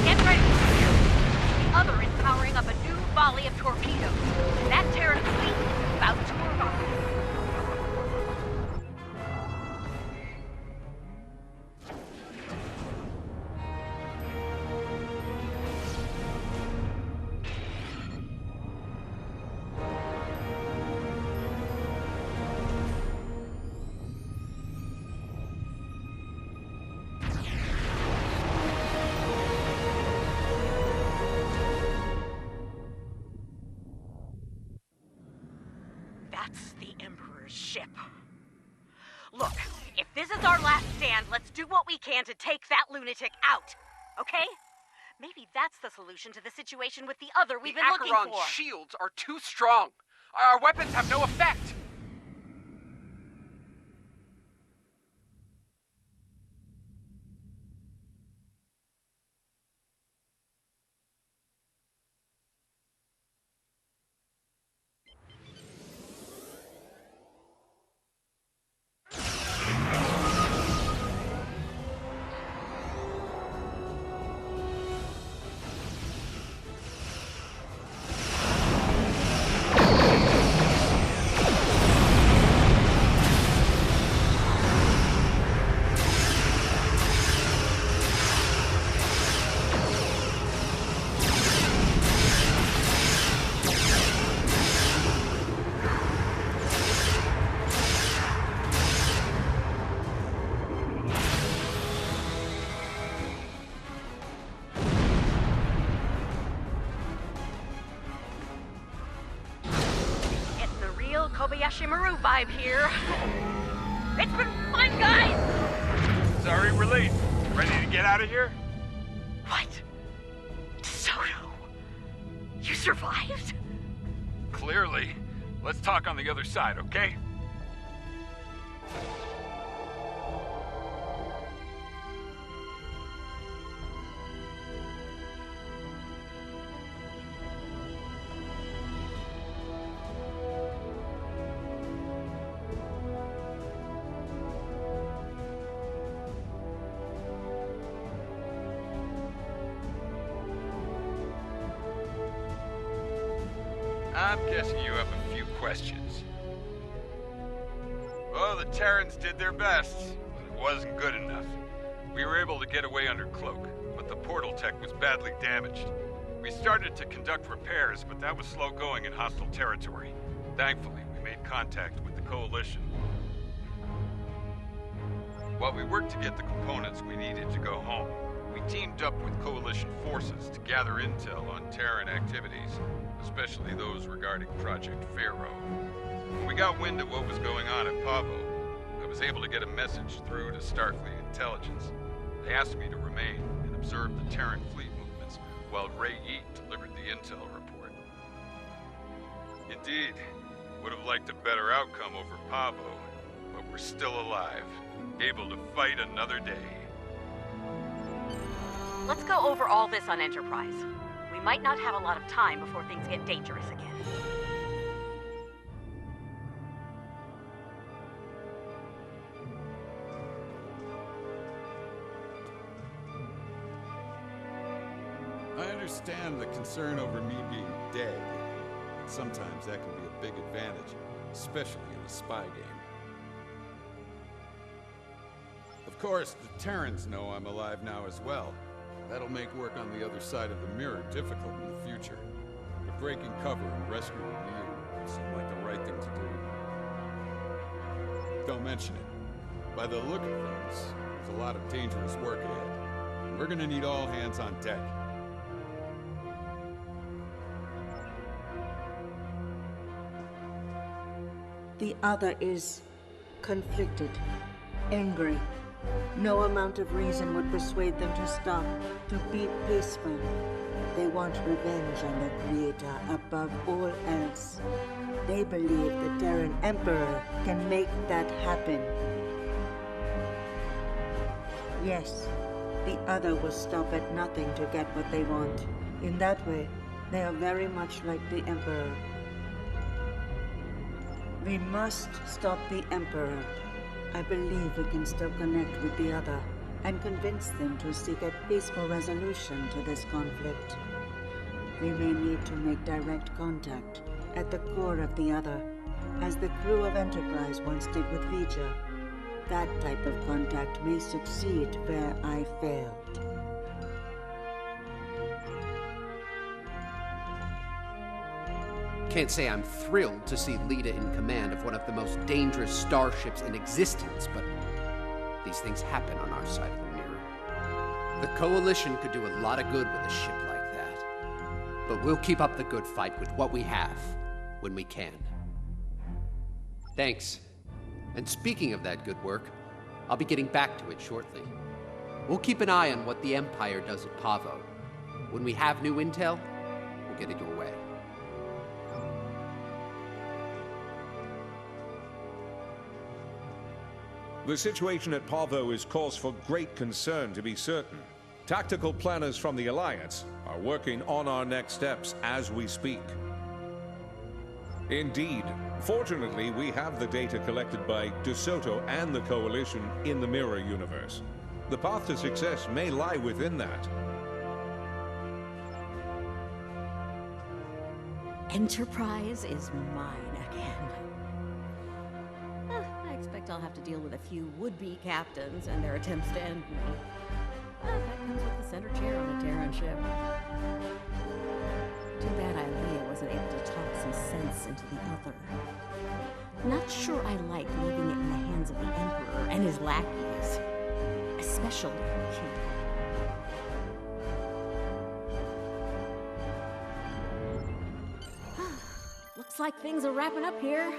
Get ready. The other is powering up a new volley of torpedoes. That Terran fleet is about to arrive. That's the Emperor's ship. Look, if this is our last stand, let's do what we can to take that lunatic out, okay? Maybe that's the solution to the situation with the other we've been looking for. Acheron's shields are too strong. Our weapons have no effect. Kobayashi Maru vibe here. It's been fun, guys! Sorry, we're late. Ready to get out of here? What? Soto? You survived? Clearly. Let's talk on the other side, okay? I'm guessing you have a few questions. Well, the Terrans did their best, but it wasn't good enough. We were able to get away under cloak, but the portal tech was badly damaged. We started to conduct repairs, but that was slow going in hostile territory. Thankfully, we made contact with the Coalition. While we worked to get the components we needed to go home, we teamed up with Coalition forces to gather intel on Terran activities, especially those regarding Project Pharaoh. When we got wind of what was going on at Pavo, I was able to get a message through to Starfleet Intelligence. They asked me to remain and observe the Terran fleet movements while Ray Yeet delivered the intel report. Indeed. Would have liked a better outcome over Pavo, but we're still alive, able to fight another day. Let's go over all this on Enterprise. We might not have a lot of time before things get dangerous again. I understand the concern over me being dead. Sometimes that can be a big advantage, especially in a spy game. Of course, the Terrans know I'm alive now as well. That'll make work on the other side of the mirror difficult in the future. But breaking cover and rescuing you seemed like the right thing to do. Don't mention it. By the look of things, there's a lot of dangerous work ahead. We're gonna need all hands on deck. The other is conflicted, angry. No amount of reason would persuade them to stop, to be peaceful. They want revenge on their creator above all else. They believe the Terran Emperor can make that happen. Yes, the other will stop at nothing to get what they want. In that way, they are very much like the Emperor. We must stop the Emperor. I believe we can still connect with the other and convince them to seek a peaceful resolution to this conflict. We may need to make direct contact at the core of the other, as the crew of Enterprise once did with Vija. That type of contact may succeed where I failed. Can't say I'm thrilled to see Lita in command of one of the most dangerous starships in existence, but these things happen on our side of the mirror. The Coalition could do a lot of good with a ship like that, but we'll keep up the good fight with what we have, when we can. Thanks. And speaking of that good work, I'll be getting back to it shortly. We'll keep an eye on what the Empire does at Pavo. When we have new intel, we'll get it your way. The situation at Pavo is cause for great concern, to be certain. Tactical planners from the Alliance are working on our next steps as we speak. Indeed. Fortunately, we have the data collected by DeSoto and the Coalition in the Mirror universe. The path to success may lie within that. Enterprise is mine again. I expect I'll have to deal with a few would-be captains and their attempts to end me. That comes with the center chair on a Terran ship. Too bad Ilea wasn't able to talk some sense into the other. Not sure I like leaving it in the hands of the Emperor and his lackeys. Especially Q. Looks like things are wrapping up here.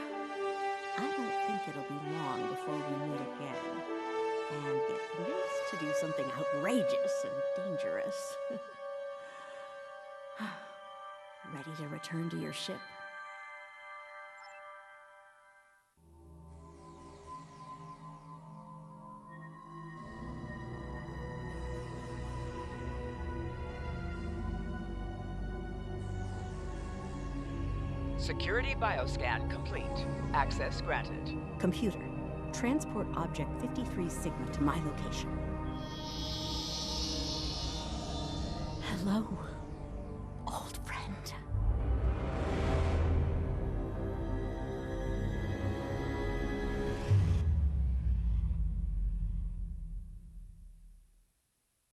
I don't think it'll be long before we meet again and get convinced to do something outrageous and dangerous. Ready to return to your ship? Security bioscan complete. Access granted. Computer, transport object 53 Sigma to my location. Hello.